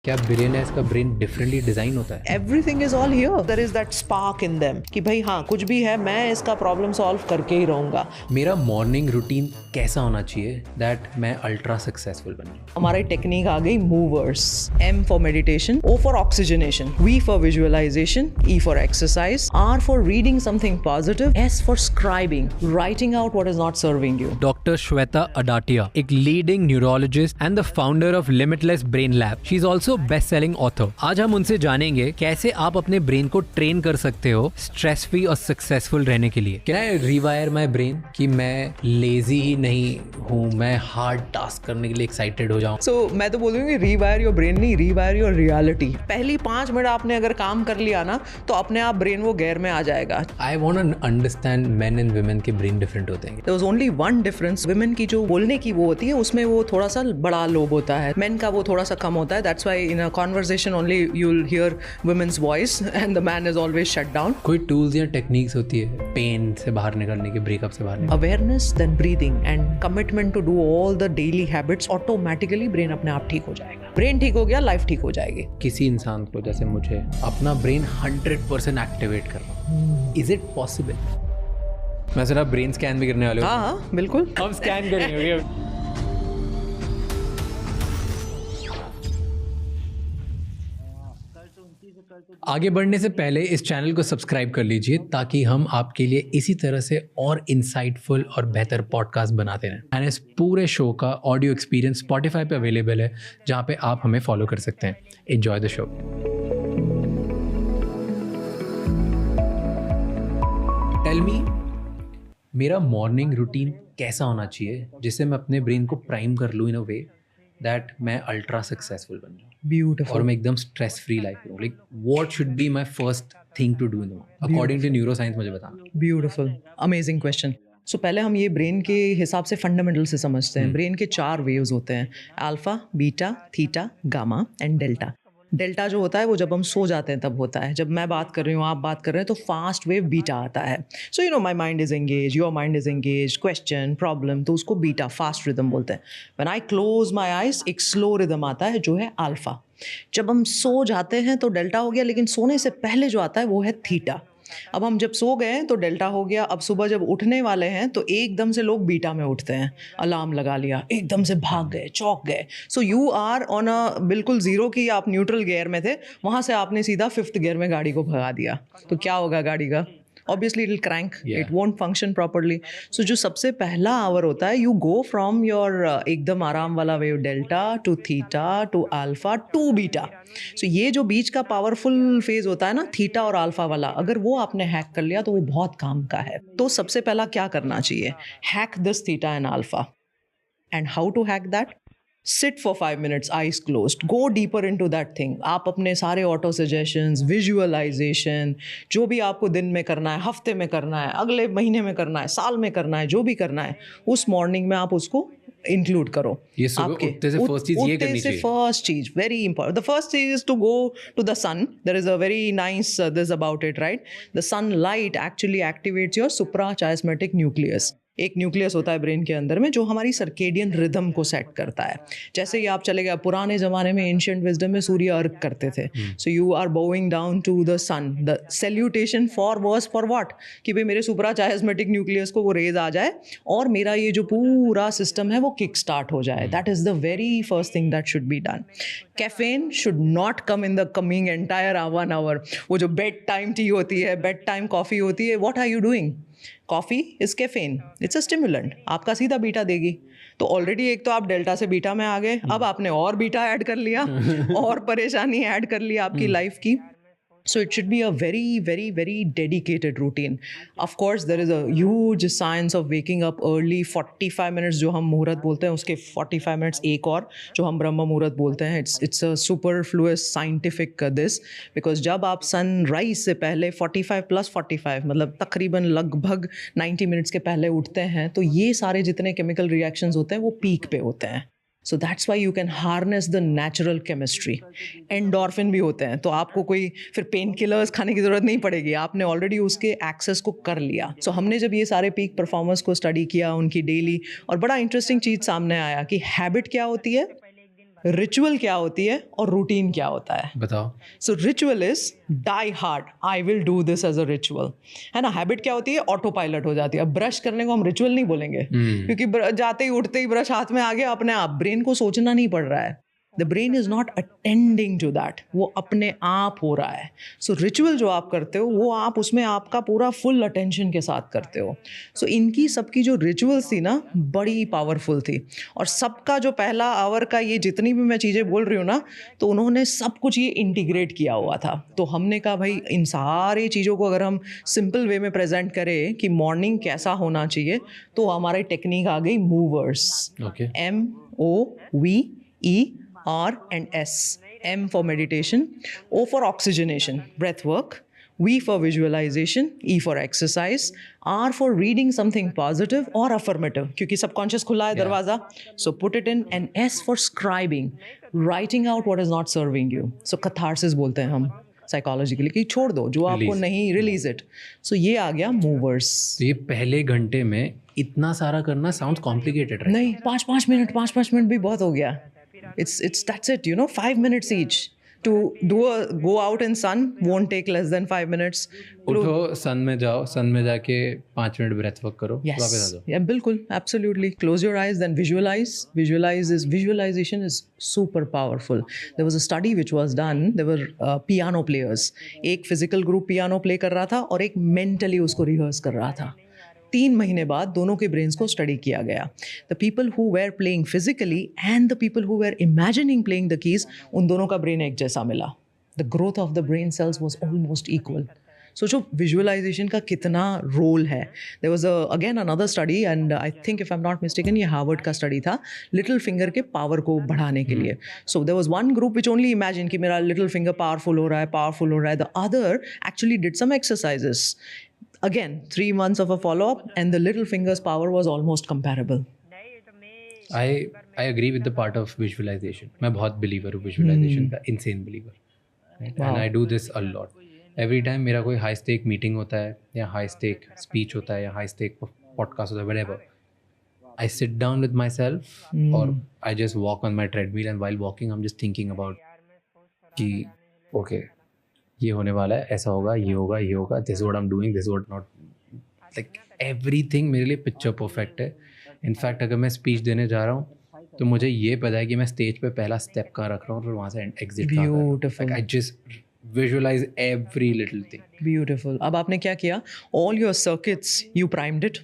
क्या बिलियनर्स का brain differently design होता है? Everything is all here. There is that spark in them कि भाई हाँ कुछ भी है मैं इसका प्रॉब्लम सॉल्व करके ही रहूंगा. मेरा मॉर्निंग रूटीन कैसा होना चाहिए दैट मैं अल्ट्रा सक्सेसफुल बन जाऊं? हमारी टेक्निक आ गई movers. M for meditation, O for oxygenation, V for visualization, E for exercise, R for reading something positive, S for scribing, writing out what is not serving you. Doctor Shweta Adatia, एक leading neurologist and the founder of limitless brain lab. She is also best selling author. आज हम उनसे जानेंगे कैसे आप अपने brain को train कर सकते हो स्ट्रेस फ्री और सक्सेसफुल रहने के लिए. Can I rewire my brain कि मैं लेजी ही नहीं हूँ, मैं हार्ड टास्क करने के लिए एक्साइटेड हो जाऊँ? So मैं तो बोलूँगी रिवायर योर ब्रेन नहीं, रिवायर योर रियलिटी. पहली 5 मिनट आपने अगर काम कर लिया ना तो अपने आप ब्रेन वो गेयर में आ जाएगा. I want to understand men and women के ब्रेन डिफरेंट होते हैं. There was only one difference. Women की जो बोलने की वो होती है उसमें वो थोड़ा सा बड़ा लोब होता है, men का वो थोड़ा सा कम होता है. That's why in a conversation only you'll hear women's voice and the man is always shut down. कोई टूल्स या टेक्निक्स होती है पेन से बाहर निकलने के, ब्रेकअप से बाहर निकलने? Awareness, then breathing and commitment to do all the daily habits. Automatically brain अपने आप ठीक हो जाएगा. Brain ठीक हो गया, life ठीक हो जाएगी. किसी इंसान को जैसे मुझे अपना ब्रेन 100% एक्टिवेट करना, इज इट पॉसिबल? मैं जरा ब्रेन स्कैन भी करने वाले हूँ. हाँ बिल्कुल. हम स्कैन करेंगे. आगे बढ़ने से पहले इस चैनल को सब्सक्राइब कर लीजिए ताकि हम आपके लिए इसी तरह से और इंसाइटफुल और बेहतर पॉडकास्ट बनाते रहें. एंड इस पूरे शो का ऑडियो एक्सपीरियंस स्पॉटिफाई पे अवेलेबल है जहाँ पे आप हमें फॉलो कर सकते हैं. Enjoy the show. Tell me, मेरा मॉर्निंग रूटीन कैसा होना चाहिए जिससे मैं अपने ब्रेन को प्राइम कर लूँ इन अ वे दैट मैं अल्ट्रा सक्सेसफुल बन जाऊँ Beautiful. और मैं एकदम स्ट्रेस फ्री लाइफ करूँ. Like what should be my first thing to do in according to neuroscience? मुझे बताना. Beautiful. Amazing question. So पहले हम ये ब्रेन के हिसाब से फंडामेंटल से समझते हैं. ब्रेन के 4 वेव्स होते हैं, alpha, beta, theta, gamma and delta. Delta जो होता है वो जब हम सो जाते हैं तब होता है. जब मैं बात कर रही हूँ, आप बात कर रहे हैं, तो फास्ट वेव बीटा आता है. So you know my mind is engage, your mind is engage, question problem, तो उसको बीटा फास्ट रिदम बोलते हैं. When I close my eyes एक स्लो रिदम आता है जो है अल्फा. जब हम सो जाते हैं तो डेल्टा हो गया, लेकिन सोने से पहले जो आता है वो है थीटा. अब हम जब सो गए तो डेल्टा हो गया. अब सुबह जब उठने वाले हैं तो एकदम से लोग बीटा में उठते हैं. अलार्म लगा लिया, एकदम से भाग गए, चौंक गए. So you are on a बिल्कुल जीरो की आप न्यूट्रल गियर में थे, वहाँ से आपने सीधा 5th गियर में गाड़ी को भगा दिया. तो क्या होगा गाड़ी का? Obviously it will crank. Yeah. It won't function properly. So जो सबसे पहला आवर होता है, you go from your एकदम आराम वाला wave delta two theta two alpha two beta. So ये जो बीच का पावरफुल फेज होता है ना, थीटा और अल्फा वाला, अगर वो आपने हैक कर लिया तो वो बहुत काम का है. तो सबसे पहला क्या करना चाहिए? Hack this theta and alpha. And how to hack that? Sit for 5 minutes, eyes closed. Go deeper into that thing. आप अपने सारे ऑटो सजेशंस, विजुअलाइजेशन, जो भी आपको दिन में करना है, हफ्ते में करना है, अगले महीने में करना है, साल में करना है, जो भी करना है, उस मॉर्निंग में आप उसको इंक्लूड करो. ये सुबह उठते से फर्स्ट चीज ये करनी चाहिए. फर्स्ट चीज वेरी इंपॉर्टेंट. द फर्स्ट चीज is to go to the sun. There is a very nice this about it, right? The sunlight actually activates your suprachiasmatic nucleus. एक न्यूक्लियस होता है ब्रेन के अंदर में जो हमारी सर्केडियन रिदम को सेट करता है. जैसे ही आप चले गए, पुराने ज़माने में एंशिएंट विजडम में सूर्य अर्घ करते थे. So you are bowing down to the sun. The salutation for worse for what? कि भाई मेरे सुप्राचायस्मेटिक न्यूक्लियस को वो रेज आ जाए और मेरा ये जो पूरा सिस्टम है वो किक स्टार्ट हो जाए. That is the very first thing that should be done. Caffeine should not come in the coming entire 1 hour. वो जो बेड टाइम टी होती है, बेड टाइम कॉफ़ी होती है, what are you doing? Coffee is caffeine, it's a stimulant, आपका सीधा beta देगी. तो ऑलरेडी एक तो आप डेल्टा से बीटा में आ गए, अब आपने और बीटा ऐड कर लिया और परेशानी ऐड कर ली आपकी लाइफ की. So it should be a very, very, very dedicated routine. Of course, there is a huge science of waking up early. 45 minutes जो हम मुहूर्त बोलते हैं, उसके 45 minutes एक और जो हम ब्रह्म मुहूर्त बोलते हैं. It's a superfluous scientific this, because जब आप sunrise से पहले 45 plus 45 मतलब तकरीबन लगभग 90 minutes के पहले उठते हैं, तो ये सारे जितने chemical reactions होते हैं वो peak पे होते हैं. So that's why you can harness the natural chemistry. Endorphin भी होते हैं, तो आपको कोई फिर पेन किलर्स खाने की ज़रूरत नहीं पड़ेगी, आपने ऑलरेडी उसके एक्सेस को कर लिया. सो हमने जब ये सारे पीक परफॉर्मर्स को स्टडी किया, उनकी डेली, और बड़ा इंटरेस्टिंग चीज़ सामने आया कि हैबिट क्या होती है? रिचुअल क्या होती है और रूटीन क्या होता है. बताओ. So ritual is die hard, I will do this as a ritual, है ना. हैबिट क्या होती है, ऑटो पायलट हो जाती है. अब ब्रश करने को हम रिचुअल नहीं बोलेंगे, क्योंकि जाते ही उठते ही ब्रश हाथ में आ गया, अपने आप ब्रेन को सोचना नहीं पड़ रहा है. The brain is not attending to that, वो अपने आप हो रहा है. सो रिचुअल जो आप करते हो वो आप उसमें आपका पूरा फुल अटेंशन के साथ करते हो. सो इनकी सबकी जो रिचुअल्स थी ना, बड़ी पावरफुल थी. और सबका जो पहला आवर का ये जितनी भी मैं चीज़ें बोल रही हूँ ना, तो उन्होंने सब कुछ ये इंटीग्रेट किया हुआ था. तो हमने कहा भाई इन सारी चीज़ों को अगर हम सिंपल वे में प्रेजेंट करें कि मॉर्निंग कैसा होना चाहिए, तो हमारी टेक्निक आ गई movers. Okay. MOVE R and S. M for meditation, O for oxygenation, breath work, V for visualization, E for exercise, R for reading something positive or affirmative, क्योंकि subconscious खुला है दरवाजा, so put it in, and S for scribing, writing out what is not serving you. So catharsis बोलते हैं हम psychologically कि छोड़ दो जो आपको Release. नहीं, release it. So ये आ गया movers. तो ये पहले घंटे में इतना सारा करना साउंड्स कॉम्प्लिकेटेड, राइट? नहीं, 5 मिनट भी बहुत हो गया. It's that's it, 5 minutes each. To go out in sun won't take less than 5 minutes. उठो, सन में जाओ, सन में जाके 5 मिनट ब्रेथ वर्क करो, Yes. वापस आ जाओ. Yeah, बिल्कुल, absolutely. Close your eyes, then visualize. Visualization is super powerful. There was a study which was done. There were piano players. एक physical group piano play कर रहा था और एक mentally उसको rehearse कर रहा था. 3 महीने बाद दोनों के ब्रेन्स को स्टडी किया गया. The people who were playing physically and the people who were imagining playing the keys, उन दोनों का ब्रेन एक जैसा मिला. The growth of the brain cells was almost equal. सोचो विजुअलाइजेशन का कितना रोल है. There was again another study, and I think if I am not mistaken ये हार्वर्ड का स्टडी था, लिटिल फिंगर के पावर को बढ़ाने के लिए. So there was one group which only imagine कि मेरा लिटिल फिंगर पावरफुल हो रहा है. The other actually did some exercises. Again, 3 months of a follow-up, and the little finger's power was almost comparable. I agree with the part of visualization. मैं बहुत believer हूँ visualization का, insane believer. Right? And I do this a lot. Every time मेरा कोई high stake meeting होता है या high stake speech होता है या high stake podcast होता है, whatever, I sit down with myself or I just walk on my treadmill, and while walking I'm just thinking about कि okay, ये होने वाला है, ऐसा होगा, ये होगा, this is what I am doing, this is what not, like everything मेरे लिए पिक्चर परफेक्ट है. इनफैक्ट अगर मैं स्पीच देने जा रहा हूँ तो मुझे ये पता है कि मैं स्टेज पे पहला स्टेप कहाँ रख रहा हूँ और वहाँ से एग्जिट कहाँ कर रहा हूँ. Beautiful. I just visualise every little thing. Beautiful. अब आपने क्या किया? All your circuits, you primed it.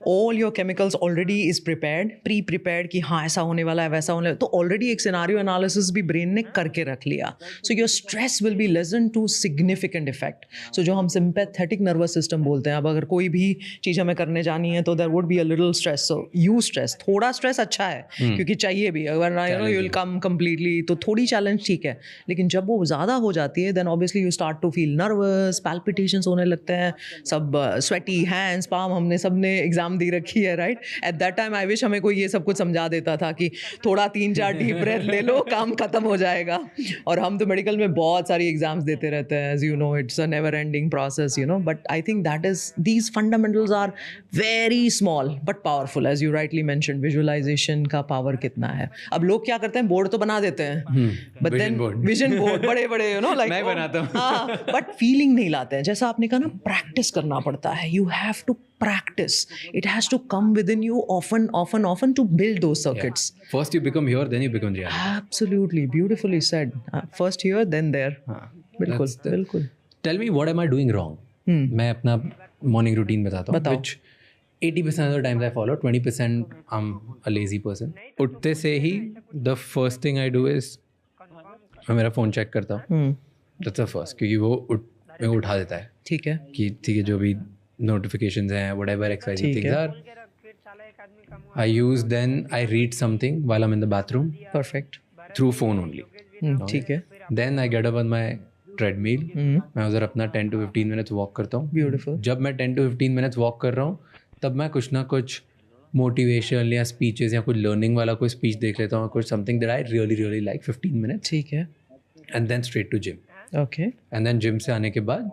All your chemicals already is prepared, pre-prepared कि हाँ ऐसा होने वाला है, वैसा होने वाला है. तो already एक scenario analysis भी brain ने करके रख लिया. So your stress will be lessened to significant effect. So जो हम sympathetic nervous system बोलते हैं, अब अगर कोई भी चीज़ हमें करने जानी है तो there would be a little stress. So you stress, थोड़ा stress अच्छा है क्योंकि चाहिए भी. अगर you will come completely, तो थोड़ी challenge ठीक है. लेकिन जब वो ज़्यादा हो जाती है then obviously you start to feel nervous, palpitations होने लगते हैं, सब sweaty hands, palm, हमने सबने एग्जाम दी रखी है, right. At that time I wish हमें कोई ये सब कुछ समझा देता था कि थोड़ा 3-4 डीप ब्रेथ ले लो, काम खत्म हो जाएगा. और हम तो मेडिकल में बहुत सारी एग्जाम्स देते रहते हैं, as you know, it's a never ending process, but I think that is, these fundamentals are very small but powerful. As you rightly mention, visualisation का पावर कितना है. अब लोग क्या करते हैं, बोर्ड तो बना देते हैं, बट देन विजन बोर्ड बड़े बड़े लाइक मैं बनाता हूँ, बट फीलिंग नहीं लाते हैं. जैसा आपने कहा ना, प्रैक्टिस करना पड़ता है. You have to practice. It has to come within you often to build those circuits. Yeah. First you become here, then you become reality. Absolutely, beautifully said. First here, then there. बिल्कुल, बिल्कुल. Tell me, what am I doing wrong? मैं अपना morning routine बताता हूँ, which 80% of the times I follow, 20% I'm a lazy person. उठते से ही the first thing I do is मैं मेरा phone check करता हूँ. That's the first, क्योंकि वो मेरे को उठा देता है. ठीक है. कि ठीक है, जो भी notifications हैं, whatever XYZ things are, I use, then I read something while I'm in the bathroom. Perfect. Through phone only. ठीक है. Then I get up on my treadmill. मैं उधर अपना 10 to 15 minutes walk करता हूँ. Beautiful. जब मैं 10 to 15 minutes walk कर रहा हूँ, तब मैं कुछ ना कुछ मोटिवेशन या स्पीचेस या कुछ लर्निंग वाला कोई स्पीच देख लेता हूँ, कुछ something that I really like, 15 minutes. ठीक है. And then straight to gym. Okay. And then gym से आने के बाद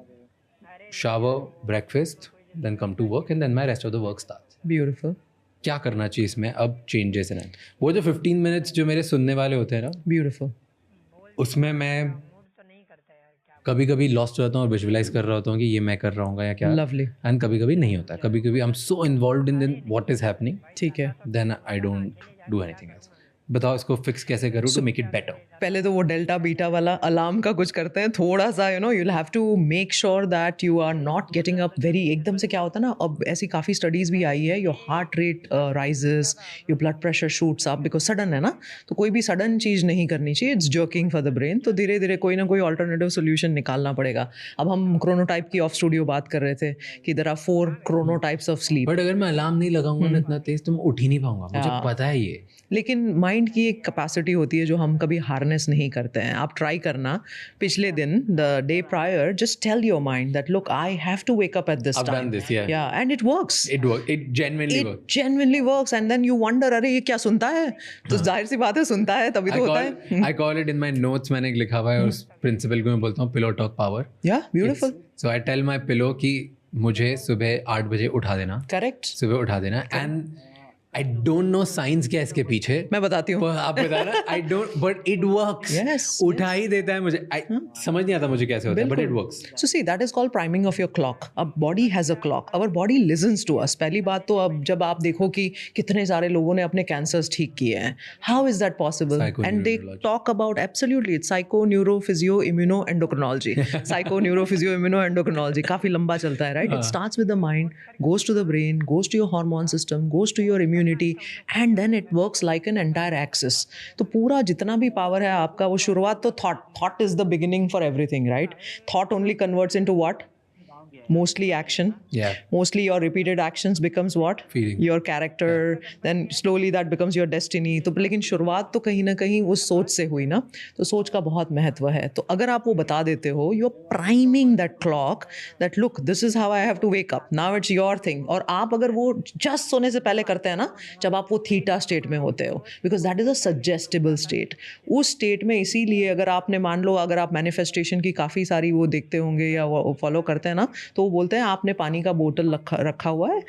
shower, breakfast, then come to work, and then my rest of the work starts. Beautiful. क्या करना चाहिए इसमें अब चेंजेस इन इट। वो जो 15 मिनट्स जो मेरे सुनने वाले होते हैं ना, ब्यूटिफुल। उसमें मैं कभी कभी लॉस्ट हो जाता हूँ और विजुअलाइज कर रहा होता हूँ कि ये मैं कर रहा हूँ या क्या। लवली। एंड कभी कभी नहीं होता, कभी कभी I am so involved in what is happening, ठीक है। Then I don't do anything else. बताओ इसको फिक्स कैसे करूँ टू मेक इट बेटर। पहले तो वो डेल्टा बीटा वाला अलार्म का कुछ करते हैं थोड़ा सा, you know, you will have to make sure that you are not getting up very एकदम से। क्या होता है ना, अब ऐसी काफ़ी स्टडीज़ भी आई है, your heart rate rises, your blood pressure shoots up, because sudden है ना, तो कोई भी सडन चीज़ नहीं करनी चाहिए, it's jerking for the brain. तो धीरे धीरे कोई ना कोई ऑल्टरनेटिव सोल्यूशन निकालना पड़ेगा। अब हम क्रोनोटाइप की ऑफ स्टूडियो बात कर रहे थे कि there are 4 chronotypes of sleep. But अगर मैं अलार्म नहीं लगाऊंगा ना इतना तेज तो मैं उठ ही नहीं पाऊंगा, मुझे पता है ये। लेकिन माइंड की एक कैपेसिटी होती है जो हम कभी हार्नेस नहीं करते हैं। आप ट्राई करना, पिछले दिन the day prior just tell your mind that look I have to wake up at this I've done time, this, yeah. Yeah and it works, It genuinely works. It genuinely works. And then you wonder, अरे ये क्या सुनता है, तो जाहिर सी बात है सुनता है तभी तो होता है। I call it in my notes, मैंने एक लिखा हुआ है, उस प्रिंसिपल को मैं बोलता हूँ pillow talk power. Yeah beautiful. So I tell my pillow कि मुझे सुबह 8 बजे उठा देना, करेक्ट। सुबह उठा देना। And I don't no science क्या है इसके पीछे, मैं बताती हूँ। आप बताना। I don't, but it works. Yes, उठा ही देता है मुझे। समझ नहीं आता मुझे कैसे होता है, but it works. So see, that is called priming of your clock. अब body has a clock. Our body listens to us. पहली बात तो अब जब आप देखो कि कितने सारे लोगों ने अपने cancers ठीक किए हैं, how is that possible? And they talk about absolutely it's psycho, neuro, physio, immuno, endocrinology. Psycho, neuro, physio, immuno, endocrinology काफी लंबा चलता है, right? It starts with the mind, goes to the brain, goes to your hormone system, goes to your immunity, and then it works like an entire axis. तो पूरा जितना भी power है आपका, वो शुरुआत तो thought is the beginning for everything, right? Thought only converts into what? Mostly action. Yeah. Mostly your repeated actions becomes what? Feeling. Your character. Then slowly that becomes your destiny. तो लेकिन शुरुआत तो कहीं ना कहीं वो सोच से हुई ना, तो सोच का बहुत महत्व है। तो अगर आप वो बता देते हो, you're priming that clock that look, this is how I have to wake up. Now it's your thing. और आप अगर वो just सोने से पहले करते हैं ना, जब आप वो थीटा स्टेट में होते हो, because that is a suggestible state. उस स्टेट में इसीलिए अगर आपने मान लो, अगर आप मैनिफेस्टेशन की काफ़ी सारी वो देखते होंगे या वो फॉलो करते हैं ना, तो वो बोलते हैं आपने पानी का बोतल रखा हुआ है,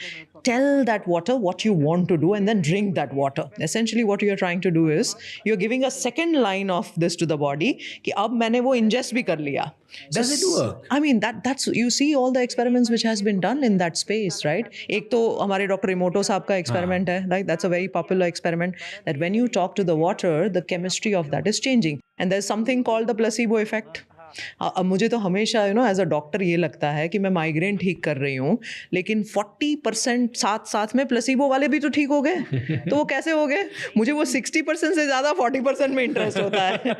tell that water what you want to do and then drink that water. Essentially what you are trying to do is you're giving a second line of this to the body कि अब मैंने वो ingest भी कर लिया. Does it work? I mean that's you see all the experiments which has been done in that space, right? एक तो हमारे डॉक्टर इमोटो साहब का एक्सपेरिमेंट है, right? That's a very popular experiment that when you talk to the water, the chemistry of that is changing, and there's something called the placebo effect. अब मुझे तो हमेशा you know as a doctor ये लगता है कि मैं migraine ठीक कर रही हूँ, लेकिन 40% साथ साथ में प्लेसिबो वाले भी तो ठीक हो गए, तो वो कैसे हो गए? मुझे वो 60% से ज़्यादा 40% में इंटरेस्ट होता है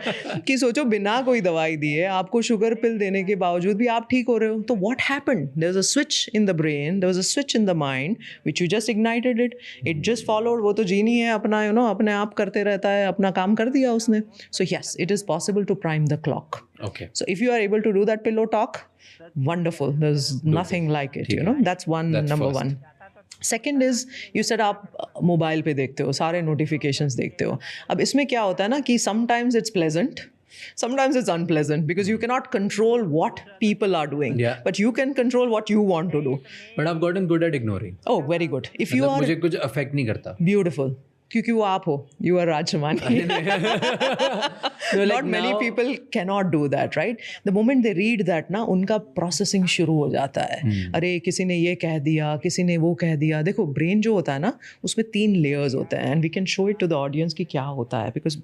कि सोचो बिना कोई दवाई दिए आपको शुगर पिल देने के बावजूद भी आप ठीक हो रहे हो। तो what happened? There was a switch in the brain, there was a switch in the mind which you just ignited it just followed. वो तो जीनी है अपना, यू नो, अपने आप करते रहता है, अपना काम कर दिया उसने। So yes, it is possible to prime the clock. Okay. So if you are able to do that pillow talk, wonderful. There's nothing like it, you know. That's number first. one. Second is, you said आप mobile पे देखते हो, सारे notifications देखते हो. अब इसमें क्या होता है ना कि sometimes it's pleasant, sometimes it's unpleasant because you cannot control what people are doing, Yeah. but you can control what you want to do. But I've gotten good at ignoring. Oh, very good. If you मतलब are मुझे कुछ affect नहीं करता. beautiful, क्योंकि वो आप हो, you are Rajmani. Not many people cannot do that, right? The moment they read that ना, उनका processing शुरू हो जाता है. अरे किसी ने ये कह दिया, किसी ने वो कह दिया. देखो ब्रेन जो होता है ना, उसमें 3 layers होते हैं, and we can show it to the audience कि क्या होता है, because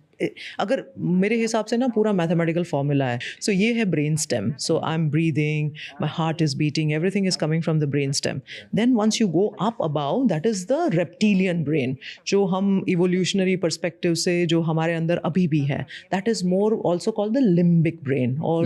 अगर मेरे हिसाब से ना पूरा mathematical formula है. So ये है brain stem. So I'm breathing, my heart is beating, everything is coming from the brain stem. Then once you go up above, that is the reptilian brain, जो हम evolutionary perspective से जो हमारे अंदर अभी भी है. That is more also called the limbic brain or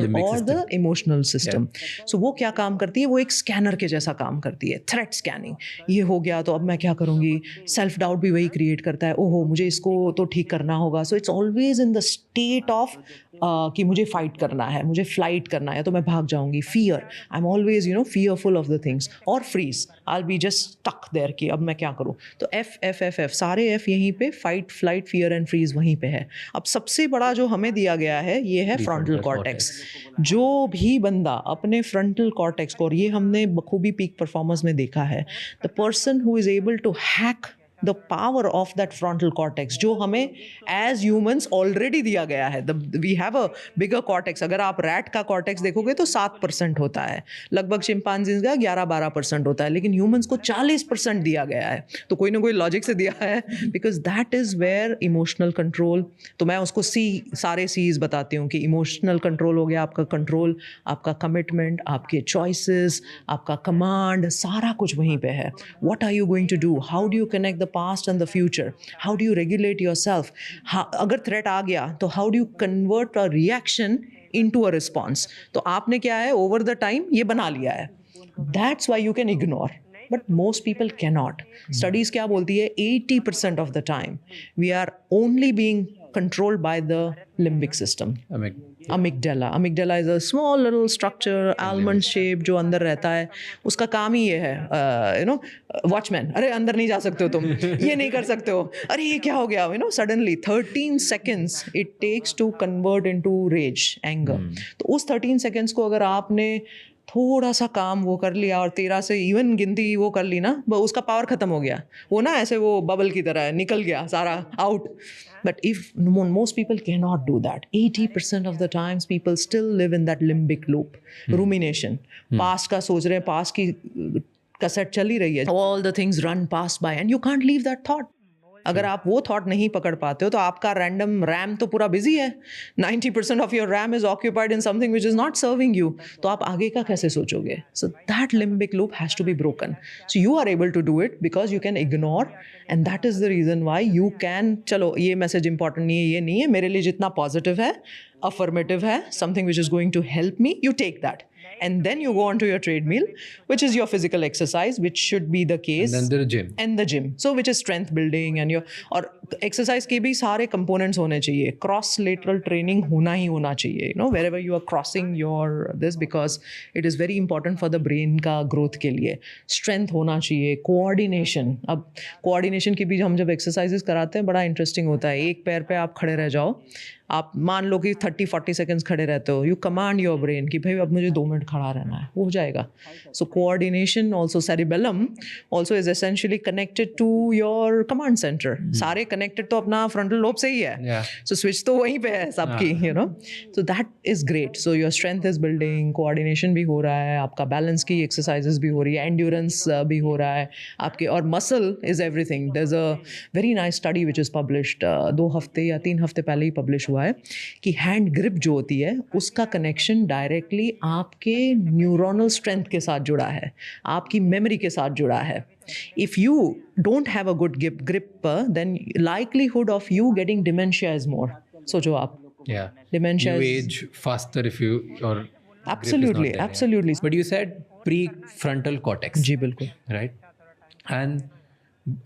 the emotional system. So वो क्या काम करती है? वो एक स्कैनर के जैसा काम करती है. थ्रेट स्कैनिंग, ये हो गया तो अब मैं क्या करूँगी? सेल्फ डाउट भी वही क्रिएट करता है, ओहो मुझे इसको तो ठीक करना होगा. So it's always in the state of कि मुझे फाइट करना है, मुझे फ्लाइट करना है, तो मैं भाग जाऊँगी. Fear, I am always you know fearful of the things. और freeze, I will be just stuck there कि अब मैं क्या करूँ. तो एफ सारे एफ यहीं पे, fight flight fear and freeze वहीं पे है. अब सबसे बड़ा जो हमें दिया गया है ये है फ्रंटल कॉर्टेक्स. जो भी बंदा अपने फ्रंटल कॉर्टेक्स को, और ये हमने बखूबी पीक परफॉर्मेंस में देखा है, the person who is able to hack the power of that frontal cortex जो हमें एज ह्यूमंस ऑलरेडी दिया गया है. We have a bigger cortex. अगर आप रैट का कॉर्टेक्स देखोगे तो 7% होता है, लगभग चिंपांजीज का 11-12% होता है, लेकिन ह्यूमंस को 40% दिया गया है. तो कोई ना कोई लॉजिक से दिया है, because that is where emotional control. तो मैं उसको सारे सीज बताती हूँ कि इमोशनल कंट्रोल हो गया आपका, कंट्रोल, आपका कमिटमेंट, आपके चॉइसेस, आपका कमांड, सारा कुछ वहीं पे है. What are you going to do, how do you connect the past and the future, how do you regulate yourself. अगर थ्रेट आ गया तो how do you convert a reaction into a response. तो आपने क्या है ओवर द टाइम ये बना लिया है. That's why you can ignore, but most people cannot. Studies क्या बोलती है, 80% of the time we are only being controlled by the limbic system. Amygdala is a small little structure, almond shape, जो अंदर रहता है. उसका काम ही ये है, वॉचमैन, अरे अंदर नहीं जा सकते हो तुम, ये नहीं कर सकते हो, अरे ये क्या हो गया, suddenly 13 seconds it takes to convert into rage, anger. तो उस 13 seconds को अगर आपने थोड़ा सा काम वो कर लिया और 13 से इवन गिनती वो कर ली ना, उसका पावर खत्म हो गया. वो ना ऐसे वो बबल की तरह निकल गया सारा out. But if most people cannot do that, 80% of the times people still live in that limbic loop, rumination. Past का सोच रहे हैं, past की कैसेट चली रही है, all the things run past by and you can't leave that thought. अगर आप वो थॉट नहीं पकड़ पाते हो तो आपका रैंडम रैम तो पूरा बिजी है. 90% of your RAM is occupied in something which is not serving you. तो आप आगे का कैसे सोचोगे. So that limbic loop has to be broken. So you are able to do it because you can ignore, and that is the reason why you can. चलो ये message important नहीं है, ये नहीं है मेरे लिए, जितना पॉजिटिव है, अफर्मेटिव है, something which is going to help me, you take that. And then you go on to your treadmill, which is your physical exercise, which should be the case. And then the gym. So which is strength building and your, और exercise के भी सारे components होने चाहिए. Cross lateral training होना ही होना चाहिए. Wherever you are crossing your this, because it is very important for the brain का growth के लिए. Strength होना चाहिए. Coordination. अब coordination की भी हम जब exercises कराते हैं बड़ा interesting होता है. एक पैर पे आप खड़े रह जाओ, आप मान लो कि 30-40 सेकेंड्स खड़े रहते हो, यू कमांड योर ब्रेन कि भाई अब मुझे 2 मिनट खड़ा रहना है, वो हो जाएगा. So coordination also, cerebellum also is essentially connected to your command centre. सारे कनेक्टेड तो अपना फ्रंटल लोब से ही है. सो स्विच तो वहीं पे है सबकी, सो that is great. So your strength is building, coordination भी हो रहा है, आपका बैलेंस की एक्सरसाइजेस भी हो रही है, एंड्योरेंस भी हो रहा है आपके, और muscle is everything. There is a very nice study which is published 2 हफ्ते या 3 हफ्ते पहले ही पब्लिश हुआ है कि हैंड ग्रिप जो होती है उसका कनेक्शन डायरेक्टली आपके न्यूरोनल स्ट्रेंथ के साथ जुड़ा है, आपकी मेमोरी के साथ जुड़ा है. If you don't have a good grip, then likelihood of you getting dementia is more. सोचो आप. Yeah. Dementia you is age faster if you or absolutely, grip is not there, absolutely. Yeah. But you said prefrontal cortex. जी बिल्कुल. Right. And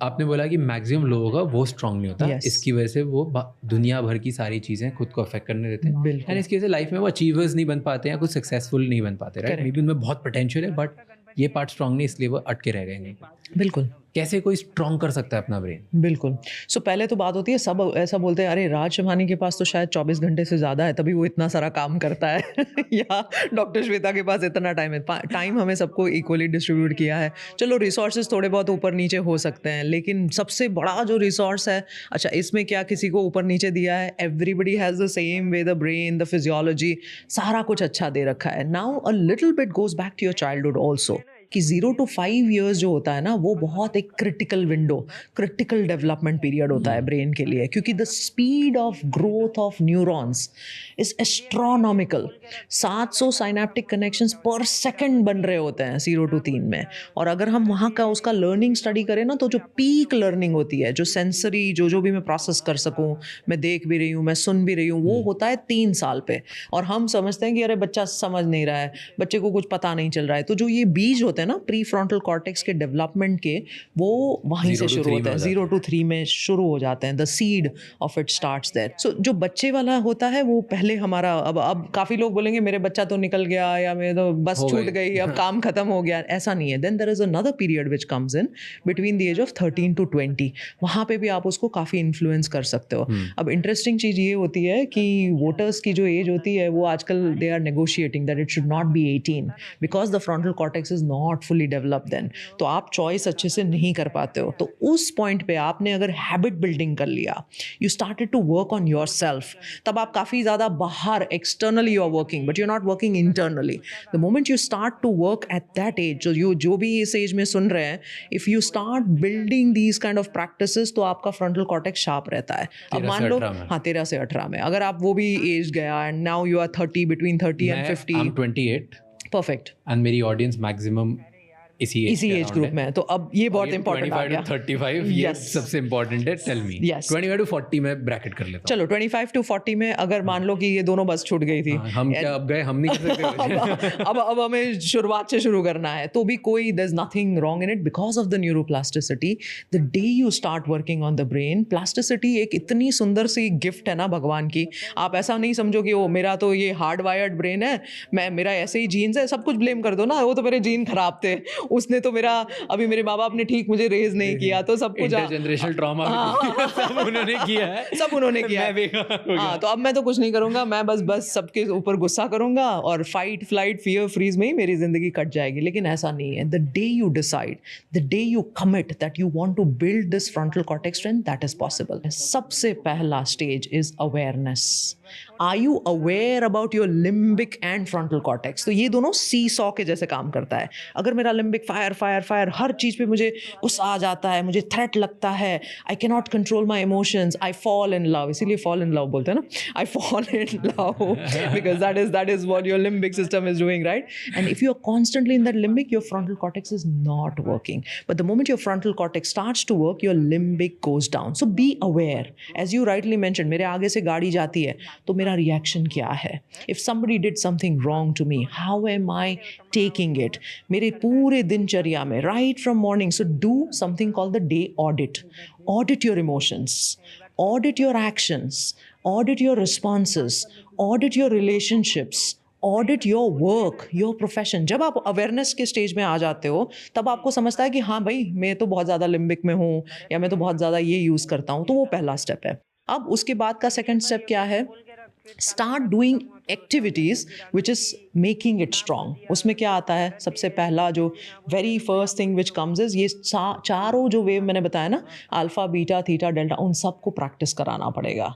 आपने बोला कि maximum लोगों का वो strong नहीं होता. Yes. इसकी वजह से वो दुनिया भर की सारी चीज़ें खुद को अफेक्ट करने देते हैं. बिल्कुल. एंड इसकी वजह से लाइफ में वो अचीवर्स नहीं बन पाते हैं, कुछ सक्सेसफुल नहीं बन पाते. राइट. मे बी उनमें बहुत पोटेंशियल है बट ये पार्ट स्ट्रांग नहीं, इसलिए वो अटके रह गए. बिल्कुल. कैसे कोई स्ट्रांग कर सकता है अपना ब्रेन. बिल्कुल. सो पहले तो बात होती है, सब ऐसा बोलते हैं अरे राज शमानी के पास तो शायद 24 घंटे से ज़्यादा है तभी वो इतना सारा काम करता है या डॉक्टर श्वेता के पास इतना टाइम है. टाइम हमें सबको इक्वली डिस्ट्रीब्यूट किया है. चलो रिसोर्सेज थोड़े बहुत ऊपर नीचे हो सकते हैं, लेकिन सबसे बड़ा जो रिसोर्स है, अच्छा इसमें क्या किसी को ऊपर नीचे दिया है, everybody has the same way, the brain, the physiology, सारा कुछ अच्छा दे रखा है. Now a little bit goes back to your childhood also, कि 0 to 5 years जो होता है ना, वो बहुत एक critical window, critical development period होता है ब्रेन के लिए, क्योंकि the speed of growth of neurons is astronomical. 700 synaptic connections पर सेकंड बन रहे होते हैं 0 to 3 में. और अगर हम वहाँ का उसका लर्निंग स्टडी करें ना, तो जो पीक लर्निंग होती है, जो सेंसरी जो भी मैं प्रोसेस कर सकूँ, मैं देख भी रही हूँ, मैं सुन भी रही हूँ, वो होता है 3 साल पे. और हम समझते हैं कि अरे बच्चा समझ नहीं रहा है, बच्चे को कुछ पता नहीं चल रहा है. तो जो ये बीज होते हैं ना प्री फ्रंटल कॉर्टेक्स के डेवलपमेंट के, वो वहीं से शुरू होते हैं, 0 to 3 में शुरू हो जाते हैं. The seed of it starts there. So जो बच्चे वाला होता है वो पहले हमारा, अब काफ़ी लोग बोलेंगे मेरे बच्चा तो निकल गया या मेरे तो बस छूट गई, अब काम खत्म हो गया. ऐसा नहीं है. Then there is another period which comes in between the age of 13 to 20. वहाँ पे भी आप उसको काफ़ी इन्फ्लुएंस कर सकते हो. अब इंटरेस्टिंग चीज़ ये होती है कि वोटर्स की जो एज होती है वो आजकल they are negotiating that it should not be 18 because the frontal cortex is not not fully develop then, तो आप चॉइस अच्छे से नहीं कर पाते हो. तो उस पॉइंट पे आपने अगर हैबिट बिल्डिंग कर लिया, you started to work on your self, तब आप काफ़ी ज़्यादा बाहर externally you are working but you are not working internally. The moment you start to work at that age, जो भी इस एज में सुन रहे हैं, if you start building these kind of practices, तो आपका फ्रंटल कॉर्टेक्स शार्प रहता है. अब मान लो, हाँ 13 से 18 में अगर आप वो भी एज गया and now you are 30, between 30 and 50. I'm 28 perfect. and मेरी ऑडियंस मैक्सिमम इसी एज ग्रुप में है. तो अब ये बहुत इंपॉर्टेंट आ गया. 35 ये Yes. सबसे इंपॉर्टेंट है. Tell me. Yes. 25 to 40 में ब्रैकेट कर लेता हूँ. चलो 25 to 40 में अगर मान लो कि ये दोनों बस छूट गई थी, हम क्या अब गए, हम नहीं कर सकते. अब हमें शुरुआत से शुरू करना है, तो भी कोई there is nothing wrong in it because of the neuroplasticity. The day you start working on the brain, plasticity एक इतनी सुंदर सी गिफ्ट है ना भगवान की. आप ऐसा नहीं समझो कि वो मेरा तो ये हार्ड वायर्ड ब्रेन है, मेरा ऐसे ही जीन्स है, सब कुछ ब्लेम कर दो ना, वो तो मेरे जीन खराब थे, उसने तो मेरा अभी मेरे माँ बाप ने ठीक मुझे रेज नहीं किया, तो सब कुछ इंटरजेनरेशनल ट्रॉमा सब उन्होंने किया है. सब उन्होंने किया है. हाँ, तो अब मैं तो कुछ नहीं करूंगा, मैं बस सबके ऊपर गुस्सा करूंगा और फाइट फ्लाइट फियर फ्रीज में ही मेरी जिंदगी कट जाएगी. लेकिन ऐसा नहीं है. The day you decide, the day you commit that you want to build this frontal cortex strength, that is possible. सबसे पहला stage is awareness. Are you aware about your limbic and frontal cortex? तो ये दोनों सी saw के जैसे काम करता है. अगर मेरा लिम्बिक फायर फायर फायर, हर चीज़ पे मुझे गुस्सा आ जाता है, मुझे थ्रेट लगता है, I can not control my emotions, I fall in love, इसीलिए फॉल इन लव बोलते हैं ना, I fall in love because that is what your limbic system is doing, right? And if you are constantly in that limbic, your frontal cortex is not working. But the moment your frontal cortex starts to work, your limbic goes down. So be aware. As you rightly mention, मेरे आगे से गाड़ी जाती है तो मेरा reaction क्या है? If somebody did something wrong to me, how am I taking it? मेरे पूरे दिनचर्या में, right from morning, so do something called the day audit. Audit your emotions, audit your actions, audit your responses, audit your relationships, audit your work, your profession. जब आप awareness के stage में आ जाते हो, तब आपको समझता है कि हाँ भाई, मैं तो बहुत ज़्यादा लिम्बिक में हूँ, या मैं तो बहुत ज़्यादा ये यूज़ करता हूँ. तो वो पहला स्टेप है. अब उसके बाद का सेकेंड स्टेप क्या है? Start doing activities which is making it strong. उसमें क्या आता है? सबसे पहला जो very first thing which comes is ये चारों जो वेव मैंने बताया ना, अल्फा बीटा थीटा डेल्टा, उन सबको प्रैक्टिस कराना पड़ेगा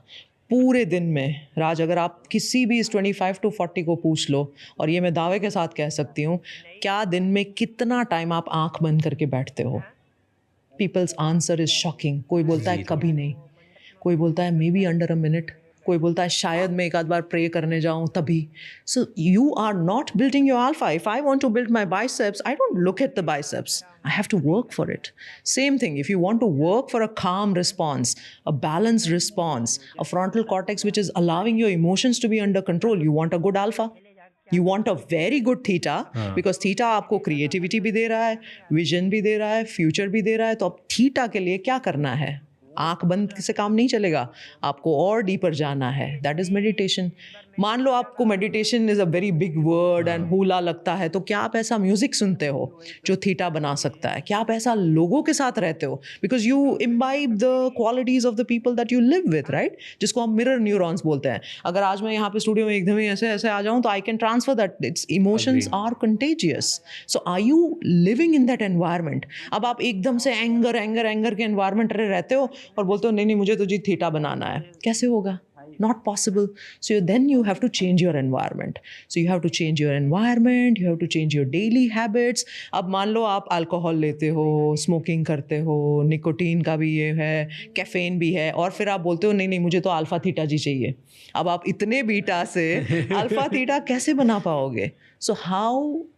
पूरे दिन में. राज, अगर आप किसी भी इस 25 to 40 को पूछ लो, और ये मैं दावे के साथ कह सकती हूँ, क्या दिन में कितना टाइम आप आँख बंद करके बैठते हो? People's answer is shocking. कोई बोलता है कभी नहीं, कोई बोलता है maybe under a minute, कोई बोलता है शायद मैं एक आध बार प्रे करने जाऊं तभी. So you are not building your alpha. If I want to build my biceps, I don't look at the biceps, I have to work for it. Same thing, if you want to work for a calm response, a balanced response, a frontal cortex which is allowing your emotions to be under control, you want a good alpha. You want a very good theta, because theta आपको creativity भी दे रहा है, vision भी दे रहा है, future भी दे रहा है. तो अब theta के लिए क्या करना है? आँख बंद से काम नहीं चलेगा, आपको और डीपर जाना है. That is meditation. मान लो आपको meditation is a very big word and hula लगता है, तो क्या आप ऐसा म्यूज़िक सुनते हो जो थीटा बना सकता है? क्या आप ऐसा लोगों के साथ रहते हो? Because you imbibe the qualities of the people that you live with, right? जिसको हम मिरर न्यूरॉन्स बोलते हैं. अगर आज मैं यहाँ पे स्टूडियो में एकदम ही ऐसे ऐसे आ जाऊँ, तो I can transfer that. It's emotions are contagious. So are you living in that environment? अब आप एकदम से एंगर के एनवायरमेंट रहते हो और बोलते हो नहीं मुझे तो जी थीटा बनाना है. कैसे होगा? Not possible. So then you have to change your environment. So you have to change your environment, you have to change your daily habits. अब मान लो आप अल्कोहल लेते हो, स्मोकिंग करते हो, निकोटीन का भी ये है, कैफीन भी है, और फिर आप बोलते हो नहीं मुझे तो अल्फा थीटा जी चाहिए. अब आप इतने बीटा से अल्फा थीटा कैसे बना पाओगे? So how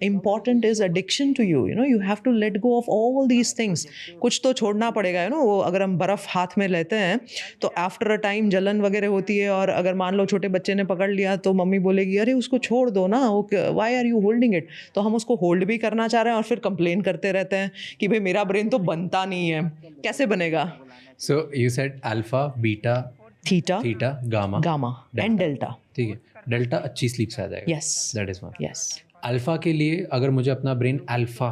important is addiction to you? You know, you have to let go of all these things. कुछ तो छोड़ना पड़ेगा. वो अगर हम बर्फ़ हाथ में लेते हैं तो आफ्टर अ टाइम जलन वगैरह होती है, और अगर मान लो छोटे बच्चे ने पकड़ लिया तो मम्मी बोलेगी अरे उसको छोड़ दो ना, वो why are you holding it? तो हम उसको होल्ड भी करना चाह रहे हैं और फिर कंप्लेन करते रहते हैं कि भाई मेरा ब्रेन तो बनता नहीं है. कैसे बनेगा? सो you said alpha beta theta gamma and delta. ठीक है, डेल्टा अच्छी स्लीप से आ जाएगा. Yes, that is one. Yes. Alpha के लिए अगर मुझे अपना ब्रेन अल्फा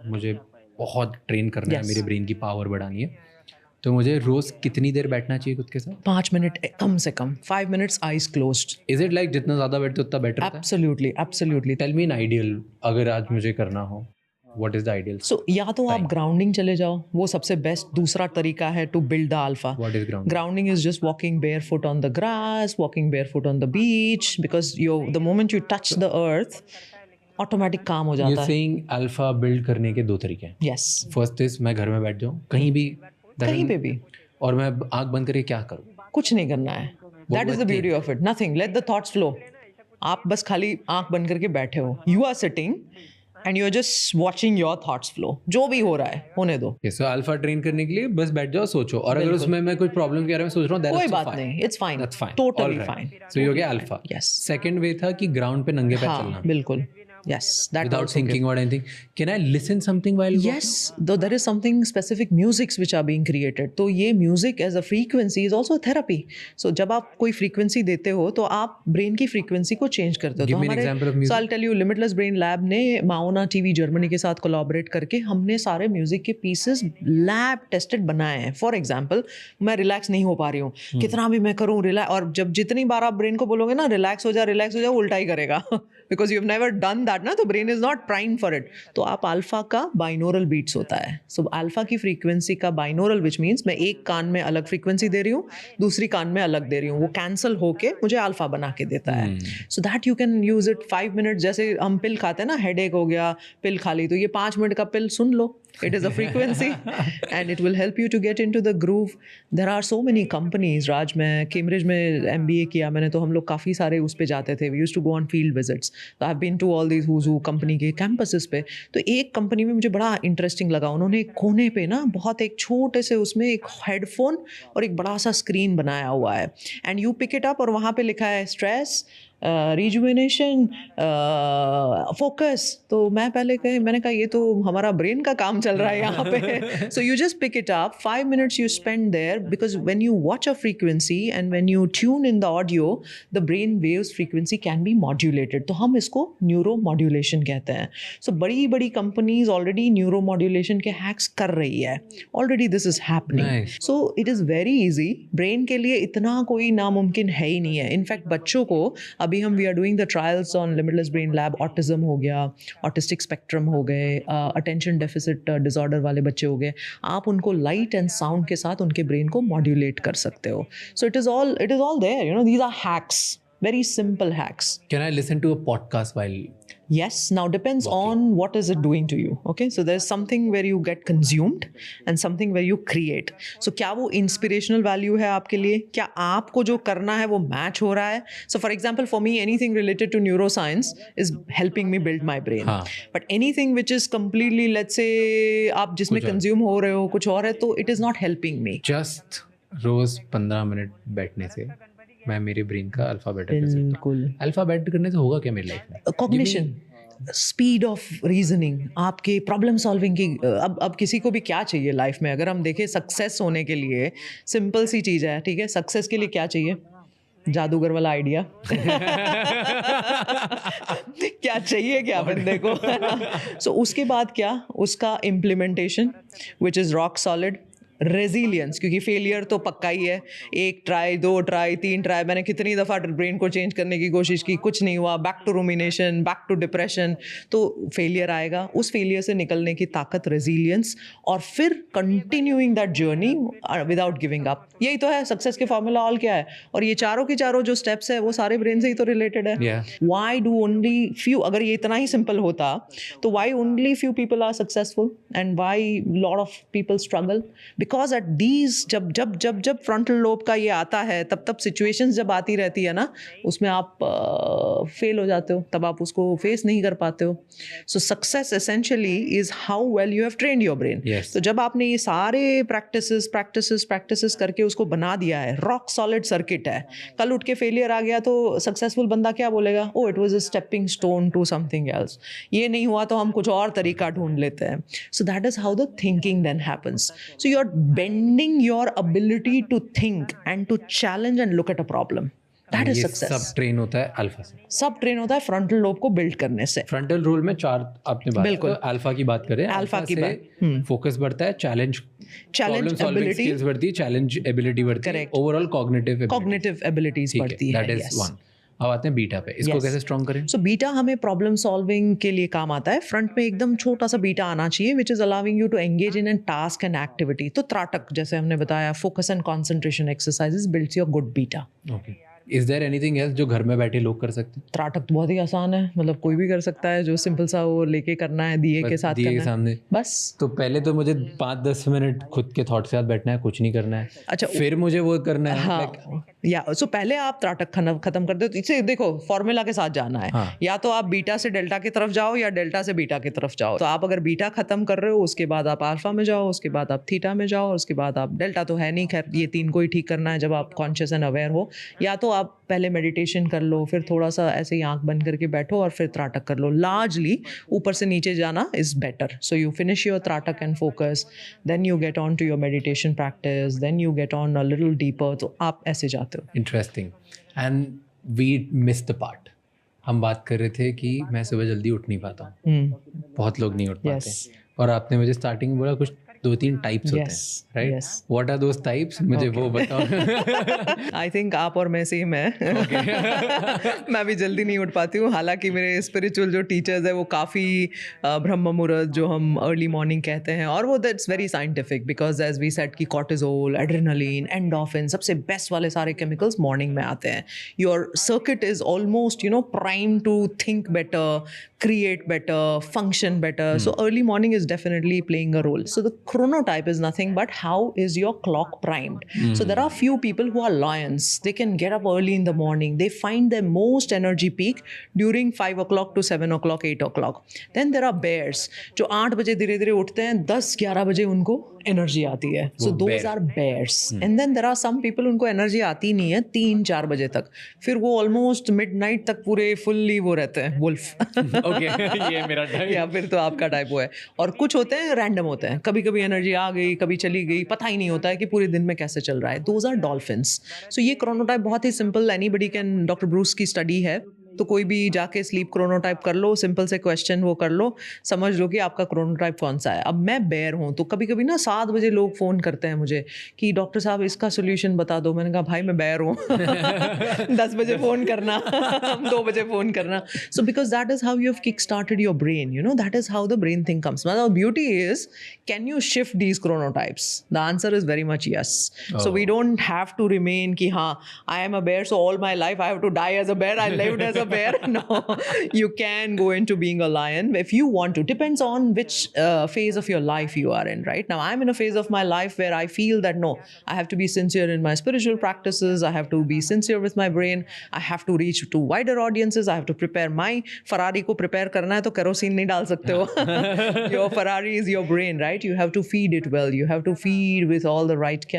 मुझे बहुत ट्रेन करना है, मेरे ब्रेन की पावर बढ़ानी है, तो मुझे रोज कितनी देर बैठना चाहिए खुद के साथ? 5 मिनट कम से कम. 5 minutes eyes closed. Is it like जितना ज़्यादा बैठते उतना better? Absolutely. Tell me an ideal, अगर आज मुझे करना हो. What is the ideal? So या तो आप ग्राउंडिंग चले जाओ, वो सबसे बेस्ट दूसरा तरीका है to build the alpha. What is ground? Grounding is just walking barefoot on the grass, walking barefoot on the beach, because the moment you touch the earth, automatic काम हो You're जाता है. saying अल्फा बिल्ड करने के दो तरीके हैं. Yes. First is मैं घर में बैठ जाऊं कहीं भी, कहीं पे भी और मैं आंख बंद करके क्या करूं? कुछ नहीं करना है. That is the beauty of it. Nothing. Let the thoughts flow. आप बस खाली आंख बंद करके बैठे हो. You are sitting and you are just watching your thoughts flow. जो भी हो रहा है होने दो. सो अल्फा ट्रेन करने के लिए बस बैठ जाओ, सोचो, और अगर उसमें मैं कोई प्रॉब्लम के बारे में सोच रहा हूँ, कोई बात नहीं. It's fine. That's fine. Totally All right. fine. So ये हो गया अल्फा. Yes. सेकंड वे था कि ग्राउंड पे नंगे पैर हाँ, चलना. बिल्कुल. Yes. That Without also thinking about anything. Can I listen something while walking? Yes, though there is something specific musics which are being created. तो ये music as a frequency is also a therapy. So जब आप कोई frequency देते हो तो आप brain की frequency को change करते हो. Give तो me an हमारे, example of music. So I'll tell you, Limitless Brain Lab ने Mauna TV जर्मनी के साथ collaborate करके हमने सारे music के pieces lab tested बनाए हैं. For example, मैं relax नहीं हो पा रही हूँ, कितना भी मैं करूँ relax, और जब जितनी बार आप brain को बोलोगे ना relax हो जा, उल्टा ही करेगा. Because you've never done that ना, तो brain is not primed for it. तो आप अल्फा का बाइनोरल बीट्स होता है. सो अल्फा की फ्रीक्वेंसी का बाइनोरल, विच मीन्स मैं एक कान में अलग फ्रीक्वेंसी दे रही हूँ, दूसरी कान में अलग दे रही हूँ, वो कैंसिल होके मुझे अल्फा बना के देता है. So that you can use it 5 minute. जैसे हम पिल खाते हैं ना, हेडेक हो गया, पिल खा ली, तो ये 5 मिनट का पिल सुन लो. It is a frequency and it will help you to get into the groove. There are so many companies. राज, मैं कैम्ब्रिज में MBA किया मैंने, तो हम लोग काफ़ी सारे उस पे जाते थे. We used to go on field visits. So I've been to all these who's who company के campuses पे. तो एक कंपनी में मुझे बड़ा इंटरेस्टिंग लगा. उन्होंने एक कोने पे ना बहुत एक छोटे से उसमें एक हेडफोन और एक बड़ा सा स्क्रीन बनाया हुआ है. And you pick it up और वहाँ पे लिखा है स्ट्रेस, रिजुवेनेशन, फोकस. तो मैंने कहा ये तो हमारा ब्रेन का काम चल रहा है यहाँ पे. So you just pick it up, 5 minutes you spend there, because when you watch a frequency and when you tune in the audio, the brain waves frequency can be modulated. तो हम इसको न्यूरो मॉड्यूलेशन कहते हैं. सो बड़ी बड़ी companies already neuro modulation के hacks कर रही है. Already this is happening. So it is very easy. Brain के लिए इतना कोई नामुमकिन है ही नहीं है. इनफैक्ट बच्चों को अभी हम we are doing the trials on Limitless brain Lab. Autism हो गया, ऑटिस्टिक स्पेक्ट्रम हो गए, अटेंशन डेफिसिट डिसऑर्डर वाले बच्चे हो गए. आप उनको लाइट एंड साउंड के साथ उनके ब्रेन को मॉड्यूलेट कर सकते हो. So it is all there, you know, these are hacks, very simple hacks. Can I listen to a podcast while? Yes, now depends on what is it doing to you. Okay, so there's something where you get consumed and something where you create. So क्या वो inspirational value है आपके लिए? क्या आपको जो करना है वो match हो रहा है? So for example, for me, anything related to neuroscience is helping me build my brain. But anything which is completely, let's say, आप जिसमें consume हो रहे हो कुछ और है, तो it is not helping me. Just रोज 15 मिनट बैठने से मैं मेरे ब्रेन का अल्फा बेटर कर सकता हूँ. बिल्कुल. अल्फा बेटर करने से होगा क्या मेरी लाइफ में? कॉग्निशन, स्पीड ऑफ रीजनिंग, आपके प्रॉब्लम सॉल्विंग की. अब किसी को भी क्या चाहिए लाइफ में? अगर हम देखें सक्सेस होने के लिए सिंपल सी चीज़ है, ठीक है, सक्सेस के लिए क्या चाहिए? जादूगर वाला आइडिया. क्या चाहिए क्या बंदे को? सो उसके बाद क्या? उसका implementation which is rock solid. Resilience, क्योंकि फेलियर तो पक्का ही है. 1 ट्राई, 2 ट्राई, 3 ट्राई, मैंने कितनी दफ़ा ब्रेन को चेंज करने की कोशिश की, कुछ नहीं हुआ. Back to rumination, back to depression. तो फेलियर आएगा, उस फेलियर से निकलने की ताकत रेजिलियंस, और फिर continuing that journey without giving up. यही तो है सक्सेस के फॉर्मूला. ऑल क्या है? और ये चारों के चारों जो स्टेप्स है वो सारे ब्रेन से ही तो रिलेटेड है. Why do only few? अगर ये इतना ही सिंपल होता तो why only few people are successful and why lot of people struggle? Because at these जब फ्रंटल लोब का ये आता है, तब सिचुएशंस जब आती रहती है ना, उसमें आप फेल हो जाते हो, तब आप उसको फेस नहीं कर पाते हो. So success essentially is how well you have trained your brain. तो जब आपने ये सारे प्रैक्टिसेस करके उसको बना दिया है, रॉक सॉलिड सर्किट है, कल उठ के फेलियर आ गया तो सक्सेसफुल बंदा क्या बोलेगा? Oh, it was a stepping stone to something else. ये नहीं हुआ तो हम कुछ और तरीका ढूंढ लेते हैं. So that is how the thinking then happens. So you are bending your ability to think and to challenge and look at a problem. That is success. सब ट्रेन होता है अल्फा से. सब ट्रेन होता है फ्रंटल लोब को build करने से. फ्रंटल रोल में 4 आपने बात, बिल्कुल अल्फा की बात करें. अल्फा की बात, फोकस बढ़ता है, चैलेंज एबिलिटी बढ़ती है, चैलेंज एबिलिटी बढ़ती है, ओवरऑल कॉग्निटिव एबिलिटीज बढ़ती है. That is one. अब आते हैं बीटा पे, इसको Yes. कैसे स्ट्रॉन्ग करें? सो बीटा हमें प्रॉब्लम सॉल्विंग के लिए काम आता है. फ्रंट में एकदम छोटा सा बीटा आना चाहिए which is allowing you to engage in an task and activity. तो त्राटक जैसे हमने बताया, focus and concentration exercises builds your good beta. Okay, is there anything else जो घर में बैठे लोग कर सकते हैं? त्राटक तो बहुत ही आसान है, मतलब कोई भी कर सकता है. जो सिंपल सा वो लेके करना है, दिए के बस साथ दिए के करना है सामने. बस. तो पहले तो मुझे 5-10 मिनट खुद के थॉट के साथ बैठना है, कुछ नहीं करना है. अच्छा, फिर मुझे वो करना है. हाँ, या सो पहले आप त्राटक खत्म कर दो. तो इसे देखो, फॉर्मूला के साथ जाना है. हाँ. या तो आप बीटा से डेल्टा की तरफ जाओ या डेल्टा से बीटा की तरफ जाओ. तो आप अगर बीटा खत्म कर रहे हो, उसके बाद आप अल्फा में जाओ, उसके बाद आप थीटा में जाओ, उसके बाद आप डेल्टा तो है नहीं, खैर ये 3 को ही ठीक करना है जब आप कॉन्शियस एंड अवेयर हो. या तो आप पहले मेडिटेशन कर लो, फिर थोड़ा सा ऐसे ही आंख बंद करके बैठो और फिर त्राटक कर लो. लार्जली ऊपर से नीचे जाना is better. So you finish your trataka and focus, then you get on to your meditation practice, then you get on a little deeper. तो आप ऐसे जाते हो. Interesting. And we miss the part. हम बात कर रहे थे कि मैं सुबह जल्दी उठ नहीं पाता हूँ. बहुत लोग नहीं उठ पाते. Yes. और आपने मुझे स्टार्टिंग में बोला कुछ 2-3 टाइप्स होते Yes, हैं, right? yes. What are those types? मुझे वो बताओ. आई थिंक आप और मैं सेम है. मैं भी जल्दी नहीं उठ पाती हूँ. हालांकि मेरे स्पिरिचुअल जो टीचर्स है वो काफ़ी ब्रह्म मुहूर्त जो हम अर्ली मॉर्निंग कहते हैं, और वो that's very scientific because as we said कि कॉर्टिजोल, एड्रेनलिन, एंडोफिन, सबसे बेस्ट वाले सारे केमिकल्स मॉर्निंग में आते हैं. Your circuit is almost prime to think better, create better, function better. So early morning is definitely playing a role. So the chronotype is nothing but how is your clock primed. So there are few people who are lions. They can get up early in the morning. They find their most energy peak during 5 o'clock to 7 o'clock, 8 o'clock. Then there are bears जो 8 बजे धीरे धीरे उठते हैं, 10-11 बजे उनको energy आती है. So those are bears. And then there are some people उनको एनर्जी आती नहीं है 3-4 बजे तक. फिर वो ऑलमोस्ट मिडनाइट तक पूरे फुल्ली वो रहते हैं, वुल्फ. ओके, ये मेरा टाइप. या फिर तो आपका टाइप वो है. और कुछ होते हैं रैंडम होते हैं, कभी कभी एनर्जी आ गई, कभी चली गई, पता ही नहीं होता है कि पूरे दिन में कैसे चल रहा है. Those are dolphins. सो ये क्रोनोटाइप बहुत ही simple, anybody can, doctor Bruce की स्टडी है. तो कोई भी जाके स्लीप क्रोनोटाइप कर लो, सिंपल से क्वेश्चन वो कर लो, समझ लो कि आपका क्रोनोटाइप कौन सा है. अब मैं बेयर हूँ, तो कभी कभी ना 7 बजे लोग फ़ोन करते हैं मुझे कि डॉक्टर साहब इसका सोल्यूशन बता दो. मैंने कहा भाई मैं बेयर हूँ. 10 बजे फ़ोन करना, 2 बजे फ़ोन करना. So because that is how you have kick started your brain, that is how the brain thing comes. मतलब beauty is, can you shift these chronotypes? The answer is very much yes. So we don't have to remain कि हाँ I am a bear so all my life I have to die as a bear, I lived as a bear. No, you can go into being a lion if you want to. Depends on which phase of your life you are in. Right now I'm in a phase of my life where I feel that no, I have to be sincere in my spiritual practices, I have to be sincere with my brain, I have to reach to wider audiences, I have to prepare my Ferrari को prepare करना है तो kerosene नहीं डाल सकते हो. Your Ferrari is your brain, right? You have to feed it well, you have to feed with all the right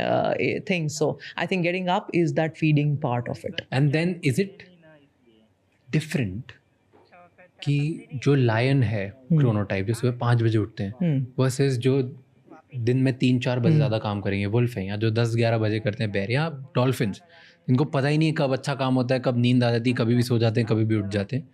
things. So I think getting up is that feeding part of it. And then is it different कि जो lion है chronotype जो सुबह 5 बजे उठते हैं versus जो दिन में 3-4 बजे ज़्यादा काम करेंगे, वुल्फ हैं, या जो 10-11 बजे करते हैं, बेर या डॉल्फिन्स, इनको पता ही नहीं है कब अच्छा काम होता है, कब नींद आ जाती है, कभी भी सो जाते हैं, कभी भी उठ जाते हैं.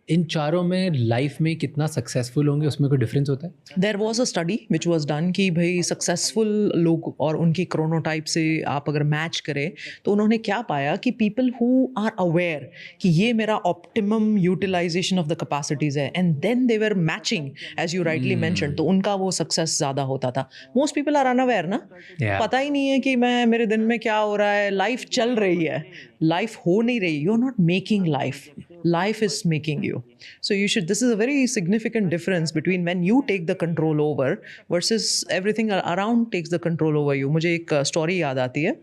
इन चारों में लाइफ में कितना सक्सेसफुल होंगे उसमें कोई डिफरेंस होता है? There was a study which was done कि भाई सक्सेसफुल लोग और उनकी क्रोनोटाइप से आप अगर मैच करें तो उन्होंने क्या पाया कि पीपल हु आर अवेयर कि ये मेरा optimum utilization of the capacities है, and then they were matching as you rightly mention, तो उनका वो सक्सेस ज़्यादा होता था. मोस्ट पीपल आर अनअवेयर ना, पता ही नहीं है कि मैं मेरे दिन में क्या हो रहा है. लाइफ चल रही है, लाइफ हो नहीं रही. You are not making life, life is making you. So you should, this is a very significant difference between when you take the control over versus everything around takes the control over you. मुझे एक story याद आती है.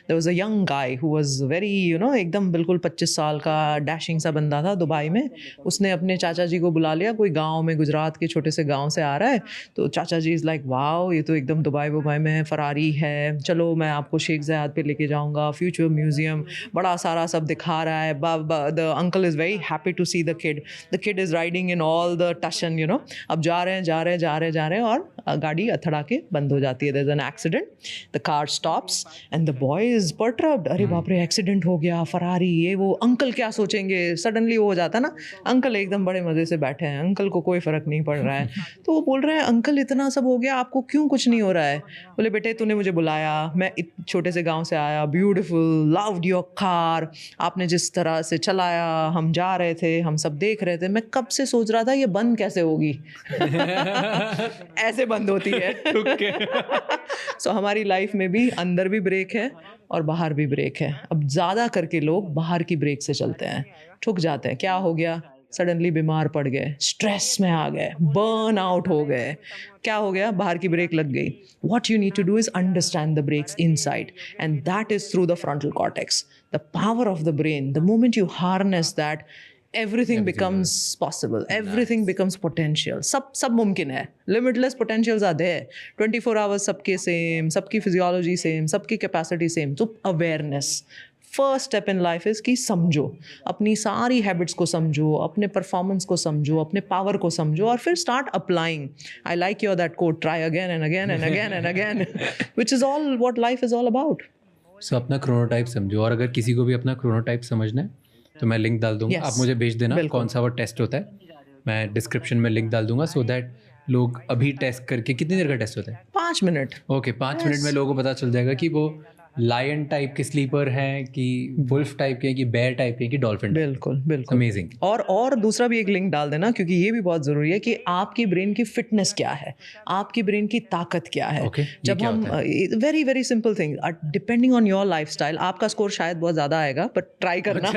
There was a young guy who was very, एकदम बिल्कुल 25 साल का dashing सा बंदा था दुबई में. उसने अपने चाचा जी को बुला लिया, कोई गांव में, गुजरात के छोटे से गांव से आ रहा है. तो चाचा जी इज़ लाइक वाओ, ये तो एकदम दुबई में है, फरारी है, चलो मैं आपको शेख ज़ायद पे लेके जाऊंगा, फ्यूचर म्यूजियम, बड़ा सारा सब दिखा रहा है. The uncle is very very happy to see the kid is riding in all the Tuscan, you know. अब जा रहे हैं और गाड़ी अथड़ा के बंद हो जाती है. There's an accident, the car stops and the boy is perturbed. अरे बाप रे, एक्सीडेंट हो गया, फरारी, ये वो, अंकल क्या सोचेंगे. सडनली वो हो जाता ना, अंकल एकदम बड़े मजे से बैठे हैं, अंकल को कोई फर्क नहीं पड़ रहा है. तो वो बोल रहे हैं, अंकल इतना सब हो गया, आपको क्यों कुछ नहीं हो रहा है. बोले, बेटे तूने मुझे बुलाया, मैं छोटे से गांव से आया, ब्यूटीफुल, लव्ड योर कार, आपने जिस तरह से चलाया, हम जा रहे थे, हम सब देख रहे थे, मैं कब से सोच रहा था ये बंद कैसे होगी. ऐसे बंद होती है. सो हमारी लाइफ में भी अंदर भी ब्रेक है और बाहर भी ब्रेक है. अब ज़्यादा करके लोग बाहर की ब्रेक से चलते हैं, ठुक जाते हैं. क्या हो गया, सडनली बीमार पड़ गए, स्ट्रेस में आ गए, बर्न आउट हो गए. क्या हो गया, बाहर की ब्रेक लग गई. What you need to do is understand the brakes inside, and that is through the frontal cortex, the power of the brain. The moment you harness that, everything becomes possible, everything becomes potential. सब मुमकिन है. Limitless potentials are there. 24 hours सबके same, सबकी physiology same, सबकी capacity same. तो awareness, first step in life is कि समझो, अपनी सारी हैबिट्स को समझो, अपने परफॉर्मेंस को समझो, अपने पावर को समझो, और फिर start applying. I like your that quote, try again and again and again and again, which is all what life is all about. So अपना क्रोनोटाइप समझो, और अगर किसी को भी अपना क्रोनोटाइप समझना है तो मैं लिंक डाल दूंगा. Yes. आप मुझे भेज देना कौन सा वो टेस्ट होता है, मैं डिस्क्रिप्शन में लिंक डाल दूंगा, सो दैट लोग अभी टेस्ट करके. कितनी देर का टेस्ट होता है? 5 मिनट. ओके, 5 मिनट में लोगों को पता चल जाएगा कि वो लायन टाइप के स्लीपर हैं, कि वुल्फ टाइप के, कि बेयर टाइप के, कि डॉल्फिन. बिल्कुल बिल्कुल अमेजिंग. और दूसरा भी एक लिंक डाल देना, क्योंकि ये भी बहुत ज़रूरी है कि आपकी ब्रेन की फिटनेस क्या है, आपकी ब्रेन की ताकत क्या है. Okay, जब हम very very simple thing, depending on your lifestyle, आपका स्कोर शायद बहुत ज़्यादा आएगा, बट ट्राई करना.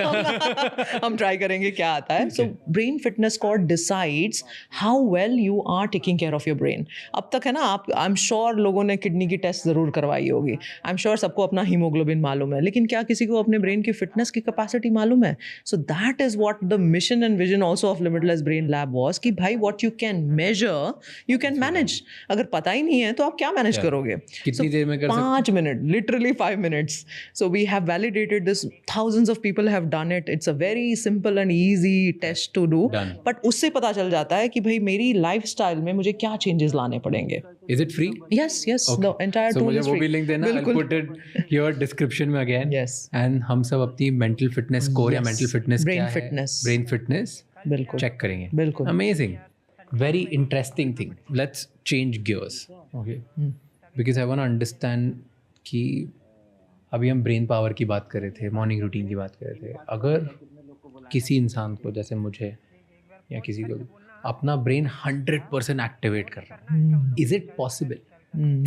हम ट्राई करेंगे क्या आता है. So brain fitness score decides how well you are taking care of your brain. अब तक है ना, आप, आई एम श्योर लोगों ने किडनी की टेस्ट ज़रूर करवाई होगी, आई एम श्योर सबको अपना हीमोग्लोबिन मालूम है, लेकिन क्या किसी को अपने ब्रेन की फिटनेस की कैपेसिटी मालूम है. सो that is what the mission and vision also of limitless brain lab was, कि भाई what you can measure you can manage. अगर पता ही नहीं है तो आप क्या मैनेज करोगे. कितनी देर में कर सकते? 5 minute, literally 5 minutes. So we have validated this, thousands of people have done it. It's a very simple and easy test to do. Done. But उससे पता चल जाता है कि भाई मेरी लाइफस्टाइल में मुझे क्या चेंजेस लाने पड़ेंगे. Is it free? Yes, the entire So tool मुझे is वो free. भी लिंक देना, I'll put it your description में again. Yes. And हम सब अपनी मेंटल फिटनेस स्कोर या Yes. मेंटल फिटनेस Brain क्या है, fitness. ब्रेन फिटनेस बिल्कुल चेक करेंगे. बिल्कुल. Amazing. Very interesting thing. Let's change gears. Okay. Because I want to understand कि अभी हम ब्रेन पावर की बात कर रहे थे, मॉर्निंग रूटीन की बात कर रहे थे. अगर किसी इंसान को, जैसे मुझे या किसी को भी, अपना ब्रेन 100% एक्टिवेट कर रहा है, is it possible?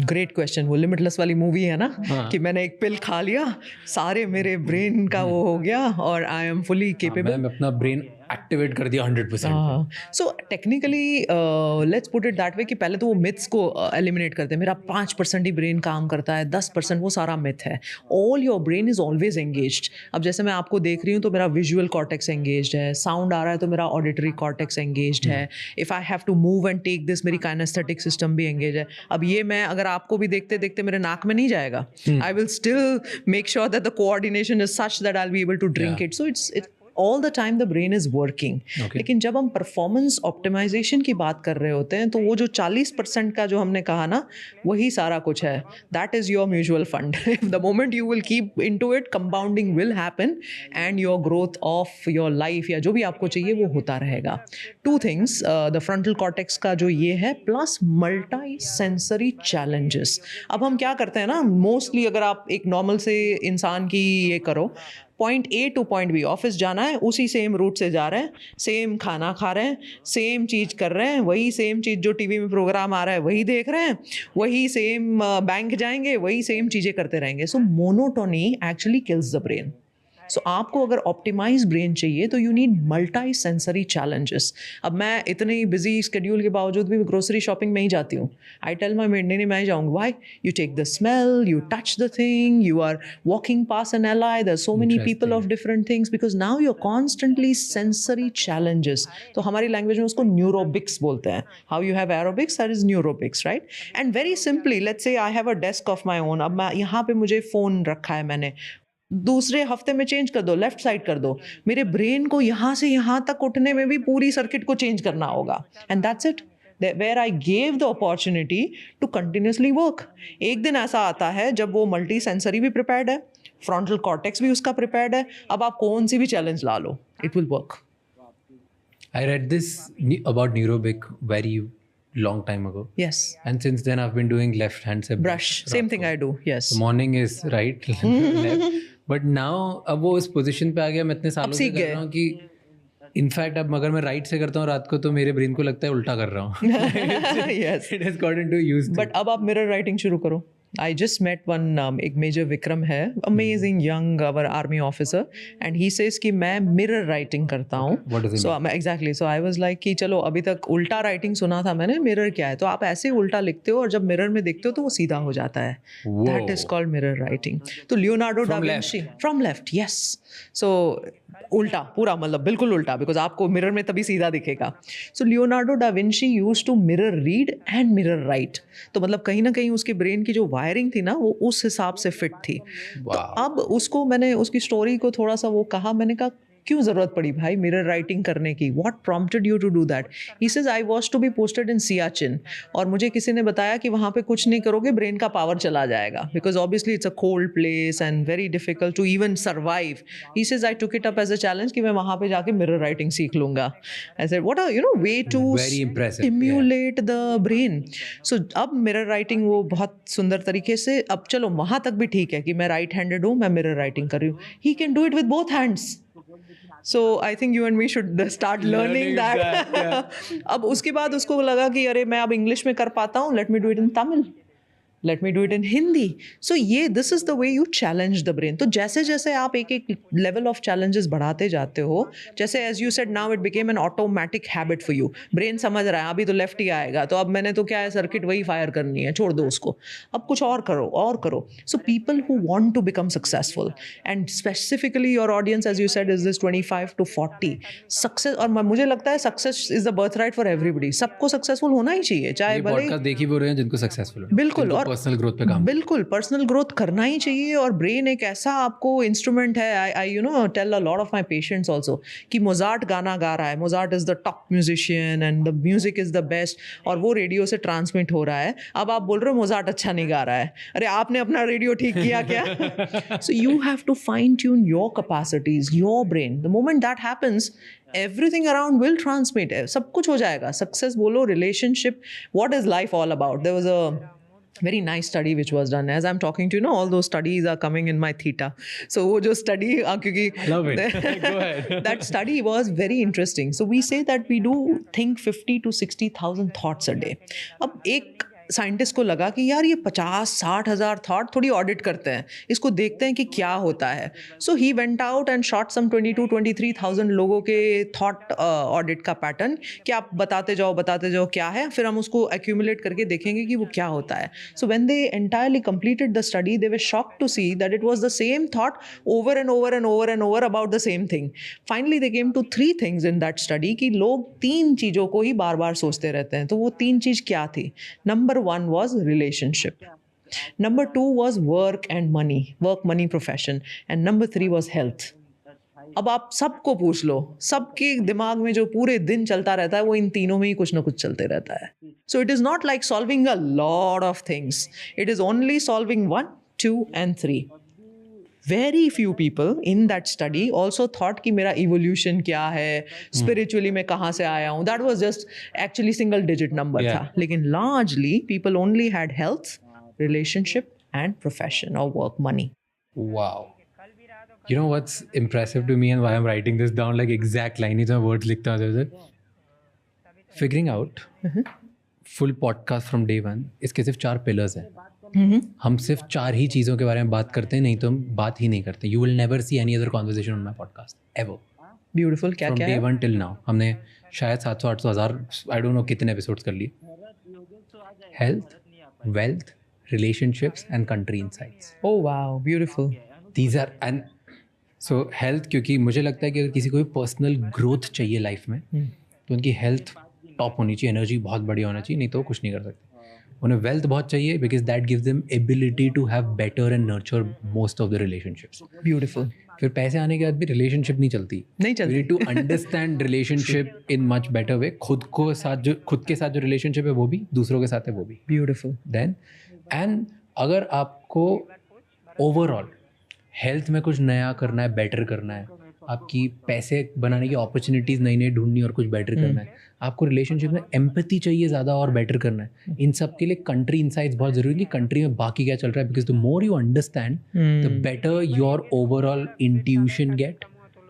Great question. वो लिमिटलेस वाली मूवी है ना, कि मैंने एक पिल खा लिया, सारे मेरे ब्रेन का वो हो गया और आई एम फुली केपेबल. मैं अपना ब्रेन एक्टिवेट कर दिया 100%. So technically let's put it that way कि पहले तो वो मिथ्स को एलिमिनेट करते हैं. मेरा 5% ही ब्रेन काम करता है, 10% वो सारा मिथ है. All your brain is always engaged. अब जैसे मैं आपको देख रही हूँ तो मेरा विजुअल कॉर्टेक्स एंगेज्ड है, साउंड आ रहा है तो मेरा ऑडिटरी कॉर्टेक्स एंगेज्ड है. If I have to move and take this, मेरी काइनेस्थेटिक सिस्टम भी एंगेज है. अब ये मैं अगर आपको भी देखते देखते मेरे नाक में नहीं जाएगा, I will still make sure that the coordination is such that I will be able to drink it. So it's all the time the brain is working. Okay. लेकिन जब हम परफॉर्मेंस ऑप्टिमाइजेशन की बात कर रहे होते हैं तो वो जो 40% का जो हमने कहा ना, वही सारा कुछ है. That is your mutual fund. The moment you will keep into it, compounding will happen and your growth of your life या जो भी आपको चाहिए वो होता रहेगा. 2 things, द फ्रंटल कॉर्टेक्स का जो ये है, प्लस मल्टी सेंसरी चैलेंजेस. अब हम क्या करते हैं ना, मोस्टली अगर आप एक नॉर्मल से इंसान की ये करो, point A to point B, office जाना है, उसी सेम रूट से जा रहे हैं, सेम खाना खा रहे हैं, सेम चीज़ कर रहे हैं, वही सेम चीज़ जो टीवी में प्रोग्राम आ रहा है वही देख रहे हैं, वही सेम बैंक जाएंगे, वही सेम चीज़ें करते रहेंगे. So monotony actually kills the brain. So आपको अगर ऑप्टिमाइज ब्रेन चाहिए तो you need multi sensory challenges. अब मैं इतने बिजी स्केड्यूल के बावजूद भी ग्रोसरी शॉपिंग में ही जाती हूँ. आई टेल माई मेड, नहीं मैं ही जाऊँगी. Why? You take the smell, you touch the thing, you are walking past an alley, there so many people of different things, because now you are constantly sensory challenges. तो हमारी language में उसको neurobics बोलते हैं. How you have aerobics, that is neurobics, right? And very simply let's say I have a desk of my own. अब मैं यहाँ पे मुझे फ़ोन रखा है मैंने, दूसरे हफ्ते में चेंज कर दो, लेफ्ट साइड कर दो. मेरे ब्रेन को यहाँ से यहाँ तक उठने में भी पूरी सर्किट को चेंज करना होगा. And that's it. Where I gave the opportunity to continuously work. एक दिन ऐसा आता है जब वो मल्टी सेंसरी भी प्रिपेयर्ड है, फ्रंटल कॉर्टेक्स भी उसका प्रिपेयर्ड है. अब आप कौन सी भी चैलेंज ला लो, it will work. I read this about Neurobic very long time ago. Yes. And since then I've been doing left hand se Brush. Same thing I do. Yes. So morning is right, left. But now अब वो उस position पे आ गया, मैं इतने सालों से कर रहा हूँ कि इनफैक्ट अब अगर मैं राइट से करता हूँ रात को तो मेरे ब्रेन को लगता है उल्टा कर रहा हूँ. Yes. It has got into use. But अब आप मिरर राइटिंग शुरू करो. I just met one एक मेजर विक्रम है, amazing young our army officer, and he says कि मैं mirror writing करता हूँ. What does it mean? Exactly. So I was like कि चलो अभी तक उल्टा राइटिंग सुना था मैंने, मिरर क्या है? तो आप ऐसे उल्टा लिखते हो और जब मिरर में देखते हो तो वो सीधा हो जाता है. That is called mirror writing. तो Leonardo da Vinci from left, yes. So उल्टा पूरा, मतलब बिल्कुल उल्टा, बिकॉज आपको मिरर में तभी सीधा दिखेगा. So Leonardo da Vinci used to mirror read and mirror write. तो मतलब कहीं ना कहीं उसके ब्रेन की जो वायरिंग थी ना वो उस हिसाब से फिट थी. तो अब उसको मैंने उसकी स्टोरी को थोड़ा सा वो कहा, मैंने कहा क्यों ज़रूरत पड़ी भाई मिरर राइटिंग करने की? What prompted you to do that? He says I was to be posted in Siachen, और मुझे किसी ने बताया कि वहाँ पे कुछ नहीं करोगे ब्रेन का पावर चला जाएगा, because obviously it's a cold place and very difficult to even survive. He says I took it up as a challenge कि मैं वहाँ पे जाके मिरर राइटिंग सीख लूँगा. I said what are ways to stimulate the brain. So अब mirror writing वो बहुत सुंदर तरीके से, अब चलो वहाँ तक भी ठीक है कि मैं राइट हैंडेड हूँ, मैं मिरर राइटिंग कर रही हूँ. He can do it with both hands. So I think you and me should start learning that. अब उसके बाद उसको लगा कि अरे मैं अब इंग्लिश में कर पाता हूँ, let me do it in Tamil. Let me do it in Hindi. So ये this is the way you challenge the brain. तो जैसे जैसे आप एक एक level of challenges बढ़ाते जाते हो, जैसे as you said now it became an automatic habit for you. Brain समझ रहा है अभी तो left ही आएगा, तो अब मैंने तो क्या है सर्किट वही फायर करनी है, छोड़ दो उसको, अब कुछ और करो और करो. So people who want to become successful, and specifically your audience as you said is this 25 to 40 success, और मुझे लगता है success is the birthright for everybody. सबको successful होना ही चाहिए, चाहे भले पॉडकास्ट देख ही बोल रहे हैं जिनको सक्सेसफुल है. बिल्कुल. और पर्सनल ग्रोथ पे काम, बिल्कुल पर्सनल ग्रोथ करना ही चाहिए. और ब्रेन एक ऐसा आपको इंस्ट्रूमेंट है. I you know tell a lot of my patients also कि मोजार्ट गाना गा रहा है, Mozart is the top musician and the music is the best, और वो रेडियो से ट्रांसमिट हो रहा है. अब आप बोल रहे हो मोजार्ट अच्छा नहीं गा रहा है, अरे आपने अपना रेडियो ठीक किया क्या? So you have to fine tune your capacities, your brain. The moment that happens everything around will transmit. सब कुछ हो जाएगा. सक्सेस बोलो, relationship, what is life all about? There was a very nice study which was done. As I'm talking to you, all those studies are coming in my theta. So wo jo study kyunki love it. Go ahead. That study was very interesting. So we say that we do think 50 to 60,000 thoughts a day. अब एक scientist को लगा कि यार ये 50-60 हज़ार thought थोड़ी audit करते हैं, इसको देखते हैं कि क्या होता है. So he went out and shot some 22-23,000 लोगों के थॉट ऑडिट का पैटर्न कि आप बताते जाओ क्या है, फिर हम उसको एक्यूमुलेट करके देखेंगे कि वो क्या होता है. So when they entirely completed the study they were shocked to see that it was the same thought over and over and over and over about the same thing. Finally they came to 3 things in that study कि लोग 3 चीज़ों को ही बार बार सोचते रहते हैं. तो वो 3 चीज़ क्या थी? Number 1 was relationship. Number 2 was work and money, profession. And number 3 was health. अब आप सबको पूछ लो, सबके दिमाग में जो पूरे दिन चलता रहता है वो इन तीनों में ही कुछ ना कुछ चलते रहता है. So it is not like solving a lot of things. It is only solving 1, 2 and 3. Very few people in that study also thought कि मेरा evolution क्या है, spiritually मैं कहाँ से आया हूँ. That was just actually single digit number था. लेकिन largely people only had health, relationship and profession or work, money. Wow. You know what's impressive to me and why I'm writing this down like exact line, मैं words लिखता हूँ. Figuring out full podcast from day one, इसके सिर्फ 4 pillars हैं. हम सिर्फ 4 ही चीज़ों के बारे में बात करते हैं, नहीं तो हम बात ही नहीं करते. You will never see any other conversation on my podcast ever. Beautiful. क्या क्या फ्रॉम डे 1 टिल नाउ हमने शायद 700-800 हज़ार आई डोंट नो कितने एपिसोड्स कर लिए. Health, wealth, relationships and country insights. Oh wow, beautiful. These are and so health, क्योंकि मुझे लगता है कि अगर किसी को भी पर्सनल ग्रोथ चाहिए लाइफ में तो उनकी हेल्थ टॉप होनी चाहिए, एनर्जी बहुत बढ़िया होना चाहिए, नहीं तो कुछ नहीं कर सकते. उन्हें वेल्थ बहुत चाहिए because that gives them ability to have better and nurture most of the relationships. Beautiful. फिर पैसे आने के बाद भी रिलेशनशिप नहीं चलती. नहीं चलती. We need to understand relationship in much better way. खुद के साथ जो रिलेशनशिप है वो भी, दूसरों के साथ है वो भी. ब्यूटीफुल. देन एंड अगर आपको ओवरऑल हेल्थ में कुछ नया करना है, बेटर करना है, आपकी पैसे बनाने की अपॉर्चुनिटीज़ नई नई ढूंढनी और कुछ बेटर करना है, आपको रिलेशनशिप में एम्पैथी चाहिए ज़्यादा और बेटर करना है, इन सब के लिए कंट्री इनसाइट्स बहुत ज़रूरी है कि कंट्री में बाकी क्या चल रहा है. Because the more you understand the better your overall intuition get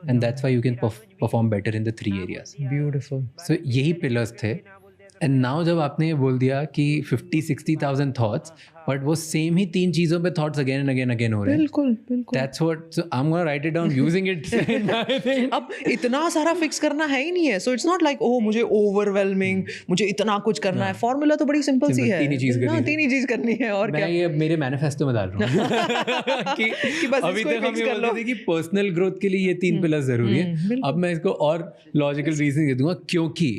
and that's why you can perform better in the 3 areas. Beautiful. So यही पिलर्स थे. एंड नाउ जब आपने ये बोल दिया कि 50,000-60,000 थॉट्स, बट वो सेम ही 3 चीज़ों पे थॉट्स अगेन एंड अगेन हो रहे हैं. बिल्कुल बिल्कुल. That's what, so I'm gonna write it down using it in my thing. अब इतना सारा फिक्स करना है ही नहीं है. So it's not like oh मुझे ओवरवेलमिंग, मुझे इतना कुछ करना है. फॉर्मूला तो बड़ी सिंपल सी है. तीन ही चीज़ करनी है. तीन ही चीज़ करनी है. और क्या मैं ये मेरे मैनिफेस्टो में डाल रहा हूँ कि बस अभी इसको ही तक हम fix ये कर लो. बोलते थे कि पर्सनल ग्रोथ के लिए ये 3 पिलर्स जरूरी है. अब मैं इसको और लॉजिकल रीजन दे दूंगा, क्योंकि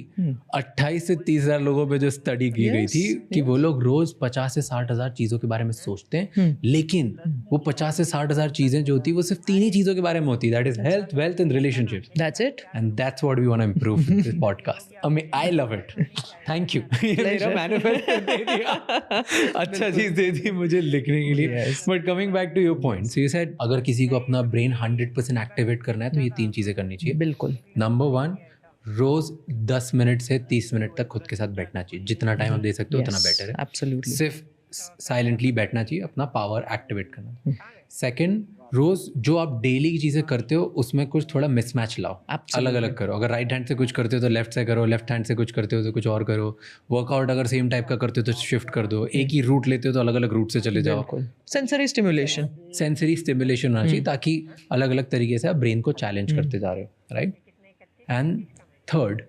28 से 30,000 लोगों पे जो स्टडी की गई थी कि वो लोग रोज 50 से 60,000 चीज़ों के बारे में सोचते हैं, लेकिन वो 50 से 60,000 चीज़ें जो होती है वो सिर्फ 3 ही चीज़ों के बारे में होती है. That is health, wealth and relationship. That's it. And that's what we want to improve in this podcast. I love it. Thank you. मेरा मैनिफेस्टो दे दिया. अच्छा चीज़ दे दी मुझे लिखने के लिए. But coming back to your point, so you said अगर किसी को अपना ब्रेन 100% एक्टिवेट करना है तो ये 3 चीज़ें करनी चाहिए. बिल्कुल. नंबर 1, रोज 10 मिनट से 30 मिनट तक खुद के साथ बैठना चाहिए. जितना टाइम आप दे सकते हो उतना बेटर है. Absolutely. सिर्फ साइलेंटली बैठना चाहिए, अपना पावर एक्टिवेट करना. सेकंड, रोज जो आप डेली की चीज़ें करते हो उसमें कुछ थोड़ा मिसमैच लाओ. अलग अलग करो. अगर राइट हैंड से कुछ करते हो तो लेफ्ट से करो, लेफ्ट हैंड से कुछ करते हो तो कुछ और करो. वर्कआउट अगर सेम टाइप का करते हो तो शिफ्ट कर दो. एक ही रूट लेते हो तो अलग अलग रूट से चले जाओ. Sensory stimulation. सेंसरी स्टिमुलेशन होना चाहिए ताकि अलग अलग तरीके से आप ब्रेन को चैलेंज करते जा रहे हो. Right. And third,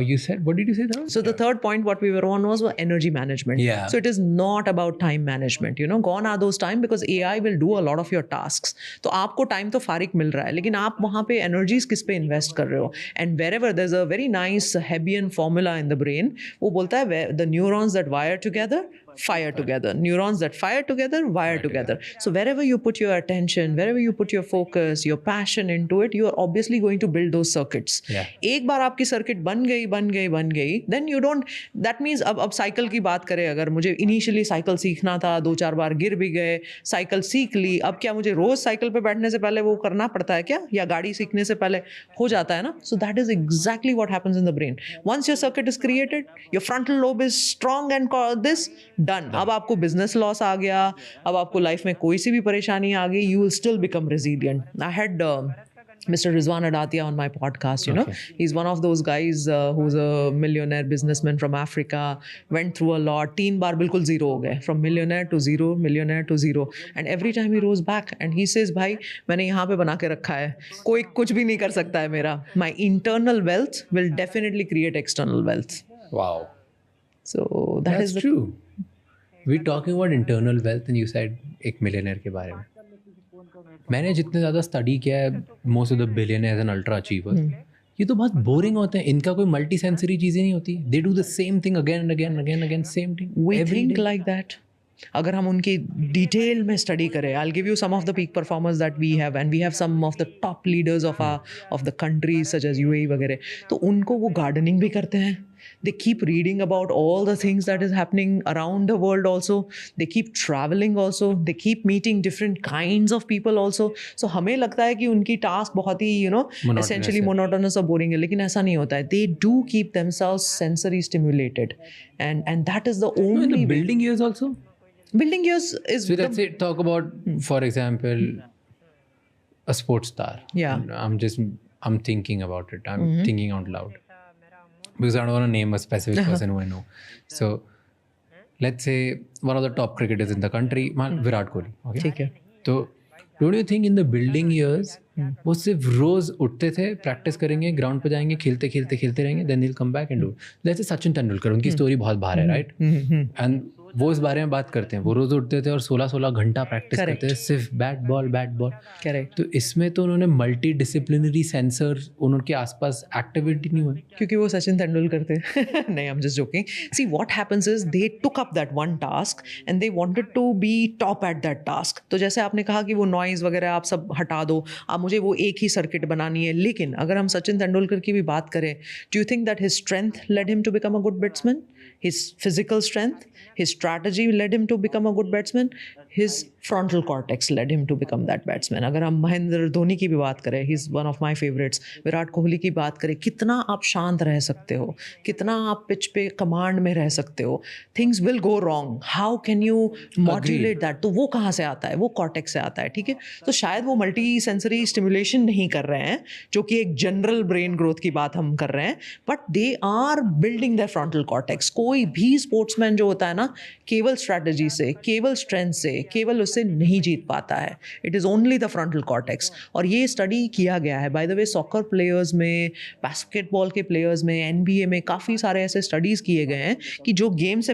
you said, what did you say third? So the third point what we were on was energy management. Yeah. So it is not about time management. Gone are those time because AI will do a lot of your tasks. तो आपको time तो फारिग मिल रहा है, लेकिन आप वहाँ पे energies किस पे invest कर रहे हो. And wherever there's a very nice Hebbian formula in the brain, वो बोलता है the neurons that wire together fire together. Neurons that fire together wire together. So wherever you put your attention, wherever you put your focus, your passion into it, you are obviously going to build those circuits. Yeah. एक बार आपकी circuit बन गई, then you don't, that means अब cycle की बात करें, अगर मुझे इनिशियली साइकिल सीखना था, 2-4 बार गिर भी गए, साइकिल सीख ली, अब क्या मुझे रोज साइकिल पे बैठने से पहले वो करना पड़ता है क्या, या गाड़ी सीखने से पहले हो जाता है ना. So that is exactly what happens in the brain. Once your circuit is created, your frontal lobe is strong and this done. अब आपको बिजनेस लॉस आ गया, अब आपको लाइफ में कोई सी भी परेशानी आ गई, you will still become resilient. I had Mr. Rizwan Adatia on my podcast, you know. He's one of those guys who's a millionaire businessman from Africa, went through a lot, 3 बार बिल्कुल zero हो गए, from millionaire to zero, and every time he rose back and he says, भाई मैंने यहाँ पे बना के रखा है, कोई कुछ भी नहीं कर सकता है मेरा. My internal wealth will definitely create external wealth. Wow. So that's true. We're talking about internal wealth and you said एक मिलियनर के बारे में. मैंने जितने ज़्यादा स्टडी किया है most of the billionaires and ultra achievers, ये तो बहुत बोरिंग होते हैं. इनका कोई मल्टी सेंसरी चीज़ें नहीं होती. They do the same thing again and again same thing. We think like that. अगर हम उनकी डिटेल में स्टडी करें, I'll give you some of the peak performers that we have, and we have some of the top leaders of the countries such as UAE वगैरह. तो उनको वो gardening भी करते हैं. They keep reading about all the things that is happening around the world also. They keep traveling also. They keep meeting different kinds of people also. So हमें लगता है कि उनकी टास्क बहुत ही essentially monotonous और boring है, लेकिन ऐसा नहीं होता है. They do keep themselves sensory stimulated, and that is the only way. Building years also. Building years is. So let's say talk about, for example, a sports star. Yeah. I'm thinking about it. I'm thinking out loud. Because I don't want to name a specific person who I know. So, let's say one of the top cricketers in the country, Virat Kohli. Okay. ठीक है. तो don't you think in the building years, वो सिर्फ रोज उठते थे, practice करेंगे, ground पे जाएंगे, खेलते रहेंगे, then they'll come back and do. Let's say Sachin Tendulkar, उनकी स्टोरी बहुत बाहर है, right? And वो इस बारे में बात करते हैं, वो रोज उठते थे और 16-16 घंटा प्रैक्टिस Correct. करते थे सिर्फ बैट बॉल। करेक्ट, तो इसमें तो उन्होंने मल्टी डिसिप्लिनरी सेंसर उनके आसपास एक्टिविटी नहीं हुई। क्योंकि वो सचिन तेंदुलकर थे। नहीं, I'm just joking. See, what happens is they took up that one task and they wanted to be top at that task. तो जैसे आपने कहा कि वो नॉइज वगैरह आप सब हटा दो, आप मुझे वो एक ही सर्किट बनानी है। लेकिन अगर हम सचिन तेंदुलकर की भी बात करें, do you think that his strength led him to become a good batsman? His physical strength, his strategy led him to become a good batsman. His frontal cortex led him to become that batsman. अगर हम महेंद्र धोनी की भी बात करें, he's one of my favorites. Virat Kohli की बात करें, कितना आप शांत रह सकते हो, कितना आप पिच पे कमांड में रह सकते हो. Things will go wrong. How can you modulate that? तो वो कहाँ से आता है? वो कॉर्टेक्स से आता है, ठीक है. तो शायद वो मल्टी सेंसरी स्टिमुलेशन नहीं कर रहे हैं, जो कि एक जनरल ब्रेन ग्रोथ की बात हम कर रहे हैं, but they are building their frontal cortex. कोई भी स्पोर्ट्समैन जो होता है ना, केवल स्ट्रैटेजी से, केवल स्ट्रेंथ से, केवल उससे नहीं जीत पाता है. It is only the frontal cortex. और ये स्टडी किया गया है, bye the way, soccer players में, बास्केटबॉल के प्लेयर्स में, NBA में काफ़ी सारे ऐसे स्टडीज़ किए गए हैं कि जो गेम से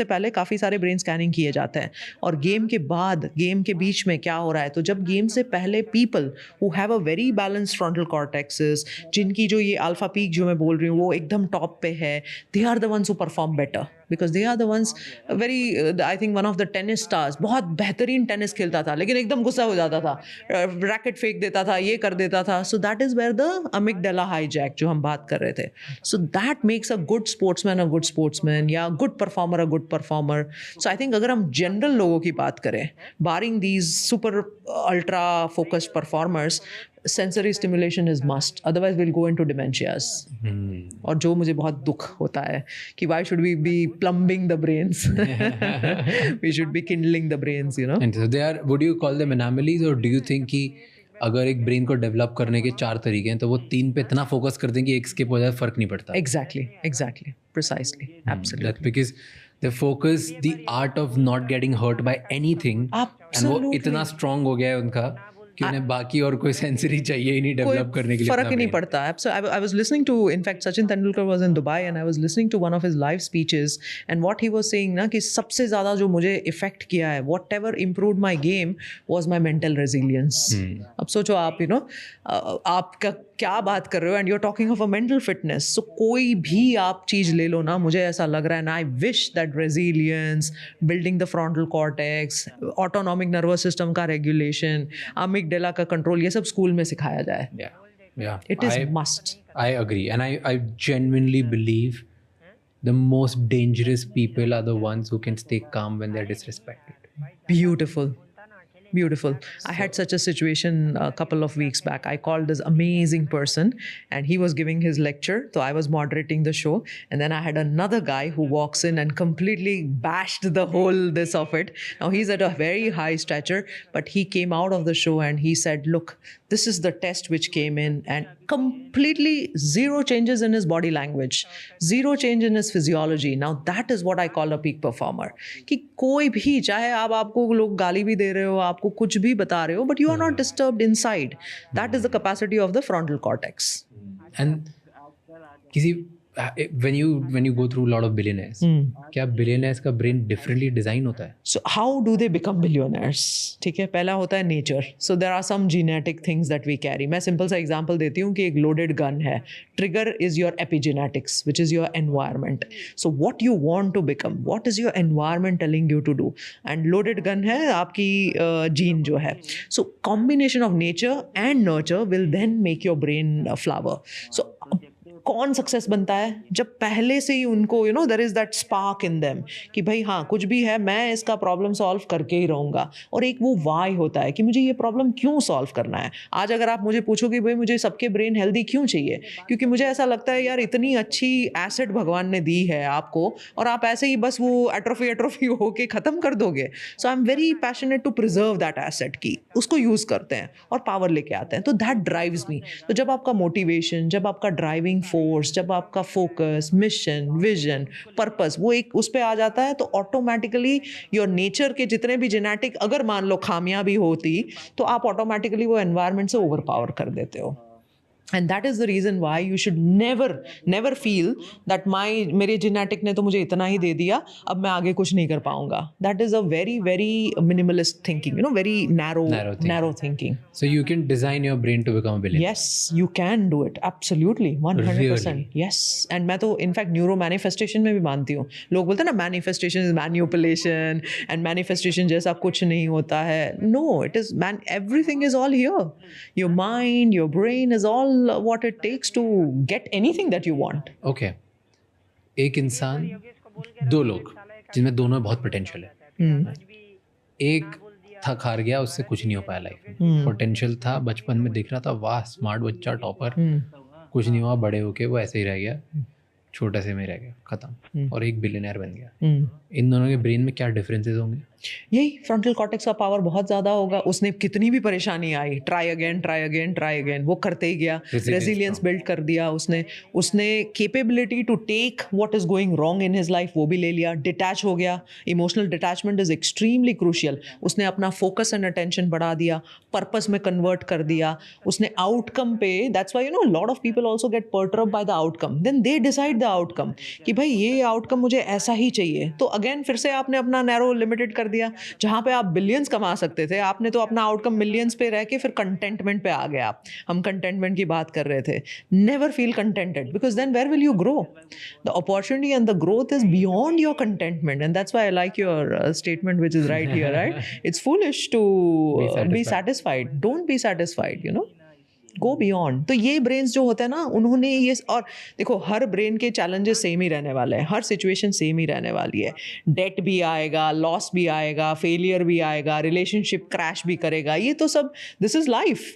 पहले काफ़ी सारे ब्रेन स्कैनिंग किए जाते हैं, और गेम के बाद, गेम के बीच में क्या हो रहा है. तो जब गेम से पहले people who have a very balanced frontal cortexes, जिनकी जो ये अल्फा पीक जो मैं बोल रही हूँ वो एकदम टॉप पे है, they are the ones who perform better, because they are the ones very, I think one of the tennis stars, बहुत बेहतरीन टेनिस खेलता था लेकिन एकदम गुस्सा हो जाता था, रैकेट फेंक देता था, ये कर देता था. So that is where the amygdala hijack जो हम बात कर रहे थे. So that makes a good sportsman या good performer a good performer. So I think अगर हम जनरल लोगों की बात करें, barring these super ultra focused performers, sensory stimulation is must, otherwise will go into dementias. और जो मुझे बहुत दुख होता है कि why should we be plumbing the brains, we should be kindling the brains, you know. And they are, would you call them anomalies, और do you think कि अगर एक ब्रेन को डेवलप करने के 4 तरीके हैं तो वो 3 पे इतना फोकस कर दें कि एक स्किप हो जाए, फर्क नहीं पड़ता? Exactly, precisely, absolutely. That's because they focus the art of not getting hurt by anything. And वो इतना strong हो गया है उनका कि उन्हें बाकी और कोई सेंसरी चाहिए ही नहीं डेवलप करने के लिए. फर्क ही नहीं पड़ता. So I was listening to, in fact, Sachin Tendulkar was in Dubai and I was listening to one of his live speeches, and what he was saying ना कि सबसे ज़्यादा जो मुझे इफेक्ट किया है, whatever improved my game was my mental resilience. अब सोचो आप, you know, आपका क्या बात कर रहे हो, and you are talking of a mental fitness. So कोई भी आप चीज़ ले लो ना, मुझे ऐसा लग रहा है ना, I wish that resilience, building the frontal cortex, autonomic nervous system का रेगुलेशन, अमिगडाला का कंट्रोल, ये सब स्कूल में सिखाया जाए. Yeah, it is must. I agree, and I genuinely believe the most dangerous people are the ones who can stay calm when they're disrespected. Beautiful. I had such a situation a couple of weeks back. I called this amazing person and he was giving his lecture. So I was moderating the show. And then I had another guy who walks in and completely bashed the whole this of it. Now he's at a very high stature, but he came out of the show and he said, look, this is the test which came in, and completely zero changes in his body language, zero change in his physiology. Now that is what I call a peak performer. कि कोई भी, चाहे आप, आपको लोग गाली भी दे रहे हो, आपको कुछ भी बता रहे हो, but you are not disturbed inside. That is the capacity of the frontal cortex. And किसी when you go through a lot of billionaires, क्या billionaires का brain differently design होता है? So how do they become billionaires? ठीक है, पहला होता है nature. So there are some genetic things that we carry. मैं simple सा example देती हूँ कि एक loaded gun है. Trigger is your epigenetics, which is your environment. So what you want to become, what is your environment telling you to do? And loaded gun है आपकी gene जो है. So combination of nature and nurture will then make your brain flower. So कौन success बनता है? जब पहले से ही उनको, you know, there is that spark in them कि भाई हाँ, कुछ भी है, मैं इसका प्रॉब्लम सॉल्व करके ही रहूँगा. और एक वो वाई होता है कि मुझे ये प्रॉब्लम क्यों सॉल्व करना है. आज अगर आप मुझे पूछो कि भाई मुझे सबके ब्रेन हेल्दी क्यों चाहिए, क्योंकि मुझे ऐसा लगता है यार, इतनी अच्छी एसेट भगवान ने दी है आपको, और आप ऐसे ही बस वो एट्रोफी होके ख़त्म कर दोगे. So I am very passionate to preserve that asset, की उसको यूज़ करते हैं और पावर लेके आते हैं. तो दैट ड्राइव्स मी. तो जब आपका मोटिवेशन, जब आपका ड्राइविंग फोर्स, जब आपका फोकस, मिशन, विजन, पर्पस, वो एक उस पे आ जाता है, तो ऑटोमेटिकली योर नेचर के जितने भी जेनेटिक, अगर मान लो खामियां भी होती, तो आप ऑटोमेटिकली वो एनवायरनमेंट से ओवर पावर कर देते हो. And that is the reason why you should never feel that मेरे genetic ने तो मुझे इतना ही दे दिया, अब मैं आगे कुछ नहीं कर पाऊंगा. That is a very minimalist thinking, very narrow thinking. So you can design your brain to become a billionaire. Yes, you can do it. Absolutely, 100%. Really? Yes. And मैं तो in fact neuro manifestation में भी मानती हूँ. लोग बोलते हैं ना manifestation is manipulation and manifestation जैसा कुछ नहीं होता है. No, it is everything is all here. Your mind, your brain is all what it takes to get anything that you want. Okay. एक इंसान, दो लोग जिनमें दोनों में बहुत पोटेंशियल है. एक थक हार गया, उससे कुछ नहीं हो पाया लाइफ में. पोटेंशियल था, बचपन में दिख रहा था, वाह स्मार्ट बच्चा, टॉपर. कुछ नहीं हुआ, बड़े होके वो ऐसे ही रह गया, छोटे से में रह गया, खत्म. और एक बिलियनर बन गया. इन दोनों के ब्रेन में क्या डिफरेंसेस होंगे? यही फ्रंटल कॉर्टेक्स का पावर बहुत ज़्यादा होगा. उसने कितनी भी परेशानी आई, ट्राई अगेन, वो करते ही गया. रेजिलियंस बिल्ड कर दिया उसने capability to take what is going wrong in his life वो भी ले लिया. डिटैच हो गया. Emotional detachment is extremely crucial. उसने अपना फोकस एंड अटेंशन बढ़ा दिया, पर्पस में कन्वर्ट कर दिया. उसने आउटकम पे, that's why lot of people also get perturbed by the outcome. Then they decide the outcome कि भाई ये आउटकम मुझे ऐसा ही चाहिए. तो अगेन फिर से आपने अपना नैरो लिमिटेड कर दिया. जहां पे आप बिलियंस कमा सकते थे, आपने तो अपना आउटकम मिलियंस पे रह के फिर कंटेंटमेंट पे आ गए आप. हम कंटेंटमेंट की बात कर रहे थे. Never feel contented because then where will you grow? The opportunity and the growth is beyond your contentment. And that's why I like your statement which is right here, right? It's foolish to be satisfied. Don't be satisfied, go beyond. तो ये brains जो होते हैं ना, उन्होंने ये, और देखो हर ब्रेन के चैलेंजेस सेम ही रहने वाले हैं, हर सिचुएशन सेम ही रहने वाली है. डेट भी आएगा, लॉस भी आएगा, फेलियर भी आएगा, रिलेशनशिप क्रैश भी करेगा. ये तो सब, दिस इज लाइफ.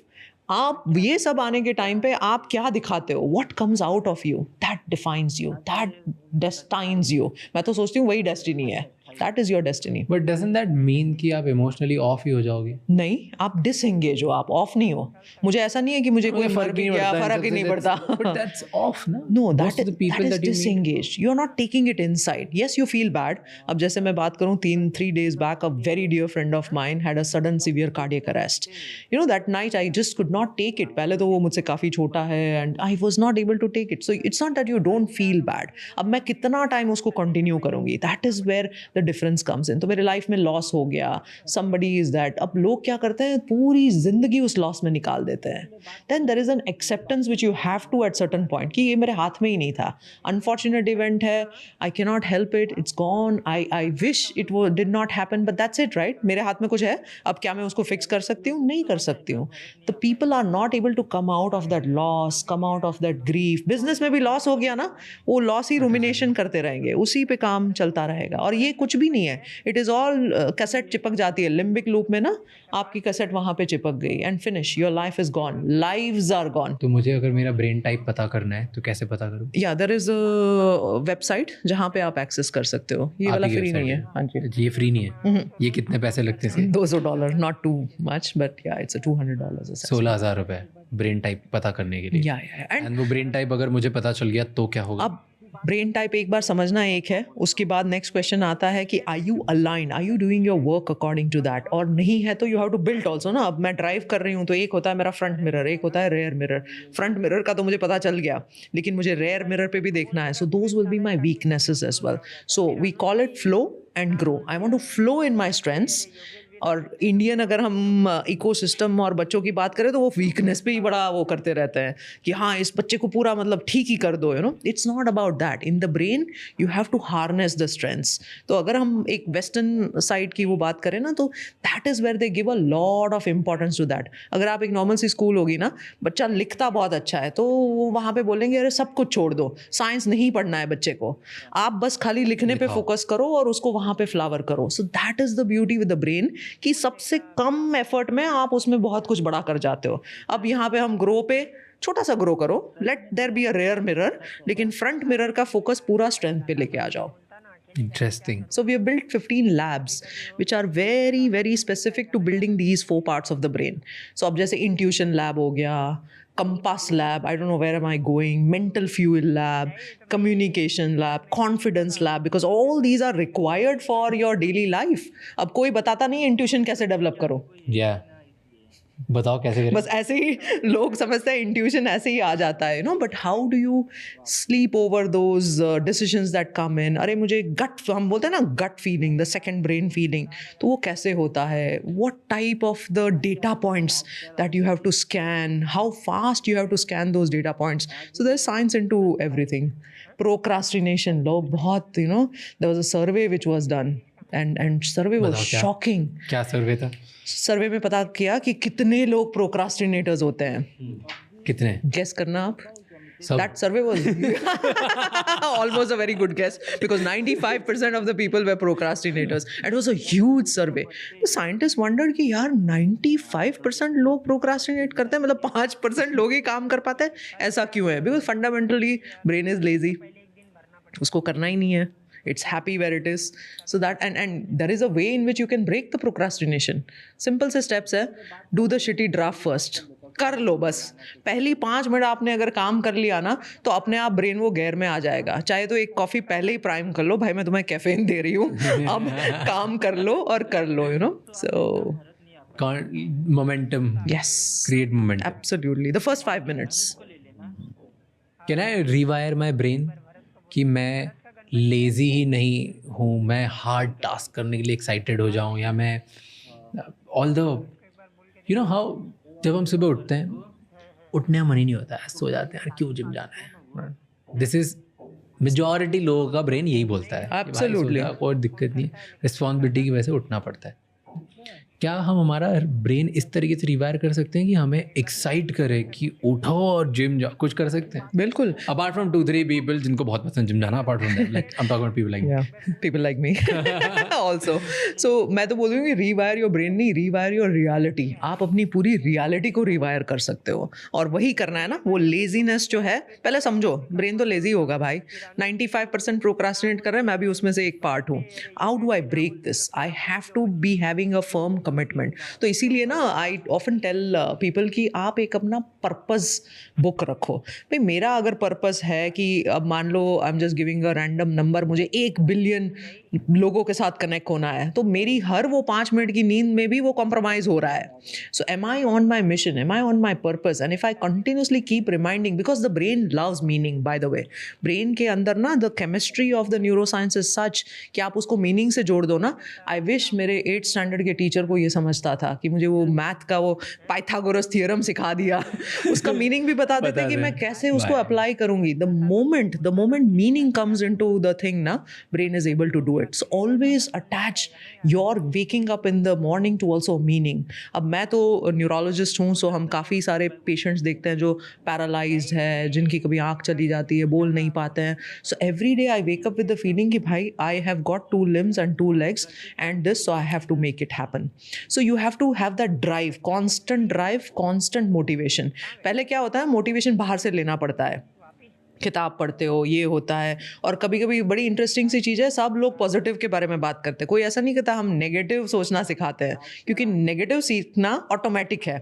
आप ये सब आने के टाइम पे आप क्या दिखाते हो, what comes out of you, that defines you, that destines you. मैं तो सोचती हूँ वही डेस्टिनी है. That is your destiny. But doesn't that mean कि आप emotionally off ही हो जाओगे? नहीं, आप disengage हो, आप off नहीं हो. मुझे ऐसा नहीं है कि मुझे कोई फर्क ही नहीं पड़ता. But that's off, ना? No, that is disengaged. You are not taking it inside. Yes, you feel bad. अब जैसे मैं बात करूँ, 3 days back, a very dear friend of mine had a sudden severe cardiac arrest. That night I just could not take it. पहले तो वो मुझसे काफ़ी छोटा है and I was not able to take it. So it's not that you don't feel bad. अब मैं कितना टाइम उसको continue करूँगी? That is where the difference comes in. तो मेरे लाइफ में लॉस हो गया, somebody is that. अब लोग क्या करते हैं, पूरी जिंदगी उस लॉस में निकाल देते हैं. Then there is an acceptance which you have to at certain point कि ये मेरे हाथ में ही नहीं था, unfortunate event है, I cannot help it, it's gone, I wish it did not happen, but that's it, right? मेरे हाथ में कुछ है, अब क्या मैं उसको फिक्स कर सकती हूँ? नहीं कर सकती हूँ. The people are not able to come out of that loss, come out of that grief. Business में भी लॉस हो गया ना, वो लॉस ही रुमिनेशन करते रहेंगे, उसी पे काम चलता रहेगा. और ये कुछ भी नहीं है. इट इज ऑल कैसेट चिपक जाती है लिम्बिक लूप में ना, आपकी कैसेट वहां पे चिपक गई and finish, your life is gone, lives are gone. तो मुझे अगर मेरा ब्रेन टाइप पता करना है तो कैसे पता करूं? या देयर इज अ वेबसाइट जहां पे आप एक्सेस कर सकते हो. ये वाला फ्री नहीं है. हाँ जी, ये फ्री नहीं है. ये कितने पैसे लगते हैं? $200, नॉट टू मच, बट या इट्स $200. 16,000 रुपए ब्रेन टाइप पता करने के लिए. या एंड वो ब्रेन टाइप अगर मुझे पता चल गया तो क्या होगा? अब ब्रेन टाइप एक बार समझना एक है, उसके बाद नेक्स्ट क्वेश्चन आता है कि are you aligned, are you doing your work according to that. और नहीं है तो you have to build also ना. अब मैं ड्राइव कर रही हूँ तो एक होता है मेरा फ्रंट मिरर, एक होता है रेयर मिरर. फ्रंट मिरर का तो मुझे पता चल गया, लेकिन मुझे रेयर मिरर पे भी देखना है. So those will be my weaknesses as well. So we call it flow and grow. I want to flow in my strengths. और इंडियन अगर हम इकोसिस्टम और बच्चों की बात करें तो वो वीकनेस पे ही बड़ा वो करते रहते हैं कि हाँ इस बच्चे को पूरा मतलब ठीक ही कर दो. It's not about that. In the brain you have to harness the strengths. तो अगर हम एक वेस्टर्न साइड की वो बात करें ना, तो that is where they give a lot of importance to that. अगर आप एक नॉर्मल सी स्कूल होगी ना, बच्चा लिखता बहुत अच्छा है तो वो वहाँ पे बोलेंगे अरे सब कुछ छोड़ दो, साइंस नहीं पढ़ना है बच्चे को, आप बस खाली लिखने पे फोकस करो और उसको वहाँ पे फ्लावर करो. So that is the beauty with the brain कि सबसे कम एफर्ट में आप उसमें बहुत कुछ बड़ा कर जाते हो. अब यहाँ पे हम ग्रो पे छोटा सा ग्रो करो, let there be a rare mirror, लेकिन फ्रंट मिरर का फोकस पूरा स्ट्रेंथ पे लेके आ जाओ. Interesting. So we have built 15 labs which are very very specific to building these 4 parts of the brain. So अब जैसे intuition lab हो गया, compass lab, I don't know where am I going, mental fuel lab, communication lab, confidence lab, because all these are required for your daily life. अब कोई बताता नहीं intuition कैसे develop करो. Yeah. बताओ कैसे करें? बस ऐसे ही लोग समझते हैं इंट्यूशन ऐसे ही आ जाता है, but how do you sleep over those decisions that come in. अरे मुझे गट, हम बोलते हैं ना gut feeling, the second brain feeling, तो वो कैसे होता है? What type of the data points that you have to scan, how fast you have to scan those data points. So there is science into everything. Procrastination, लोग बहुत, there was a survey which was done and survey was बताओ क्या? shocking. क्या सर्वे था? सर्वे में पता किया कि कितने लोग प्रोक्रास्टिनेटर्स होते हैं. कितने? गेस करना आप. सब? That survey was almost a very good guess because 95% of the people were procrastinators. It was a huge survey. The scientists wondered कि यार 95% लोग procrastinate करते हैं, मतलब 5% लोग ही काम कर पाते हैं, ऐसा क्यों है? Because fundamentally brain is lazy. उसको करना ही नहीं है. It's happy where it is. So that and there is a way in which you can break the procrastination. Simple से steps है. Do the shitty draft first. कर लो बस. पहली 5 minute आपने अगर काम कर लिया ना, तो अपने आप ब्रेन वो गेयर में आ जाएगा. चाहे तो एक कॉफी पहले ही प्राइम कर लो, भाई मैं तुम्हें कैफीन दे रही हूँ, अब काम कर लो और कर लो, So momentum. yes, Create momentum. absolutely. The first 5 minutes. Can I rewire my brain कि मैं लेज़ी ही नहीं हूँ, मैं हार्ड टास्क करने के लिए एक्साइटेड हो जाऊँ, या मैं ऑल द हाउ जब हम सुबह उठते हैं, उठने का मन ही नहीं होता है, सो जाते हैं, यार क्यों जिम जाना है. दिस इज मेजॉरिटी लोगों का ब्रेन यही बोलता है. Absolutely. कोई दिक्कत नहीं, रिस्पॉन्सिबिलिटी की वजह से उठना पड़ता है. क्या हम हमारा ब्रेन इस तरीके से रिवायर कर सकते हैं कि हमें एक्साइट करे कि उठो और जिम जाओ? कुछ कर सकते हैं बिल्कुल. अपार्ट फ्रॉम 2-3 पीपल जिनको बहुत पसंद जिम जाना, apart from that, like I am talking about people like Yeah, people like me also. So मैं तो बोल रही हूँ कि रीवायर योर ब्रेन नहीं, रीवायर योर रियलिटी. आप अपनी पूरी रियलिटी को रिवायर कर सकते हो, और वही करना है ना. वो लेजीनेस जो है, पहले समझो ब्रेन तो लेजी होगा भाई. 95% प्रोक्रास्टिनेट कर रहे हैं, मैं भी उसमें से एक पार्ट हूँ. How do I break this? I have to be having a firm commitment. तो इसीलिए ना आई ऑफन टेल पीपल कि आप एक अपना पर्पस बुक रखो. भाई मेरा अगर पर्पस है कि अब मान लो I am just giving a random number, मुझे 1 बिलियन लोगों के साथ कनेक्ट होना है, तो मेरी हर वो 5 मिनट की नींद में भी वो कॉम्प्रोमाइज हो रहा है. So am I on my mission, am I on my purpose? And if I continuously keep reminding, because the brain loves meaning. By the way, brain के अंदर ना the chemistry of the neuroscience is such कि आप उसको meaning से जोड़ दो ना. आई विश मेरे 8th स्टैंडर्ड के टीचर को ये समझता था कि मुझे वो मैथ का वो पाइथागोरस थियरम सिखा दिया, उसका मीनिंग भी बता देते कि मैं कैसे उसको अप्लाई करूंगी. The moment meaning comes into the thing ना, brain is able to do it. So always attach your waking up in the morning to also meaning. अब मैं तो न्यूरोलॉजिस्ट हूँ, सो हम काफ़ी सारे पेशेंट्स देखते हैं जो पैरालाइज्ड है, जिनकी कभी आँख चली जाती है, बोल नहीं पाते हैं. So every day I wake up with the feeling कि भाई I have got 2 limbs and 2 legs and this, so I have to make it happen. So you have to have that drive, constant motivation. पहले क्या होता है, motivation बाहर से लेना पड़ता है, किताब पढ़ते हो, ये होता है. और कभी कभी बड़ी इंटरेस्टिंग सी चीज़ है, सब लोग पॉजिटिव के बारे में बात करते हैं, कोई ऐसा नहीं कहता हम नेगेटिव सोचना सिखाते हैं, क्योंकि नेगेटिव सीखना ऑटोमेटिक है.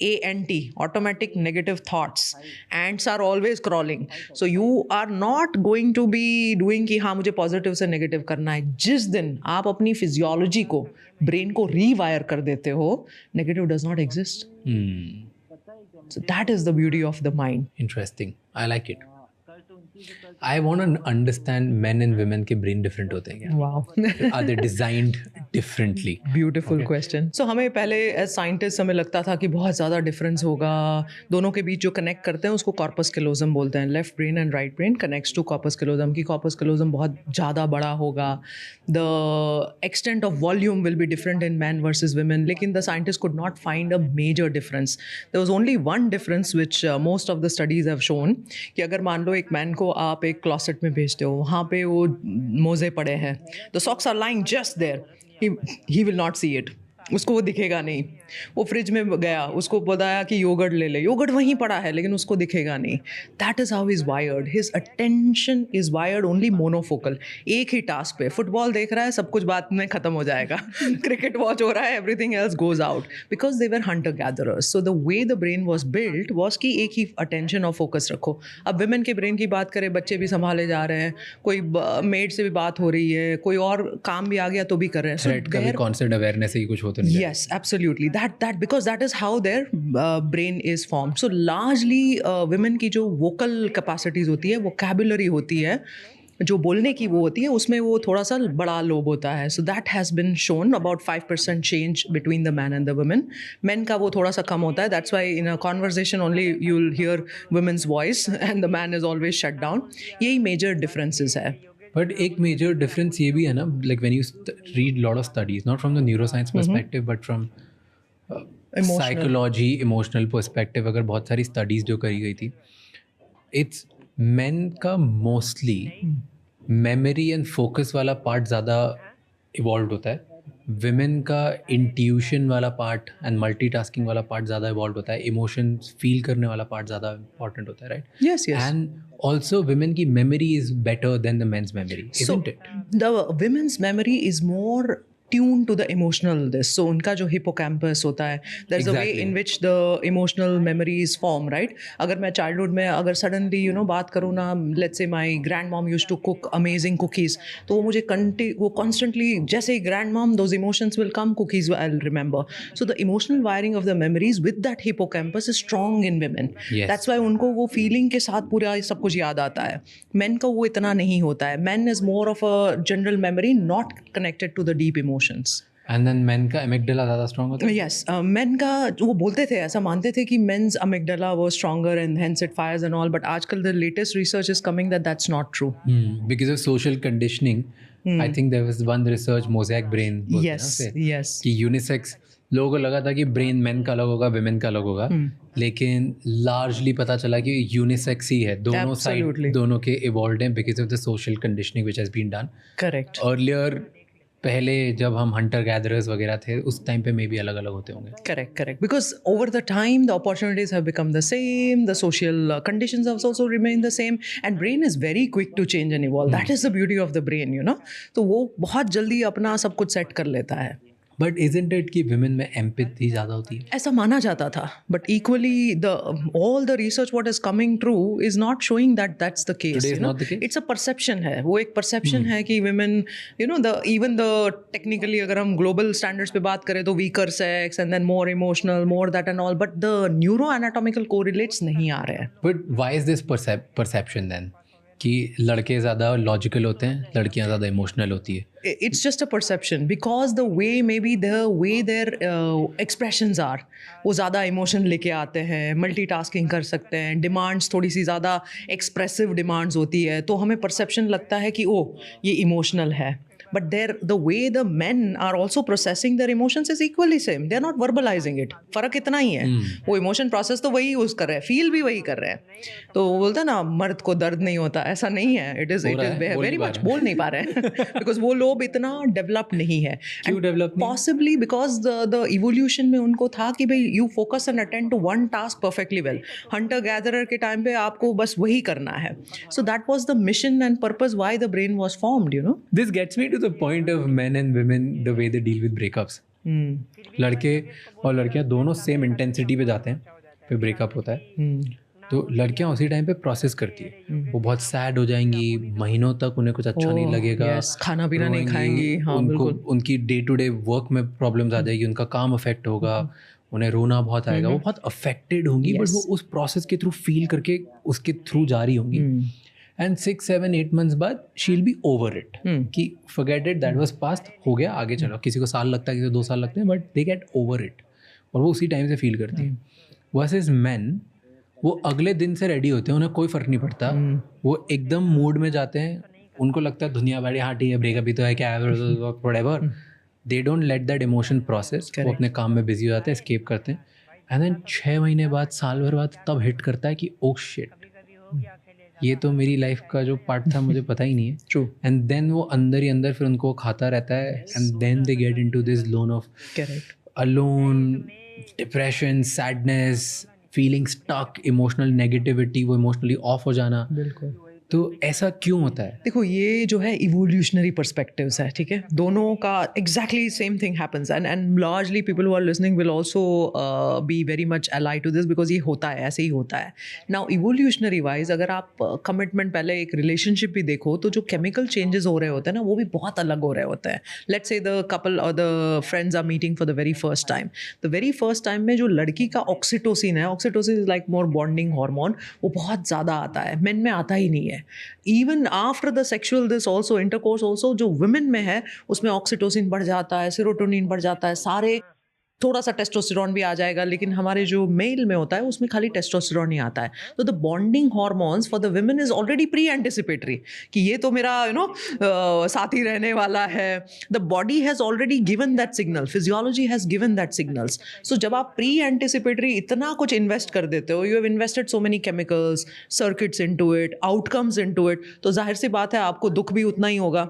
ANT, automatic negative thoughts. Ants are always crawling. So you are not going to be doing कि हाँ मुझे पॉजिटिव से नेगेटिव करना है. जिस दिन आप अपनी फिजियोलॉजी को, ब्रेन को रीवायर कर देते हो, negative does not exist. So that is the beauty of the mind. Interesting. I like it. I want to understand men and women के brain different होते हैं क्या? Wow. Are they designed differently? Beautiful question. So हमें पहले as scientists हमें लगता था कि बहुत ज़्यादा डिफरेंस होगा. दोनों के बीच जो कनेक्ट करते हैं उसको कॉर्पस कैलोजम बोलते हैं. Left brain and right brain connects to corpus callosum. की कॉर्पस कैलोजम बहुत ज़्यादा बड़ा होगा. The extent of volume will be different in man versus women. लेकिन the scientist could not find a major difference. There was only one difference which most of the studies have shown कि अगर मान लो एक man को आप एक closet में भेजते हो, वहाँ पे वो मोजे पड़े हैं, the socks are lying just there, he will not see it. उसको वो दिखेगा नहीं. वो फ्रिज में गया, उसको बताया कि योगर्ट ले ले, योगर्ट वहीं पड़ा है लेकिन उसको दिखेगा नहीं. That is how is wired. His attention is wired only monofocal. एक ही टास्क पे. फुटबॉल देख रहा है, सब कुछ बाद में ख़त्म हो जाएगा. क्रिकेट वॉच हो रहा है, everything else goes out, because they were Hunter gatherers. So the way the brain was built was कि एक ही अटेंशन और फोकस रखो. अब वुमेन के ब्रेन की बात करें, बच्चे भी संभाले जा रहे हैं, कोई मेड से भी बात हो रही है, कोई और काम भी आ गया तो भी कर रहे हैं. थ्रेट का भी कॉन्सेप्ट अवेयरनेस ही कुछ होते नहीं जाएंगे। Yes, absolutely. That because that is how their brain is formed. So largely women की जो vocal capacities होती है, vocabulary होती है, जो बोलने की वो होती है, उसमें वो थोड़ा सा बड़ा लोब होता है. So that has been shown about 5% change between the man and the women. Men का वो थोड़ा सा कम होता है. That's why in a conversation only you'll hear women's voice and the man is always shut down. यही major differences है. But एक major difference ये भी है ना, like when you read lot of studies, not from the neuroscience perspective but from psychology, emotional perspective, अगर बहुत सारी स्टडीज जो करी गई थी, इट्स मेन का मोस्टली मेमोरी एंड फोकस वाला पार्ट ज़्यादा इवॉल्व होता है, विमेन का इंट्यूशन वाला पार्ट एंड मल्टीटास्किंग वाला पार्ट ज़्यादा इवॉल्व होता है, इमोशंस फील करने वाला पार्ट ज़्यादा इंपॉर्टेंट होता है, right? Yes, yes. And also women की memory is better than the men's memory, isn't it? The women's memory is more tuned to the emotional this. So उनका जो hippocampus होता है, there's a way Exactly. in which the emotional memories form, right? अगर मैं childhood में अगर suddenly बात करूँ ना, let's say my grandmom used to cook amazing cookies, तो वो मुझे वो constantly, जैसे ही grandmom, those emotions will come, cookies I'll remember. So the emotional wiring of the memories with that hippocampus is strong in women. Yes. That's why उनको वो feeling के साथ पूरा सब कुछ याद आता है. Men का वो इतना नहीं होता है. Men is more of a general memory, not connected to the deep emotions. And then men का एमिगडाला ज़्यादा स्ट्रॉन्ग होता है. Yes, men का वो बोलते थे, ऐसा मानते थे कि men's amygdala was stronger and hence it fires and all, but आजकल the latest research is coming that that's not true. Because of social conditioning, I think there was one research, mosaic brain बोलते हैं ना Yes, उसे, yes. कि unisex लोगों को लगा था कि ब्रेन मेन का अलग होगा, विमेन का अलग होगा, लेकिन लार्जली पता चला कि यूनिसेक्स ही है, दोनों साइड Absolutely. दोनों के इवॉल्व हैं because of the social conditioning which has been done Correct. Earlier. पहले जब हम हंटर गैदरर्स वगैरह थे उस टाइम पे मे भी अलग अलग होते होंगे. Correct. Because over the time, the opportunities have become the same, the social conditions have also remained the same, and brain is very quick to change and evolve. That is the beauty of the brain, तो वो बहुत जल्दी अपना सब कुछ set कर लेता है. बट इजंट इट कि विमेन में एम्पैथी ज़्यादा होती है? ऐसा माना जाता था, but equally all the research what is coming true is not showing that that's the case. Today is not the case? It's a perception है, वो एक perception है कि women, even the technically अगर हम global standards पे बात करें तो weaker sex and then more emotional, more that and all, but the neuroanatomical correlates नहीं आ रहे हैं. But why is this perception then कि लड़के ज़्यादा लॉजिकल होते हैं, लड़कियाँ ज़्यादा इमोशनल होती है? It's just a perception because the way their expressions are, वो ज़्यादा emotion लेके आते हैं, multitasking कर सकते हैं, demands थोड़ी सी ज़्यादा expressive demands होती है, तो हमें perception लगता है कि ये emotional है. But the way the men are also processing their emotions is equally same. They are not verbalizing it. फर्क इतना ही है. वो emotion process तो वही यूज़ कर रहे हैं, feel भी वही कर रहे हैं. तो वो बोलते हैं ना, मर्द को दर्द नहीं होता, ऐसा नहीं है. It is very much बोल नहीं पा रहे हैं because वो लोग इतना develop नहीं है. क्यों develop नहीं? Possibly because the evolution में उनको था कि भाई you focus and attend to one task perfectly well. Hunter gatherer के टाइम पे आपको बस वही करना है. So that was the mission and purpose why the brain was formed. This gets me to the point of men and women, the way they deal with breakups. लड़के और लड़कियां दोनों सेम इंटेंसिटी पे जाते हैं, फिर ब्रेकअप होता है, तो लड़कियां उसी टाइम पे प्रोसेस करती है. वो बहुत सैड हो जाएंगी, महीनों तक उन्हें कुछ अच्छा नहीं लगेगा, yes, खाना पीना नहीं रोएंगी, खाएंगी, हाँ, उनको बिल्कुल. उनकी डे टू डे वर्क में प्रॉब्लम्स आ जाएगी, उनका काम अफेक्ट होगा, उन्हें रोना बहुत आएगा, वो बहुत अफेक्टेड होंगी, बट वो उस प्रोसेस के थ्रू फील करके उसके थ्रू जा रही होंगी. एंड 6, 7, 8 months बाद she will be over it, कि forget it, that was past, हो गया, आगे चलो. किसी को साल लगता है, किसी को 2 साल लगते हैं, but they get over it, और वो उसी टाइम से फील करती है. वर्सेस मैन, वो अगले दिन से रेडी होते हैं, उन्हें कोई फ़र्क नहीं पड़ता, वो एकदम मूड में जाते हैं, उनको लगता है दुनिया बड़ी, हाँ ठीक है, ब्रेकअप ही तो है, क्या है, whatever. They don't let that emotion process, वो अपने काम में बिजी हो जाते हैं, एस्केप करते हैं. एंड देन 6 महीने बाद, साल भर बाद तब हिट करता है कि ओ शिट, ये तो मेरी लाइफ का जो पार्ट था मुझे पता ही नहीं है. True. एंड देन वो अंदर ही अंदर फिर उनको खाता रहता है, and then they get into this lone of Correct. Alone, depression, sadness, feeling stuck, emotional negativity, वो इमोशनली ऑफ हो जाना. बिल्कुल. तो ऐसा क्यों होता है? देखो ये जो है इवोल्यूशनरी पर्सपेक्टिव्स है, ठीक है, दोनों का exactly same thing happens and largely people who are listening will also be very much allied to this because ये होता है, ऐसे ही होता है. नाउ इवोल्यूशनरी वाइज अगर आप कमिटमेंट पहले एक रिलेशनशिप भी देखो तो जो केमिकल चेंजेस हो रहे होते हैं ना वो भी बहुत अलग हो रहे होते हैं. लेट्स से द कपल और the friends are meeting for the very first time में जो लड़की का oxytocin is like more bonding hormone, वो बहुत ज़्यादा आता है, मेन में आता ही नहीं है. Even after the sexual this also intercourse also जो वुमेन में है उसमें ऑक्सीटोसिन बढ़ जाता है, सेरोटोनिन बढ़ जाता है, सारे थोड़ा सा टेस्टोस्टेरॉन भी आ जाएगा, लेकिन हमारे जो मेल में होता है उसमें खाली टेस्टोस्टेरॉन ही आता है. तो the bonding hormones for the women is already pre anticipatory कि ये तो मेरा साथी रहने वाला है. The body has already given that signal, physiology has given that signals. So जब आप प्री एंटिसिपेटरी इतना कुछ इन्वेस्ट कर देते हो, you have invested so many chemicals, circuits into it, outcomes into it, तो जाहिर सी बात है आपको दुख भी उतना ही होगा.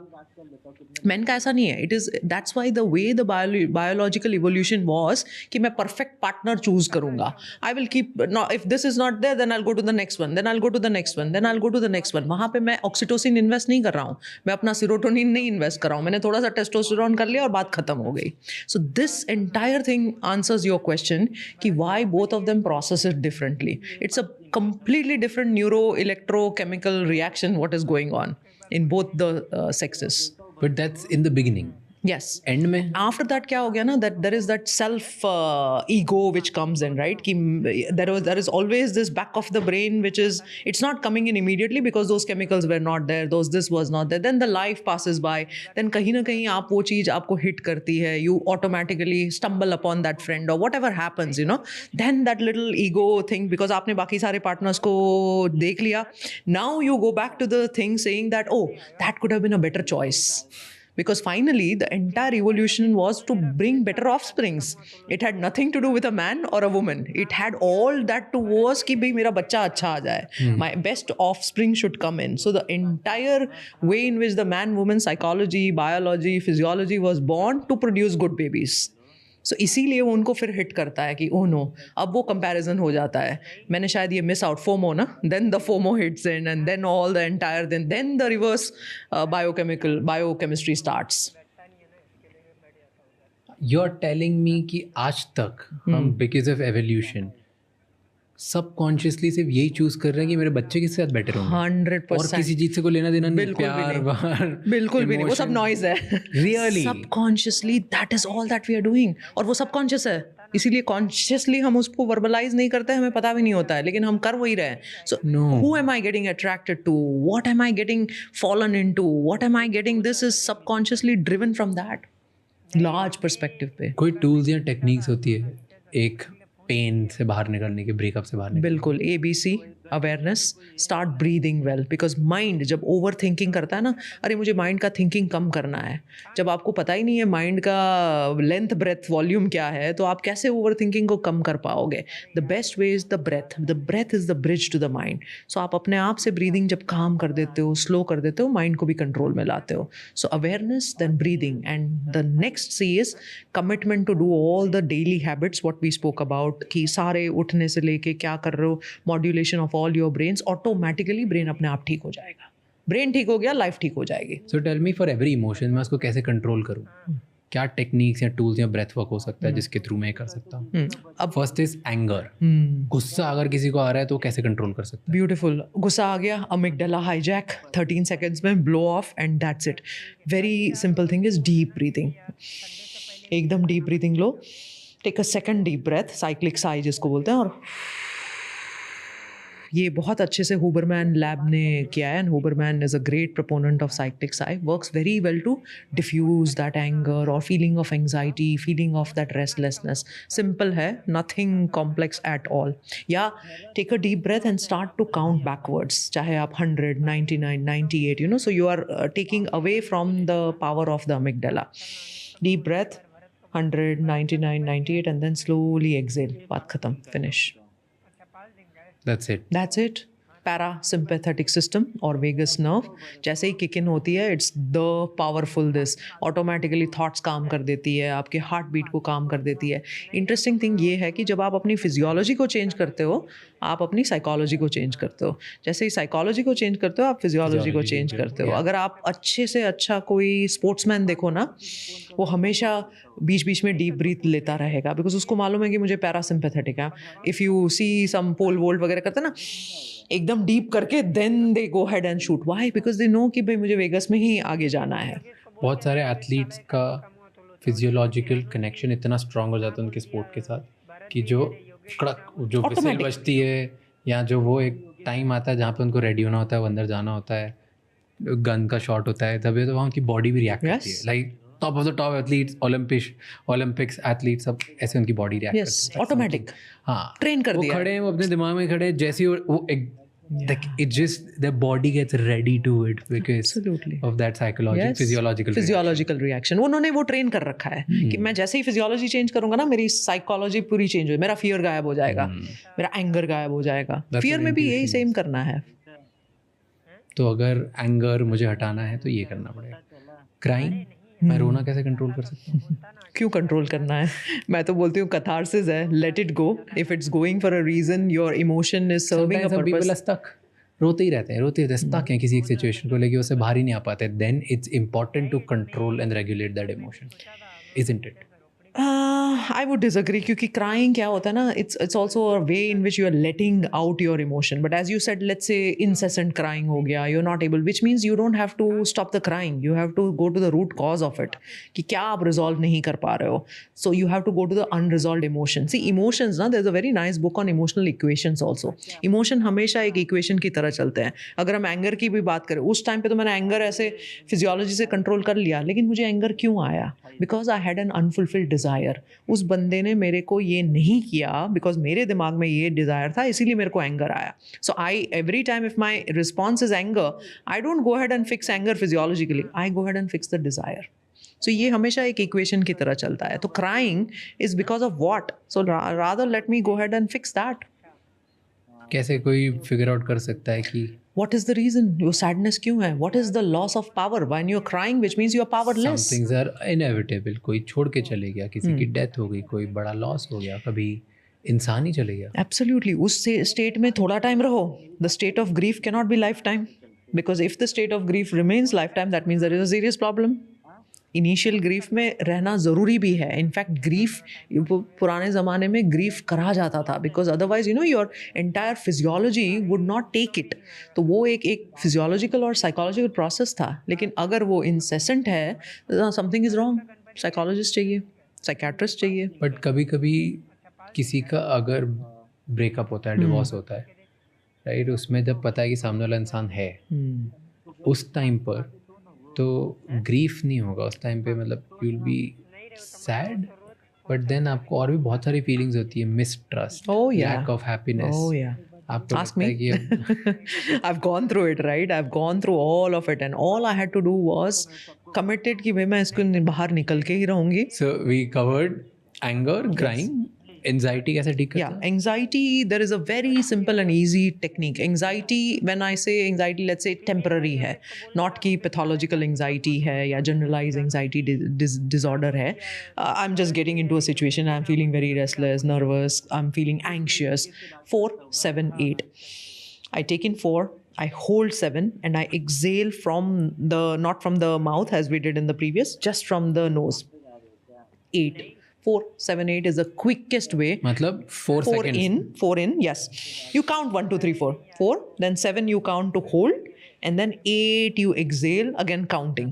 मैन का ऐसा नहीं है. It is that's why the way the biological evolution was कि मैं परफेक्ट पार्टनर चूज करूंगा. I will keep, if this is not there then I go to the next one, then I go to the next one, then I go to the next one. वहां पे मैं oxytocin invest नहीं कर रहा हूँ, मैं अपना serotonin नहीं इन्वेस्ट कर रहा हूँ, मैंने थोड़ा सा टेस्टोस्टेरॉन कर लिया और बात खत्म हो गई. So this entire thing answers your question कि why both of them process it differently. It's a completely different neuroelectrochemical reaction what is going on in both the sexes. But that's in the beginning. Yes. End में After that क्या हो गया ना, that there is that self ego which comes in, right? कि there is always this back of the brain which is, it's not coming in immediately because those chemicals were not there, this was not there. Then the life passes by. Then कहीं ना कहीं आप वो चीज़ आपको hit करती है. You automatically stumble upon that friend or whatever happens, Then that little ego thing, because आपने बाकी सारे partners को देख लिया. Now you go back to the thing saying that, oh, that could have been a better choice. Because finally, the entire evolution was to bring better offsprings. It had nothing to do with a man or a woman. It had all that to was कि भाई मेरा बच्चा अच्छा आ जाए. My best offspring should come in. So the entire way in which the man-woman psychology, biology, physiology was born to produce good babies. सो इसीलिए वो उनको फिर हिट करता है कि ओह नो, अब वो कंपैरिजन हो जाता है. मैंने शायद ये मिस आउट, फोमो ना, then the FOMO hits in and then all the entire then the reverse biochemistry starts. You are telling me कि आज तक हम बिकॉज ऑफ एवोल्यूशन सबकॉन्शियसली सिर्फ यही चूज कर रहे हैं कि मेरे बच्चे के साथ बेटर होंगे. 100%. और किसी चीज से कोई लेना देना नहीं, प्यार बिल्कुल भी नहीं, वो सब नॉइज है. Really subconsciously that is all that we are doing. और वो सबकॉन्शियस है, इसीलिए कॉन्शियसली हम उसको वर्बलाइज नहीं करते, हमें पता भी नहीं होता है, लेकिन हम कर वही रहे हैं. So who am I getting attracted to, what am I getting fallen into, what am I getting, this is subconsciously driven from that large perspective पे. कोई टूल्स या टेक्निक्स होती है एक पेन से बाहर निकलने के, ब्रेकअप से बाहर निकलने? बिल्कुल. ABC awareness, start breathing well, because mind जब ओवर थिंकिंग करता है ना, अरे मुझे माइंड का थिंकिंग कम करना है, जब आपको पता ही नहीं है माइंड का लेंथ ब्रेथ वॉल्यूम क्या है, तो आप कैसे ओवर थिंकिंग को कम कर पाओगे? The best way is the breath is the bridge to the mind. So आप अपने आप से ब्रीदिंग जब काम कर देते हो, स्लो कर देते हो, माइंड को भी कंट्रोल में लाते हो. So awareness, then breathing, and the next C is commitment to do all the daily habits what we spoke about, कि सारे उठने से लेके क्या कर रहे हो, modulation of all your brains, automatically brain अपने आप ठीक हो जाएगा. ब्रेन ठीक हो गया, लाइफ ठीक हो जाएगी. So tell me, for every emotion मैं उसको कैसे कंट्रोल करूँ? क्या टेक्निक्स या टूल्स या ब्रेथ वर्क हो सकता है जिसके थ्रू मैं कर सकता हूँ? अब फर्स्ट इज एंगर. गुस्सा अगर किसी को आ रहा है तो कैसे कंट्रोल कर सकता है? ब्यूटीफुल. गुस्सा आ गया, अमिगडाला हाईजैक, 13 सेकेंड्स में blow off and that's it. Very simple thing is deep breathing. एकदम डीप ब्रीथिंग लो, take a second deep breath, cyclic sigh जिसको बोलते हैं, और ये बहुत अच्छे से हुबरमैन लैब ने किया है. And Huberman is a great proponent of cyclic sigh, works very well to diffuse that anger और feeling of anxiety, feeling of that restlessness. Simple है, नथिंग कॉम्प्लेक्स एट ऑल. या take a deep breath and start to count backwards, चाहे आप 100, 99, 98, so you are taking away from the power of the amygdala. Deep breath, 100, 99, 98, and then slowly exhale. बात खत्म, finish. That's it. Parasympathetic system और vagus nerve जैसे ही kick in होती है, it's the powerful this. Automatically thoughts काम कर देती है, आपके हार्ट बीट को काम कर देती है. इंटरेस्टिंग थिंग ये है कि जब आप अपनी फिजियोलॉजी को चेंज करते हो आप अपनी साइकोलॉजी को चेंज करते हो। जैसे ही साइकोलॉजी को चेंज करते हो आप फिजियोलॉजी को चेंज करते हो। अगर आप अच्छे से अच्छा कोई स्पोर्ट्समैन देखो ना, वो हमेशा बीच बीच में डीप ब्रीथ लेता रहेगा, बिकॉज उसको मालूम है कि मुझे पैरासिम्पैथेटिक है। If you see some pole vault वगैरह करते ना, एकदम डीप करके then they go head and shoot. Why? Because they know कि भाई मुझे वेगस में ही आगे जाना है। बहुत सारे एथलीट्स का फिजियोलॉजिकल कनेक्शन इतना स्ट्रांग हो जाता है उनके स्पोर्ट के साथ कि जो कड़क जो विसल Automatic. बजती है, या जो वो एक टाइम आता है जहाँ पे उनको रेडी होना होता है, वो अंदर जाना होता है, गन का शॉट होता है, तभी तो वहाँ उनकी बॉडी भी रिएक्ट करती है। Yes. Like top of the top athletes, Olympics athletes, सब ऐसे उनकी बॉडी रिएक्ट Yes, करती है automatic. हाँ, Train कर वो दिया है। खड़े हैं, वो अपने दिमाग में खड़े हैं, जैसे ही वो it just their body gets ready to it because Absolutely. of that psychological physiological physiological reaction उन्होंने वो ट्रेन कर रखा है कि मैं जैसे ही फिजियोलॉजी चेंज करूंगा ना, मेरी साइकोलॉजी पूरी चेंज हो, मेरा फियर गायब हो जाएगा, मेरा एंगर गायब हो जाएगा। That's फियर what में भी यही intuition सेम करना है। तो अगर एंगर मुझे हटाना है तो ये करना पड़ेगा। क्राइम, मैं रोना कैसे कंट्रोल कर सकता हूँ? क्यों कंट्रोल करना है? मैं तो बोलती हूँ कैथारसिस है, let it go. If it's going for a reason, your emotion is serving a Sometimes some people are purpose. stuck. रोते ही रहते हैं, stuck हैं किसी एक सिचुएशन को लेके, उससे बाहर ही नहीं आ पाते। Then it's important to control and regulate that emotion, isn't it? I would disagree, क्योंकि क्राइंग क्या होता है ना, it's also a way in which you are letting out your emotion. But as you said, let's say incessant crying हो गया, you are not able, which means you don't have to stop the crying, you have to go to the root cause of it, कि क्या आप resolve नहीं कर पा रहे हो। So you have to go to the unresolved emotion. See emotions ना, there is a very nice book on emotional equations also. Emotion हमेशा एक इक्वेशन की तरह चलते हैं। अगर हम एंगर की भी बात करें, उस टाइम पे तो मैंने एंगर ऐसे फिजियोलॉजी से कंट्रोल कर लिया, लेकिन मुझे एंगर क्यों आया? Because I had an unfulfilled desire. उस बंदे ने मेरे को ये नहीं किया, बिकॉज मेरे दिमाग में ये डिज़ायर था, इसीलिए मेरे को एंगर आया। So I every time if my response is anger, I don't go head and fix anger physiologically, I go head and fix the desire. So ये हमेशा एक इक्वेशन की तरह चलता है। तो crying is because of what, so rather let me go head and fix that. कैसे कोई फिगर आउट कर सकता है कि What is the reason? Your sadness क्यों है? What is the loss of power? When you're crying, which means you're powerless. some things are inevitable? कोई छोड़ के चले गया, किसी की डेथ हो गई, कोई बड़ा लॉस हो गया, कभी इंसान ही चले गया। Absolutely. उस स्टेट में थोड़ा टाइम रहो. The state of grief cannot be lifetime. Because if the state of grief remains lifetime, that means there is a serious problem. Initial grief में रहना ज़रूरी भी है। इनफैक्ट ग्रीफ, पुराने ज़माने में ग्रीफ करा जाता था, because otherwise you know your entire physiology would not take it. तो वो एक फिजियोलॉजिकल और साइकोलॉजिकल प्रोसेस था। लेकिन अगर वो इंसेसेंट है, समथिंग इज़ रॉन्ग। साइकोलॉजिस्ट चाहिए, साइकेट्रिस्ट चाहिए। बट कभी कभी किसी का अगर ब्रेकअप होता है, डिवोर्स होता है, राइट, उसमें जब पता है कि सामने वाला इंसान है, उस टाइम पर तो ग्रीफ नहीं होगा। उस टाइम पे मतलब you will be sad, but then आपको और भी बहुत सारी फीलिंग्स होती है, मिसट्रस्ट, लैक ऑफ हैप्पीनेस। आपको Ask लगता me. है कि अब I've gone through it, right? I've gone through all of it, and all I had to do was committed कि भाई मैं इसको बाहर निकल के ही रहूँगी। So we covered anger, crying, anxiety कैसे ठीक करते Yeah, anxiety, there is a very simple and easy technique. Anxiety, when I say anxiety, let's say temporary है, not कि pathological anxiety है या generalized anxiety disorder है. I'm just getting into a situation, I'm feeling very restless, nervous, I'm feeling anxious. 4, 7, 8. I take in 4, I hold 7, and I exhale from the, not from the mouth as we did in the previous, just from the nose. 8. 4, 7, 8 is the quickest way. मतलब 4 4 seconds. 4 in, yes. You count 1, 2, 3, 4. 4, then 7 you count to hold, and then 8 you exhale, again counting.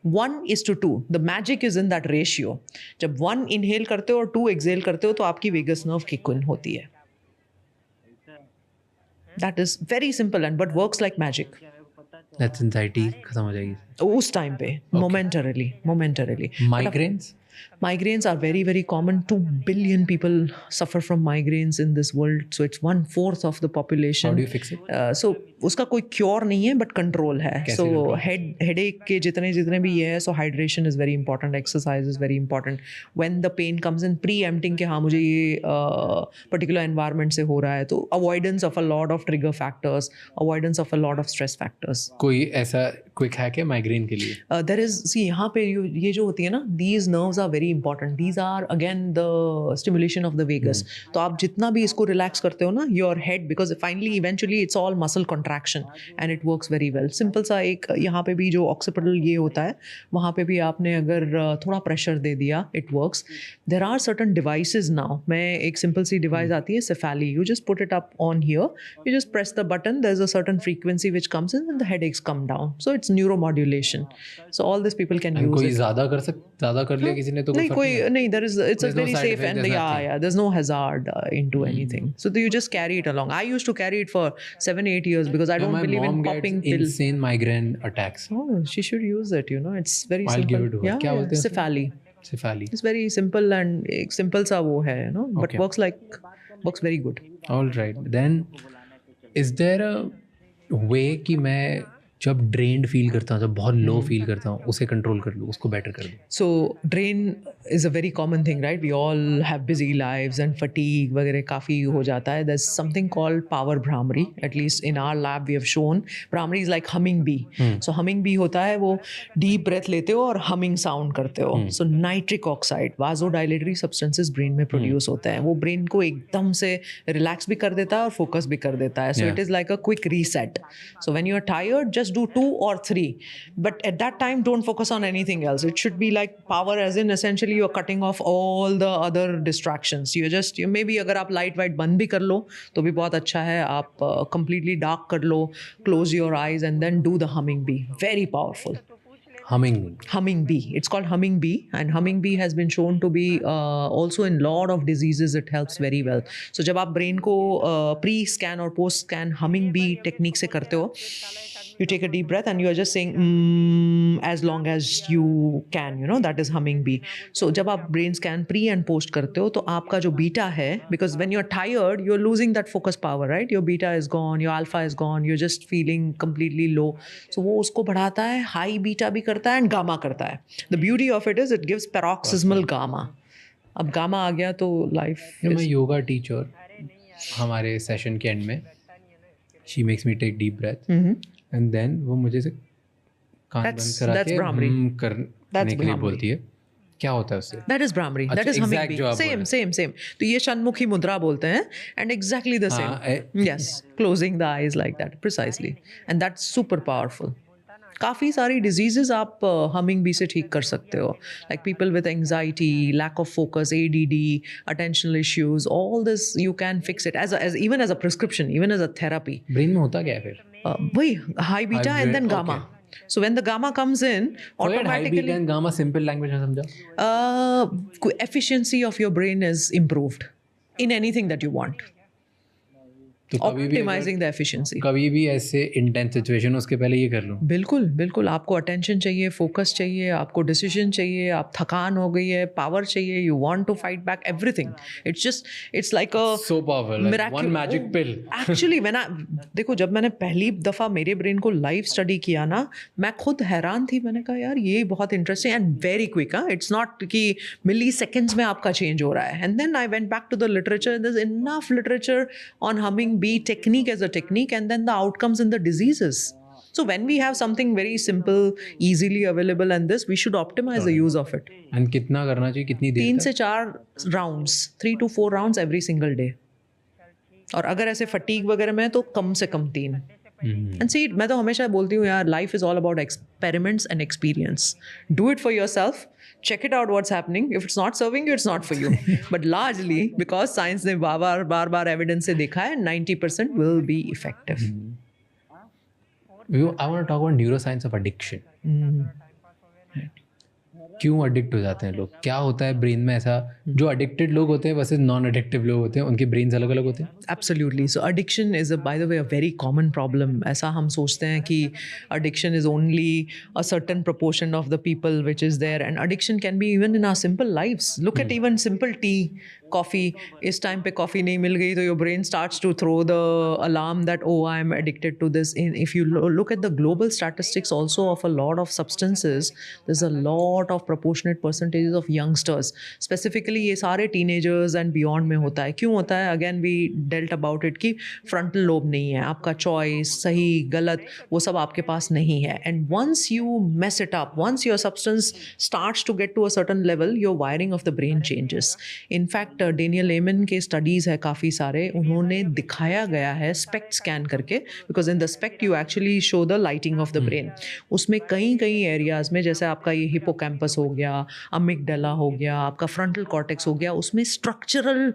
1:2. The magic is in that ratio. जब 1 inhale करते हो और 2 exhale करते हो तो आपकी vagus nerve kick in होती है. That is very simple and but works like magic. That's anxiety खत्म हो जाएगी। उस टाइम पे momentarily. Migraines? Migraines are very, very common. 2 billion people suffer from migraines in this world. So it's 1/4 of the population. How do you fix it? So उसका कोई cure नहीं है, but control है. कैसे So control? हेडेक के जितने भी ये है, so hydration is very important, exercise is very important. When the pain comes in, preempting कि हाँ मुझे ये particular environment से हो रहा है, तो avoidance of a lot of trigger factors, avoidance of a lot of stress factors. कोई ऐसा क्विक हैक है माइग्रेन के लिए? There is, see यहाँ पे ये जो होती है ना, these nerves are are very important. These are again the stimulation of the vagus. तो आप जितना भी इसको relax करते हो ना, your head, because finally eventually it's all muscle contraction and it works very well. Simple सा एक यहाँ पे भी जो occipital ये होता है, वहाँ पे भी आपने अगर थोड़ा pressure दे दिया, it works. There are certain devices now. मैं एक simple सी device आती है, Cephali. You just put it up on here. You just press the button. There's a certain frequency which comes in, and the headaches come down. So it's neuromodulation. So all these people can use कोई it. ज़्यादा कर लिया किसी ने तो नहीं कोई फर्क कोई नहीं, there is it's a There's no very side safe effect, and there's yeah nothing. there's no hazard into anything. So you just carry it along. I used to carry it for 7-8 years because I नहीं. don't My believe in mom popping gets pills. insane migraine attacks. Oh, she should use it. It's very I'll simple. give it to her. Yeah, क्या बोलते हैं उसको? Cephali. Cephali. It's very simple and एक simple सा वो है, but Okay. works very good. All right. Then, is there a way कि मैं जब drained feel करता हूँ, जब बहुत low feel करता हूँ, उसे control कर लूँ, उसको better कर लूँ? So drain is a very common thing, right? We all have busy lives and fatigue वगैरह काफ़ी हो जाता है. There's something called power Brahmari. At least in our lab we have shown Brahmari is like humming bee. So humming bee होता है वो deep breath लेते हो और humming sound करते हो. So nitric oxide, vasodilatory substances brain में produce होते हैं. वो brain को एकदम से relax भी कर देता है और focus भी कर देता है. So it is like a quick reset. So when you are tired, just do 2 or 3. But at that time, don't focus on anything else. It should be like power as in essentially you're cutting off all the other distractions. You maybe अगर आप light white बंद भी कर लो तो भी बहुत अच्छा है. आप completely dark कर लो, close your eyes and then do the humming bee. Very powerful. Humming bee. It's called humming bee, and humming bee has been shown to be also in lot of diseases. It helps very well. So जब आप brain को pre-scan और post-scan humming bee technique से करते हो, you take a deep breath and you are just saying as long as you can, that is humming bee. So जब आप brain scan pre and post करते हो तो आपका जो beta है, because when you're tired you're losing that focus power, right? Your beta is gone, your alpha is gone, you're just feeling completely low. So वो उसको बढ़ाता है, high beta भी करता है and gamma करता है. The beauty of it is it gives paroxysmal gamma. अब gamma आ गया तो life मैं योगा टीचर, हमारे सेशन के एंड में she makes me take deep breath and then वो मुझे से कान बंद करा के करने के लिए बोलती है. क्या होता है उससे? That is Brahmari. That is humming bee. Same. तो ये षण्मुखी मुद्रा बोलते हैं and exactly the same. Yes, closing the eyes like that, precisely. And that's super powerful. काफ़ी सारी diseases आप humming bee से ठीक कर सकते हो. Like people with anxiety, lack of focus, ADD, attentional issues, all this you can fix it even as a prescription, even as a therapy. Brain में होता क्या है फिर? वही high beta and then gamma. Okay. So when the gamma comes in, automatically high beta and gamma simple language में समझा? Efficiency of your brain is improved in anything that you want. तो Optimizing the efficiency. कभी भी ऐसे intense situation उसके पहले ये कर लूँ? बिल्कुल आपको अटेंशन चाहिए, फोकस चाहिए, आपको डिसीजन चाहिए, आप थकान हो गई है, पावर चाहिए, you want to fight back everything. It's like a so powerful, one magic pill. Actually देखो जब मैंने पहली दफ़ा मेरे ब्रेन को लाइव स्टडी किया ना, मैं खुद हैरान थी. मैंने कहा यार ये बहुत interesting and very quick. It's not कि मिली सेकेंड्स में आपका चेंज हो रहा है. And then I went back to the literature. There is enough literature on humming bee technique as a technique and then the outcomes in the diseases. So when we have something very simple, easily available and this, we should optimize the use of it. And कितना करना चाहिए, कितनी देर 3 से 4 rounds, 3 to 4 rounds every single day. और अगर ऐसे fatigue वगैरह में तो कम से कम 3. And see, मैं तो हमेशा बोलती हूँ यार, life is all about experiments and experience. Do it for yourself. Check it out what's happening. If it's not serving you, it's not for you. But largely, because science ने बार evidence से देखा है, 90% will be effective. I want to talk about neuroscience of addiction. क्यों addict हो जाते हैं लोग? क्या होता है ब्रेन में ऐसा? जो अडिक्टेड लोग होते हैं वर्सेस नॉन अडिक्टिव लोग होते हैं, उनके ब्रेन्स अलग अलग होते हैं. Absolutely. So addiction is by the way a very common problem. ऐसा हम सोचते हैं कि addiction is only a certain proportion of the people which is there, and addiction can be even in our simple lives. Look at even simple tea. Coffee, इस time पे coffee नहीं मिल गई तो your brain starts to throw the alarm that oh I am addicted to this. In if you look at the global statistics also of a lot of substances, there's a lot of proportionate percentages of youngsters, specifically ये सारे teenagers and beyond में होता है. क्यों होता है? Again we dealt about it कि frontal lobe नहीं है, आपका choice सही गलत वो सब आपके पास नहीं है. And once you mess it up, once your substance starts to get to a certain level, your wiring of the brain changes. In fact Daniel Amen के studies है काफ़ी सारे, उन्होंने दिखाया गया है SPECT स्कैन करके, because in the SPECT you actually show the lighting of the brain. उसमें कई कई एरियाज में, जैसे आपका ये हिपोकैम्पस हो गया, अमिगडाला हो गया, आपका फ्रंटल कॉर्टेक्स हो गया, उसमें स्ट्रक्चरल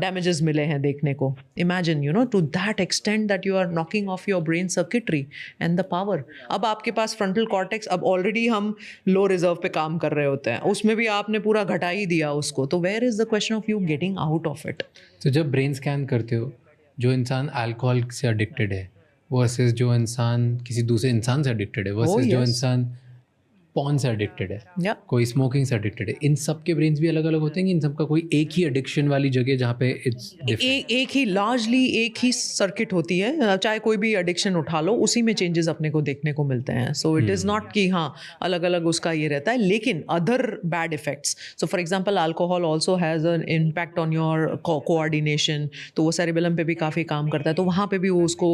डैमेजेस मिले हैं देखने को. Imagine you know to that extent that you are knocking off your brain circuitry and the power. अब आपके पास फ्रंटल कॉर्टेक्स, अब ऑलरेडी हम लो रिजर्व पे काम कर रहे होते हैं, उसमें भी आपने पूरा घटा ही दिया उसको, तो where is the question of you getting out of it. तो जब ब्रेन स्कैन करते हो, जो इंसान अल्कोहल से एडिक्टेड है वर्सेस जो इंसान किसी दूसरे इंसान से एडिक्टेड है वर्सेस जो इंसान पॉर्न से एडिक्टेड है, या कोई स्मोकिंग से एडिक्टेड है, इन सब के ब्रेन्स भी अलग अलग होते हैं कि इन सब का कोई एक ही एडिक्शन वाली जगह जहाँ पे इट्स एक ही लार्जली एक ही सर्किट होती है, चाहे कोई भी एडिक्शन उठा लो, उसी में चेंजेस अपने को देखने को मिलते हैं. सो इट इज़ नॉट कि हाँ अलग अलग उसका ये रहता है, लेकिन other bad effects. So for example alcohol also has an impact on your coordination, तो वो सेरिबेलम पे भी काफ़ी काम करता है, तो वहाँ पे भी वो उसको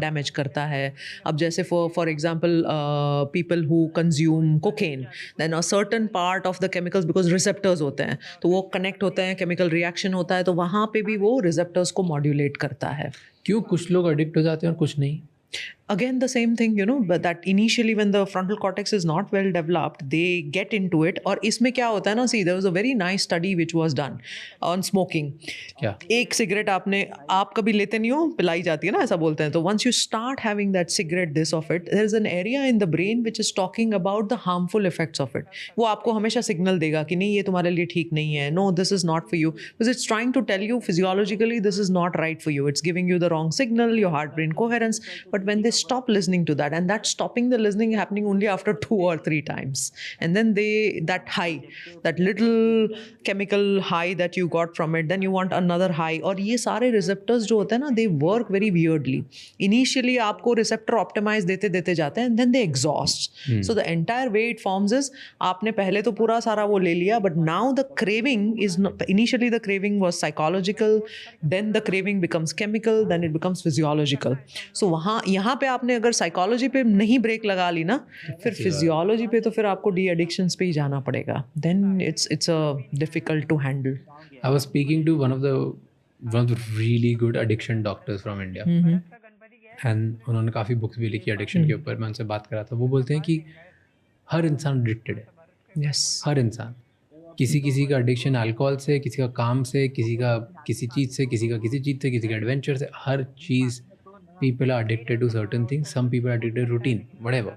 डैमेज करता है. अब जैसे for example people who consume cocaine, then a certain part of the chemicals, because receptors होते हैं तो वो connect होते हैं, chemical reaction होता है, तो वहाँ पे भी वो receptors को modulate करता है. क्यों कुछ लोग एडिक्ट हो जाते हैं और कुछ नहीं? Again the same thing, you know, but that initially when the frontal cortex is not well developed, they get into it. और इसमें क्या होता है ना, see there was a very nice study which was done on smoking. क्या? एक cigarette आप कभी लेते नहीं हो, पिलाई जाती है ना, ऐसा बोलते हैं. तो once you start having that cigarette this of it, there is an area in the brain which is talking about the harmful effects of it. वो आपको हमेशा सिग्नल देगा कि नहीं ये तुम्हारे लिए ठीक नहीं है, no this is not for you, because it's trying to tell you physiologically this is not right for you. It's giving you the wrong signal, your heart brain coherence. But when they stop listening to that, and that stopping the listening happening only after 2 or 3 times, and then that high, that little chemical high that you got from it, then you want another high. और ये सारे receptors जो होते हैं ना, they work very weirdly. Initially आपको receptor optimize देते जाते हैं, and then they exhaust. So the entire way it forms is, आपने पहले तो पूरा सारा वो ले लिया, but now the craving is not, initially the craving was psychological, then the craving becomes chemical, then it becomes physiological. So यहाँ पे आपने अगर साइकोलॉजी पे नहीं ब्रेक लगा ली ना, फिर फिजियोलॉजी पे तो फिर आपको डी एडिक्शंस पे ही जाना पड़ेगा. Then it's a difficult to handle. I was speaking to one of the really good addiction doctors from India, and उन्होंने काफ़ी बुक्स भी लिखी एडिक्शन के ऊपर. मैं उनसे बात कर रहा था, वो बोलते हैं कि हर इंसान एडिक्टेड है. यस, हर इंसान, किसी का एडिक्शन अल्कोहल से, किसी का काम से, किसी का किसी चीज़ से, किसी का किसी चीज़ से, किसी का एडवेंचर से, हर चीज़. People are addicted to certain things, some people are addicted to routine, whatever.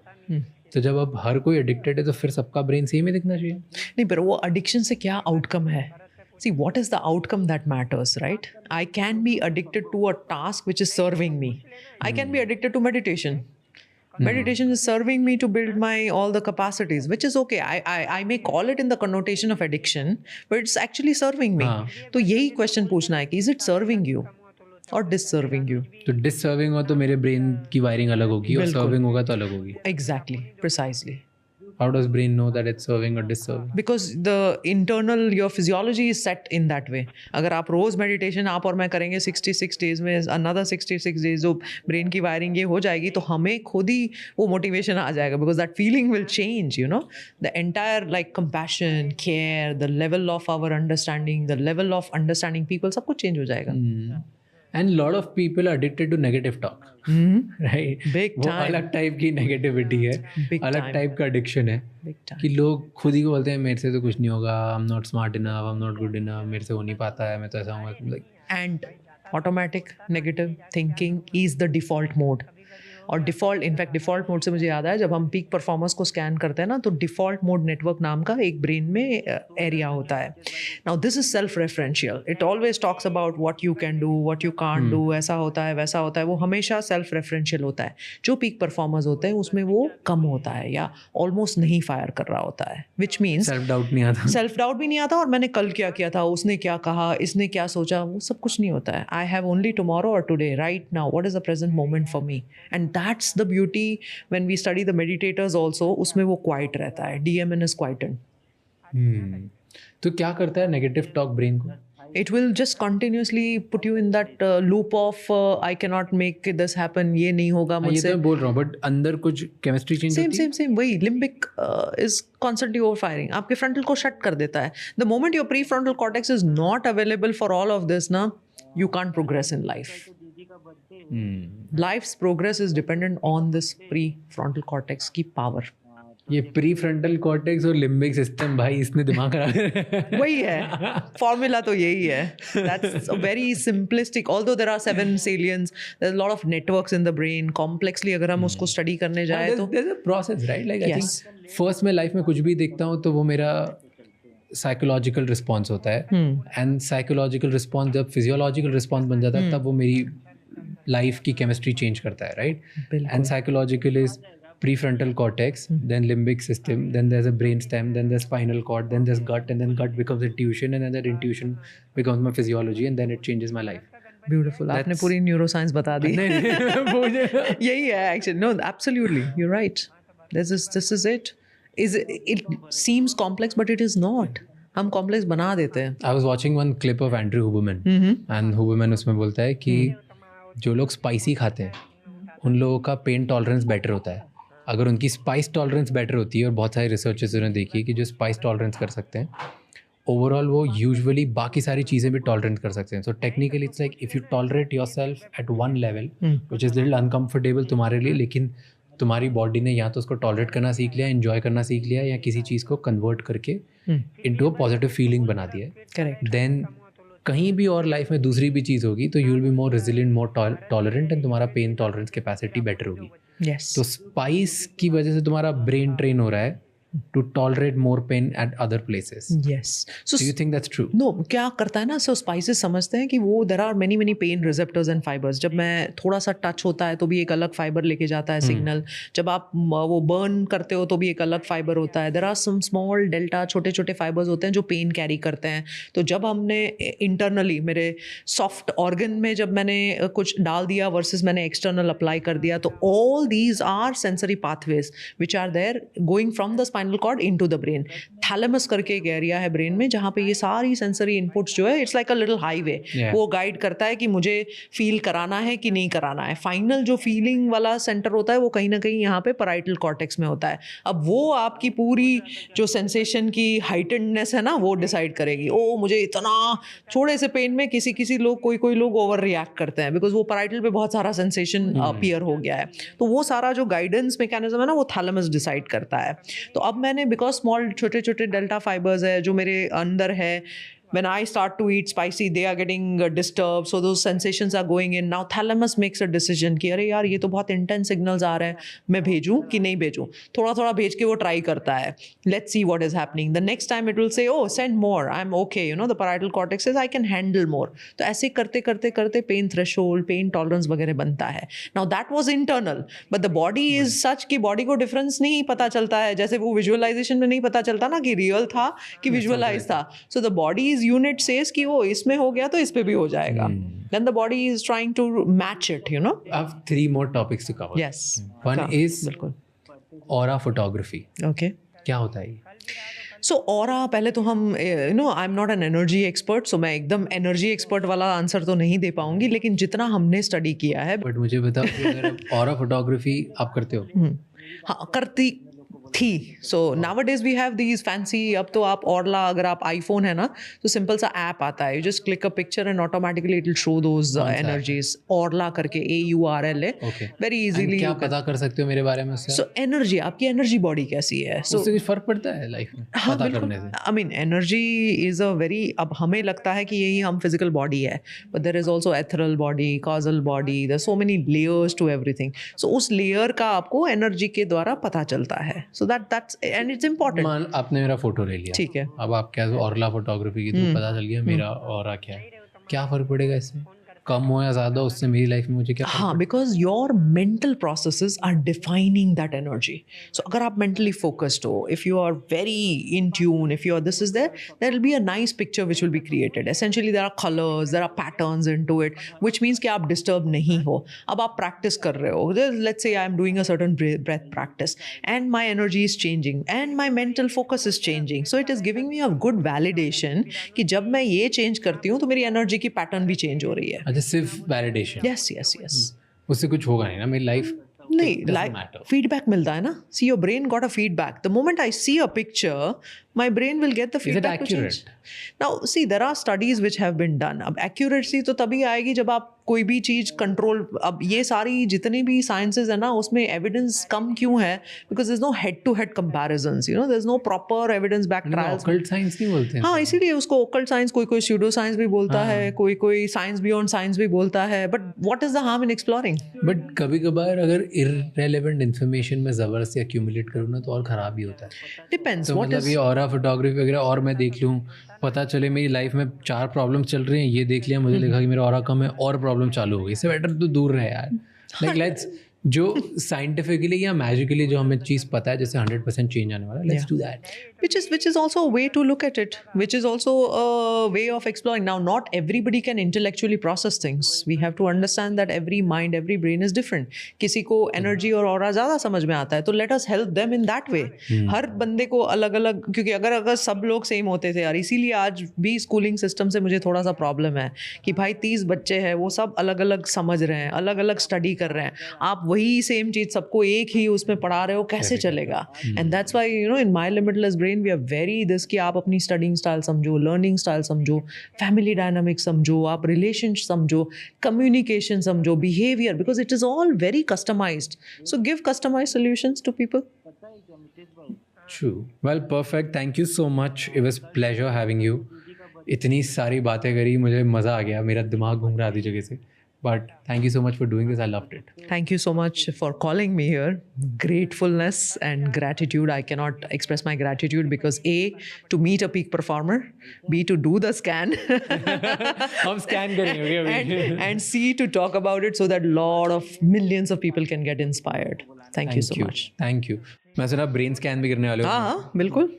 तो जब अब हर कोई एडिक्टेड है तो फिर सबका ब्रेन सेम ही दिखना चाहिए? नहीं, पर वो एडिक्शन से क्या आउटकम है? See, what is the outcome that matters, right? I can be addicted to a task which is serving me. I can be addicted to meditation. Meditation is serving me to build my all the capacities, which is okay. I may call it in the connotation of addiction, but it's actually serving me. तो यही question पूछना है कि is it serving you or disserving you? तो डिसर्विंग हो तो मेरे brain की वायरिंग अलग होगी, और सर्विंग होगा तो अलग होगी. Exactly, precisely. How does brain know that it's serving or disserving? Because the internal, your physiology is set in that way. अगर आप रोज़ मेडिटेशन आप और मैं करेंगे 66 डेज में, another 66 डेज जो ब्रेन की वायरिंग ये हो जाएगी, तो हमें खुद ही वो मोटिवेशन आ जाएगा, because that feeling will change, you know. The entire like compassion, care, the level of our understanding, the level of understanding people, सब कुछ change हो जाएगा. And lot of people are addicted to negative talk, right? Big वो time. अलग type की negativity है, Big अलग time. Type का एडिक्शन है. Big time. कि लोग खुद ही को बोलते हैं मेरे से तो कुछ नहीं होगा, आई am not smart enough, I am not good enough, मेरे से हो नहीं पाता है, मैं तो ऐसा हूँ. And automatic negative thinking is the default mode. और डिफ़ॉल्ट, इनफैक्ट डिफ़ॉल्ट मोड से मुझे याद आया, जब हम पीक परफॉर्मर्स को स्कैन करते हैं ना, तो डिफ़ॉल्ट मोड नेटवर्क नाम का एक ब्रेन में एरिया होता है. Now this is self referential. It always talks about what you can do, what you can't do. ऐसा होता है, वैसा होता है. वो हमेशा सेल्फ रेफरेंशियल होता है. जो पीक परफॉर्मर्स होते हैं उसमें वो कम होता है या ऑलमोस्ट नहीं फायर कर रहा होता है, विच मीन्स सेल्फ डाउट नहीं आता. सेल्फ डाउट भी नहीं आता, और मैंने कल क्या किया था, उसने क्या कहा, इसने क्या सोचा, वो सब कुछ नहीं होता है. आई हैव ओनली टुमारो और today, right now, what is the present moment for me. And that's the beauty when we study the meditators also. उसमें वो क्वाइट रहता है. DMN इज क्वाइटेंड. तो क्या करता है नेगेटिव टॉक ब्रेन को? It will just continuously put you in that loop of I cannot make this happen, ये नहीं होगा ये तो मुझसे. मैं बोल रहा हूँ, बट अंदर कुछ केमिस्ट्री चेंज होती है. सेम वही लिम्बिक is constantly overfiring. आपके फ्रंटल को शट कर देता है. The moment your prefrontal cortex is not available for all of this, ना, you can't progress in life. Life's progress is dependent on this prefrontal cortex की power. ये pre frontal cortex और limbic system, भाई इसने दिमाग खराब. वही है फॉर्मूला, तो यही है. That's very simplistic. Although there are 7 saliences, there is lot of networks in the brain. Complexly अगर हम उसको स्टडी करने जाए तो there's a process, right? Like I Yes. think first मैं लाइफ में कुछ भी देखता हूँ तो वो मेरा साइकोलॉजिकल रिस्पॉन्स होता है. एंड साइकोलॉजिकल रिस्पॉन्स जब फिजियोलॉजिकल रिस्पॉन्स बन जाता है तब वो मेरी लाइफ की केमिस्ट्री चेंज करता है, right? And psychological is prefrontal cortex, then limbic system, then there's a brain stem, then there's spinal cord, then there's gut, and then gut becomes intuition, and then that intuition becomes my physiology, and then it changes my life. Beautiful. आपने पूरी neuroscience बता दी. यही है actually. No, absolutely, you are right. This is it. It seems complex but it is not. हम complex बना देते हैं. I was watching one clip of Andrew Huberman, and Huberman उसमें बोलता है कि जो लोग स्पाइसी खाते हैं उन लोगों का पेन टॉलरेंस बेटर होता है. अगर उनकी स्पाइस टॉलरेंस बेटर होती है, और बहुत सारे रिसर्चेस उन्होंने देखी है कि जो स्पाइस टॉलरेंस कर सकते हैं ओवरऑल वो यूजुअली बाकी सारी चीज़ें भी टॉलरेट कर सकते हैं. So technically it's like if you tolerate your self eight one level which is little uncomfortable तुम्हारे लिए, लेकिन तुम्हारी बॉडी ने या तो उसको टॉलरेट करना सीख लिया, एंजॉय करना सीख लिया, या किसी चीज़ को कन्वर्ट करके इनटू अ पॉजिटिव फीलिंग बना दिया है. करेक्ट. देन कहीं भी और लाइफ में दूसरी भी चीज़ होगी तो you will be more resilient, more tolerant, and तुम्हारा पेन टॉलरेंस कैपेसिटी बेटर होगी. यस. तो स्पाइस की वजह से तुम्हारा ब्रेन ट्रेन हो रहा है to tolerate more pain at other places. Yes. So Do you think that's true? No, क्या करता है ना, so spices समझते हैं कि वो there are many pain receptors and fibers. जब मैं थोड़ा सा टच होता है तो भी एक अलग फाइबर लेके जाता है सिग्नल. जब आप वो बर्न करते हो तो भी एक अलग फाइबर होता है. there are some small delta, छोटे छोटे फाइबर्स होते हैं जो पेन कैरी करते हैं. तो जब हमने इंटरनली मेरे सॉफ्ट ऑर्गन में जब मैंने कुछ डाल दिया वर्सेस मैंने एक्सटर्नल अप्लाई कर दिया, तो all these are sensory pathways which are there going from the spinal cord into the brain. Thalamus करके एक एरिया है ब्रेन में जहाँ पे ये सारी सेंसरी इनपुट्स जो है, it's like a little highway. वो गाइड करता है कि मुझे फील कराना है कि नहीं कराना है. फाइनल जो फीलिंग वाला सेंटर होता है वो कहीं ना कहीं यहाँ पे पैराइटल कॉर्टेक्स में होता है. अब वो आपकी पूरी जो सेंसेशन की हाइटेडनेस है ना वो डिसाइड करेगी. ओ मुझे इतना थोड़े से पेन में किसी लोग कोई लोग ओवर रिएक्ट करते हैं बिकॉज वो पैराइटल पे बहुत सारा सेंसेशन अपीयर हो गया है. तो वो सारा जो गाइडेंस मैकेनिज्म है ना वो थैलेमस डिसाइड करता है. तो अब मैंने बिकॉज स्मॉल छोटे छोटे डेल्टा फाइबर्स है जो मेरे अंदर है, when I start to eat spicy, they are getting disturbed, so those sensations are going in. Now thalamus makes a decision कि अरे यार ये तो बहुत intense signals आ रहे हैं, मैं भेजूँ कि नहीं भेजूँ. थोड़ा थोड़ा भेज के वो ट्राई करता है. Let's see what is happening. The next time it will say, oh send more, I'm okay, you know, the parietal cortex says I can handle more. तो ऐसे करते करते करते pain threshold, pain tolerance वगैरह बनता है. Now that was internal, but the body is such कि body को difference नहीं पता चलता है. जैसे वो visualization में नहीं पता चलता ना कि real था कि visualize था. So the body unit says कि वो इसमें हो गया तो इस पे भी हो जाएगा. Then the body is trying to match it, you know. I have 3 more topics to cover. Yes. One is बिल्कुल. aura photography. Okay. क्या होता है ये? So aura, पहले तो हम I'm not an energy expert, so मैं एकदम energy expert वाला आंसर तो नहीं दे पाऊंगी, लेकिन जितना हमने स्टडी किया है. बट मुझे बताओ कि अगर aura photography आप करते हो? हाँ करती थी. So nowadays we have these fancy, अब तो आप Orla, अगर आप iPhone है ना तो सिंपल सा ऐप आता है, you just click a picture and automatically it will show those energies. Orla करके AURL है, Okay. very And easily क्या you can. पता कर सकते हो मेरे बारे में उससे? So energy, आपकी एनर्जी बॉडी कैसी है? So उससे कुछ फर्क पड़ता है लाइफ में हाँ पता बिल्कुल. करने से? I mean energy is a very, अब हमें लगता है कि यही हम फिजिकल बॉडी है, but there is also ethereal body, causal body, there are so many layers to everything. So उस लेयर का आपको एनर्जी के द्वारा पता चलता है. So that's and it's important. मान आपने मेरा फोटो ले लिया, ठीक है. अब आप क्या ऑरला फोटोग्राफी की तो पता चल गया मेरा ऑरा क्या है, क्या फर्क पड़ेगा इससे? कम हो या ज़्यादा उससे मेरी लाइफ में मुझे क्या फर्क हाँ, because your mental processes are defining that energy. So अगर आप mentally focused हो, if you are very in tune, if your this is there will be a nice picture which will be created. Essentially there are colors, there are patterns into it, which means कि आप disturb नहीं हो. अब आप practice कर रहे हो. Let's say I am doing a certain breath practice and my energy is changing and my mental focus is changing. So it is giving me a good validation कि जब मैं ये change करती हूँ तो मेरी energy की pattern भी change हो रही है. अच्छा, सिर्फ वैलिडेशन? Yes. उससे कुछ होगा नहीं ना मेरी लाइफ? नहीं, like feedback मिलता है ना. See, your brain got a feedback. The moment I see a picture, my brain will get the feedback. Is it accurate? To change. Now, see, there are studies which have been done. अब accuracy तो तभी आएगी जब आप कोई भी चीज control. अब ये सारी जितनी भी साइंसेज है ना उसमें एविडेंस कम क्यों है? Because there's no head to head comparisons. You know, there's no proper evidence back trials. Occult science नहीं बोलते हैं? हाँ, इसीलिए उसको occult science, कोई pseudo science भी बोलता है, कोई science beyond science भी बोलता है. But what is the harm in exploring? But कभी कभार अगर इररेलेवेंट इन्फॉर्मेशन में जबरदस्ती एक्यूमुलेट करूँ ना तो और ख़राब ही होता है. Depends. तो What मतलब is ये ऑरा फोटोग्राफी वगैरह और मैं देख लूँ, पता चले मेरी लाइफ में 4 प्रॉब्लम चल रही हैं, ये देख लिया, मुझे लिखा कि मेरा ऑरा कम है और प्रॉब्लम चालू हो गई. इससे बेटर तो दूर रहे यार. लाइक लेट्स जो साइंटिफिकली या मैजिकली जो हमें चीज़ पता है जैसे 100% चेंज आने वाला है, let's do that. which is also a way to look at it, which is also a way of exploring. Now not everybody can intellectually process things. We have to understand that every mind, every brain is different. किसी को energy और aura ज़्यादा समझ में आता है तो let us help them in that way. हर बंदे को अलग अलग, क्योंकि अगर सब लोग सेम होते थे यार, इसीलिए आज भी स्कूलिंग सिस्टम से मुझे थोड़ा सा प्रॉब्लम है कि भाई 30 बच्चे हैं, वो सब अलग अलग समझ रहे हैं, अलग अलग स्टडी कर रहे हैं, आप वही सेम चीज़ सबको एक ही उसमें पढ़ा रहे हो, कैसे चलेगा? And that's why you know in my limitless brain we are very this कि आप अपनी स्टडिंग स्टाइल समझो, लर्निंग स्टाइल समझो, फैमिली डायनामिक्स समझो, आप रिलेशन समझो, कम्युनिकेशन समझो, behaviour, because it is all very customised. So give customised solutions to people. True. Well, perfect. Thank you so much. It was pleasure having you. इतनी सारी बातें करी, मुझे मज़ा आ गया, मेरा दिमाग घूम रहा आधी जगह से. But thank you so much for doing this. I loved it. Thank you so much for calling me here. Gratefulness and gratitude. I cannot express my gratitude because A, to meet a peak performer, B, to do the scan, हम scan करेंगे अभी. and C, to talk about it so that lot of millions of people can get inspired. Thank you so much. Thank you. मैं सुना brain scan भी करने वाले हो. हाँ, बिल्कुल.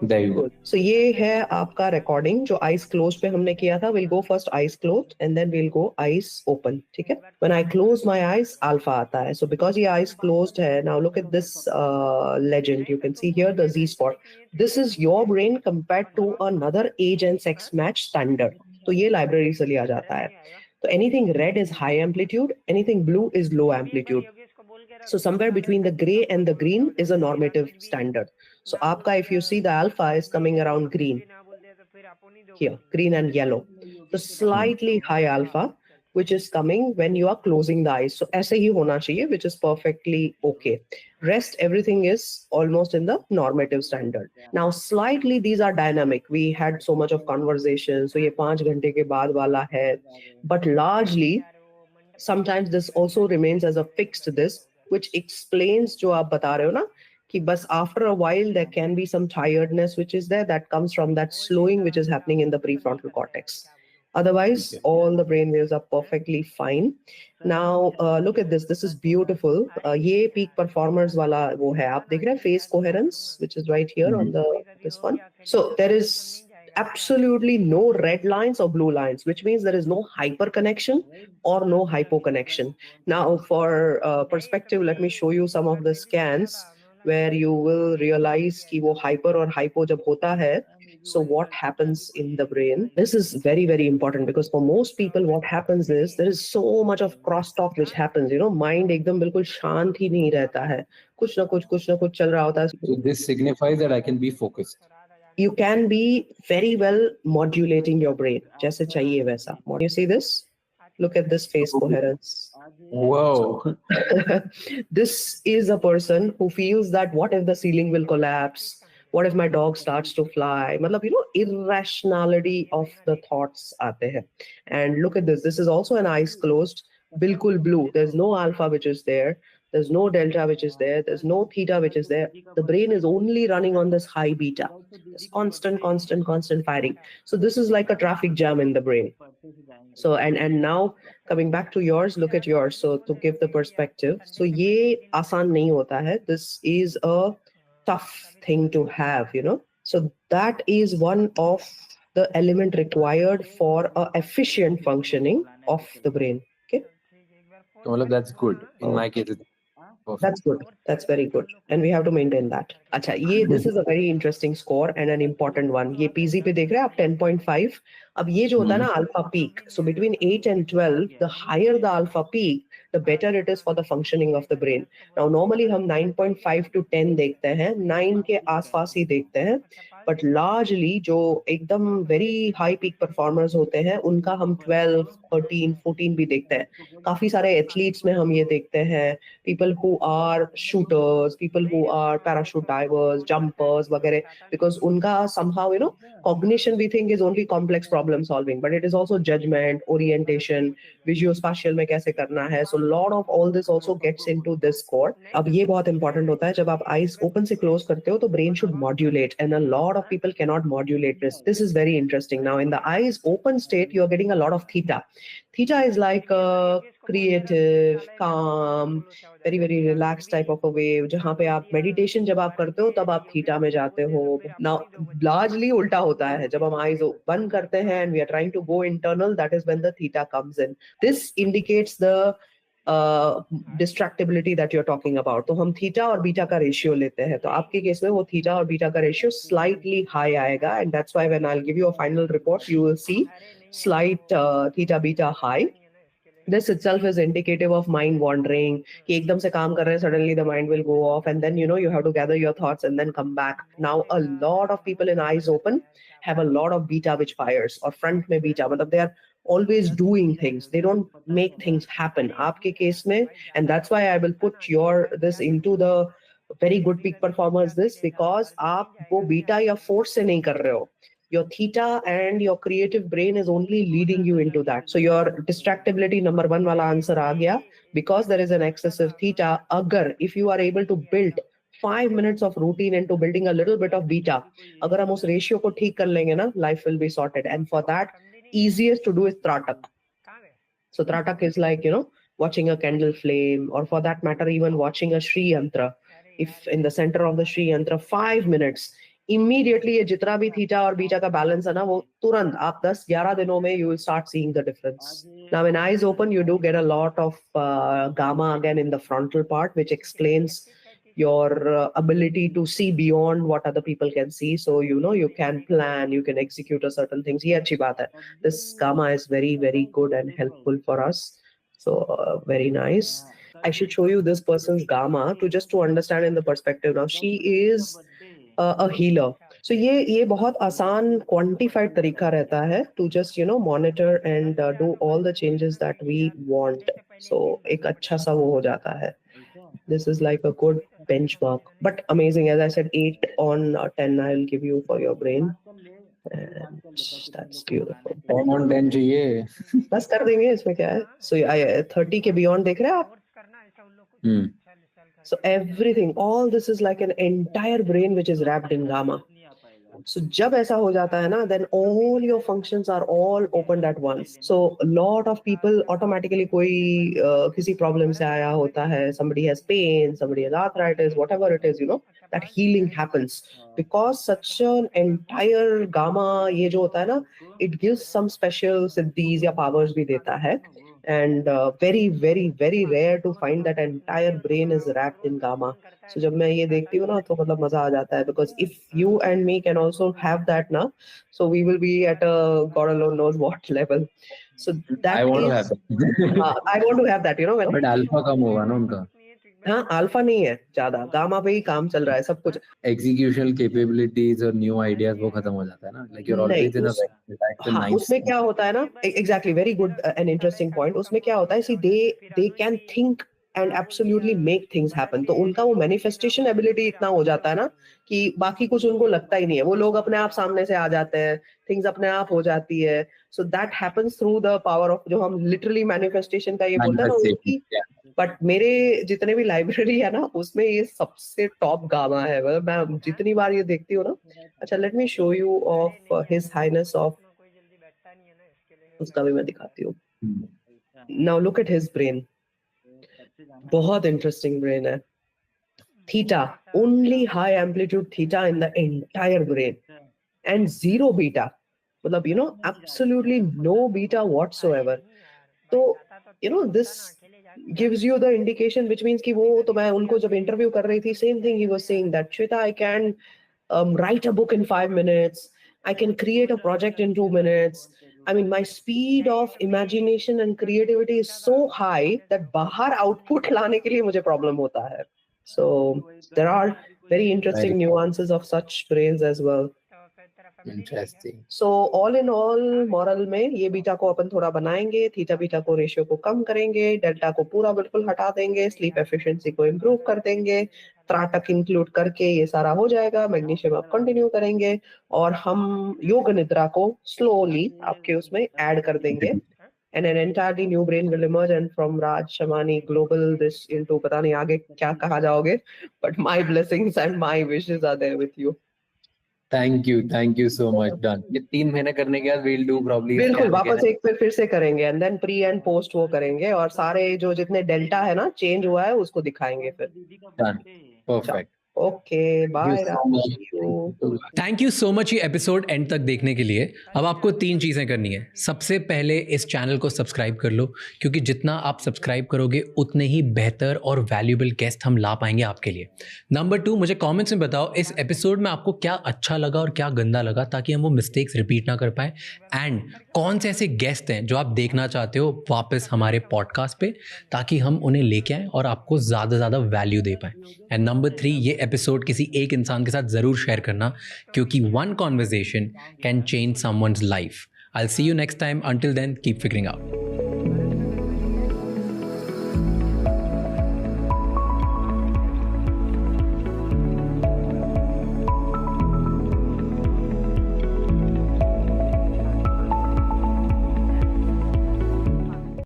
There you go. So ये है आपका recording जो eyes closed पे हमने किया था. We'll go first eyes closed and then we'll go eyes open. ठीक है? When I close my eyes, alpha आता है. So because ये eyes closed है, now look at this legend. You can see here the Z spot. This is your brain compared to another age and sex match standard. तो ये library से लिया जाता है. So anything red is high amplitude, anything blue is low amplitude. So somewhere between the gray and the green is a normative standard. So आपका, if you see the alpha is coming around green, here, green and yellow. So slightly high alpha, which is coming when you are closing the eyes. So ऐसे ही होना चाहिए, which is perfectly okay. Rest, everything is almost in the normative standard. Now slightly these are dynamic. We had so much of conversation. So ये 5 घंटे के बाद वाला है. But largely, sometimes this also remains as a fixed this, which explains जो आप बता रहे हो ना, कि बस after a while there can be some tiredness which is there that comes from that slowing which is happening in the prefrontal cortex. Otherwise, Okay. all the brain waves are perfectly fine. Now, look at this. This is beautiful. ये peak performers वाला वो है. आप देख रहे हैं face coherence, which is right here on this one. So there is absolutely no red lines or blue lines, which means there is no hyper connection or no hypo connection. Now, for perspective, let me show you some of the scans where you will realize कि वो hyper और hypo जब होता है, so what happens in the brain. This is very, very important because for most people what happens is there is so much of crosstalk which happens, you know, mind एकदम बिल्कुल शांत ही नहीं रहता है, कुछ ना कुछ चल रहा होता है. So this signifies that I can be focused. You can be very well modulating your brain जैसे चाहिए वैसा. You see this? Look at this face coherence. Whoa. This is a person who feels that what if the ceiling will collapse? What if my dog starts to fly? मतलब, you know, irrationality of the thoughts आते हैं. And look at this. This is also an eyes closed. बिल्कुल blue. There's no alpha which is there. There's no delta which is there. There's no theta which is there. The brain is only running on this high beta. This constant firing. So this is like a traffic jam in the brain. So and now coming back to yours, look at yours. So to give the perspective, so ये आसान नहीं होता है. This is a tough thing to have, you know. So that is one of the element required for a efficient functioning of the brain. Okay. Well, that's good. In my case, it's perfect. That's good. That's very good. And we have to maintain that. अच्छा, this is a very interesting score and an important one. ये PZ पे देख रहे हैं आप 10.5. अब ये जो होता है ना alpha peak. So between 8 and 12, the higher the alpha peak, the better it is for the functioning of the brain. Now normally हम 9.5 to 10 देखते हैं, 9 के आसपास ही देखते हैं. But largely जो एकदम very high peak performers होते हैं, उनका हम 12, 13, 14 भी देखते हैं. काफी सारे athletes में हम ये देखते हैं. People who are shooters, people who are parachute divers, jumpers वगैरह, because उनका somehow, you know, cognition we think is only complex problem solving, but it is also judgment, orientation, visuospatial में कैसे करना है. So lot of all this also gets into this score. अब ये बहुत important होता है, जब आप eyes open से close करते हो तो brain should modulate, and a lot of people cannot modulate this. This is very interesting. Now in the eyes open state, you are getting a lot of theta. Theta is like a creative, calm, very very relaxed type of a wave. जहाँ पे आप meditation जब आप करते हो तब आप theta में जाते हो. Now largely उल्टा होता है, जब हम eyes बंद करते हैं and we are trying to go internal, that is when the theta comes in. This indicates the distractibility that you're talking about. तो हम theta और beta का ratio लेते हैं. तो आपके केस में वो theta और beta का ratio slightly high आएगा, and that's why when I'll give you a final report, you will see slight theta beta high. This itself is indicative of mind wandering. कि एकदम से काम कर रहे हैं, suddenly the mind will go off, and then, you know, you have to gather your thoughts and then come back. Now a lot of people in eyes open have a lot of beta which fires, or front में beta, मतलब they are always doing things. They don't make things happen. आपके case में, and that's why I will put this into the very good peak performers this, because आप वो beta या force से नहीं कर रहे हो. Your theta and your creative brain is only leading you into that. So your distractibility number 1 वाला answer आ गया, because there is an excessive theta. अगर if you are able to build 5 minutes of routine into building a little bit of beta, अगर हम उस ratio को ठीक कर लेंगे ना, life will be sorted. And for that, easiest to do is Tratak. So Tratak is like, you know, watching a candle flame, or for that matter, even watching a Shri Yantra. If in the center of the Shri Yantra, 5 minutes, immediately ये जितना भी theta और beta का balance है ना, वो तुरंत आप 10-11 दिनों में you will start seeing the difference. Now when eyes open, you do get a lot of gamma again in the frontal part, which explains your ability to see beyond what other people can see. So, you know, you can plan, you can execute a certain things. ये अच्छी बात है. This gamma is very, very good and helpful for us. So very nice. I should show you this person's gamma to understand in the perspective. Now she is a healer. So ये बहुत आसान quantified तरीका रहता है to just, you know, monitor and do all the changes that we want. So एक अच्छा सा वो हो जाता है. This is like a good benchmark, but amazing. As I said, 8 on 10 I'll give you for your brain. And that's beautiful. 10 on 10 चाहिए. बस कर देंगे, इसमें क्या है. So 30 के beyond देख रहे हैं आप? So everything, all this is like an entire brain which is wrapped in gamma. So जब ऐसा हो जाता है ना, then all your functions are all opened at once. So a lot of people automatically कोई किसी problem से आया होता है, somebody has pain, somebody has arthritis, whatever it is, that healing happens because such an entire gamma ये जो होता है ना, it gives some special siddhis या powers भी देता है. And very very very rare to find that entire brain is wrapped in gamma. So जब मैं ये देखती हूँ ना तो मतलब मजा आ जाता है because if you and me can also have that ना, so we will be at a God alone knows what level. So that I want is, to have that. I want to have that, when But alpha कम होगा ना उनका. हाँ alpha नहीं है ज्यादा, gamma पे ही काम चल रहा है सब कुछ. Executional capabilities और new ideas वो खत्म हो जाता है ना. Like you're always in a हाँ उसमें क्या होता है ना, exactly very good and interesting point. उसमें क्या होता है, see they can think and absolutely make things happen. तो उनका वो manifestation ability इतना हो जाता है ना कि बाकी कुछ उनको लगता ही नहीं है, वो लोग अपने आप सामने से आ जाते हैं, things अपने आप हो जाती है. So that happens through the power of, जो हम literally manifestation का ये बोलते हैं ना उनकी. बट मेरे जितने भी लाइब्रेरी है ना उसमें ये सबसे टॉप गामा है. मतलब मैं जितनी बार ये देखती हूँ ना. अच्छा let me show you of his highness of, उसका भी मैं दिखाती हूँ. Now look at his brain. बहुत इंटरेस्टिंग ब्रेन है. Theta, only high amplitude theta in the entire brain and zero beta. मतलब absolutely no beta whatsoever. तो this gives you the indication, which means कि वो तो मैं उनको जब इंटरव्यू कर रही थी, same thing he was saying that Shweta, I can write a book in 5 minutes, I can create a project in 2 minutes. I mean, my speed of imagination and creativity is so high that बाहर output लाने के लिए मुझे problem होता है. So there are very interesting nuances of such brains as well. Interesting. So all in all, moral में ये beta को अपन थोड़ा बनाएंगे, थीटा बीटा को रेशियो को कम करेंगे, डेल्टा को पूरा बिल्कुल हटा देंगे, स्लीप एफिशिएंसी को इम्प्रूव कर देंगे, त्राटक इंक्लूड करके ये सारा हो जाएगा. मैग्नीशियम आप कंटिन्यू करेंगे और हम योग निद्रा को स्लोली आपके उसमें ऐड कर देंगे. And an entirely new brain will emerge, and from Raj Shamani Global this into पता नहीं आगे क्या कहा जाओगे, but my blessings and my wishes are there with you. Thank you so much. Done. ये 3 महीने करने के बाद we'll do probably. बिल्कुल वापस एक फिर से करेंगे and then pre and post वो करेंगे और सारे जो जितने डेल्टा है ना चेंज हुआ है उसको दिखाएंगे फिर. Done. Perfect. Okay bye. Thank you so much ये एपिसोड एंड तक देखने के लिए. अब आपको 3 चीज़ें करनी है. सबसे पहले इस चैनल को सब्सक्राइब कर लो, क्योंकि जितना आप सब्सक्राइब करोगे उतने ही बेहतर और वैल्यूएबल गेस्ट हम ला पाएंगे आपके लिए. नंबर 2, मुझे कमेंट्स में बताओ इस एपिसोड में आपको क्या अच्छा लगा और क्या गंदा लगा, ताकि हम वो मिस्टेक्स रिपीट ना कर पाए. एंड कौन से ऐसे गेस्ट हैं जो आप देखना चाहते हो वापस हमारे पॉडकास्ट पे, ताकि हम उन्हें लेके आएँ और आपको ज़्यादा से ज़्यादा वैल्यू दे पाएँ. एंड नंबर 3, ये एपिसोड किसी एक इंसान के साथ ज़रूर शेयर करना, क्योंकि one conversation can change someone's life. I'll see you next time. Until then, keep figuring out.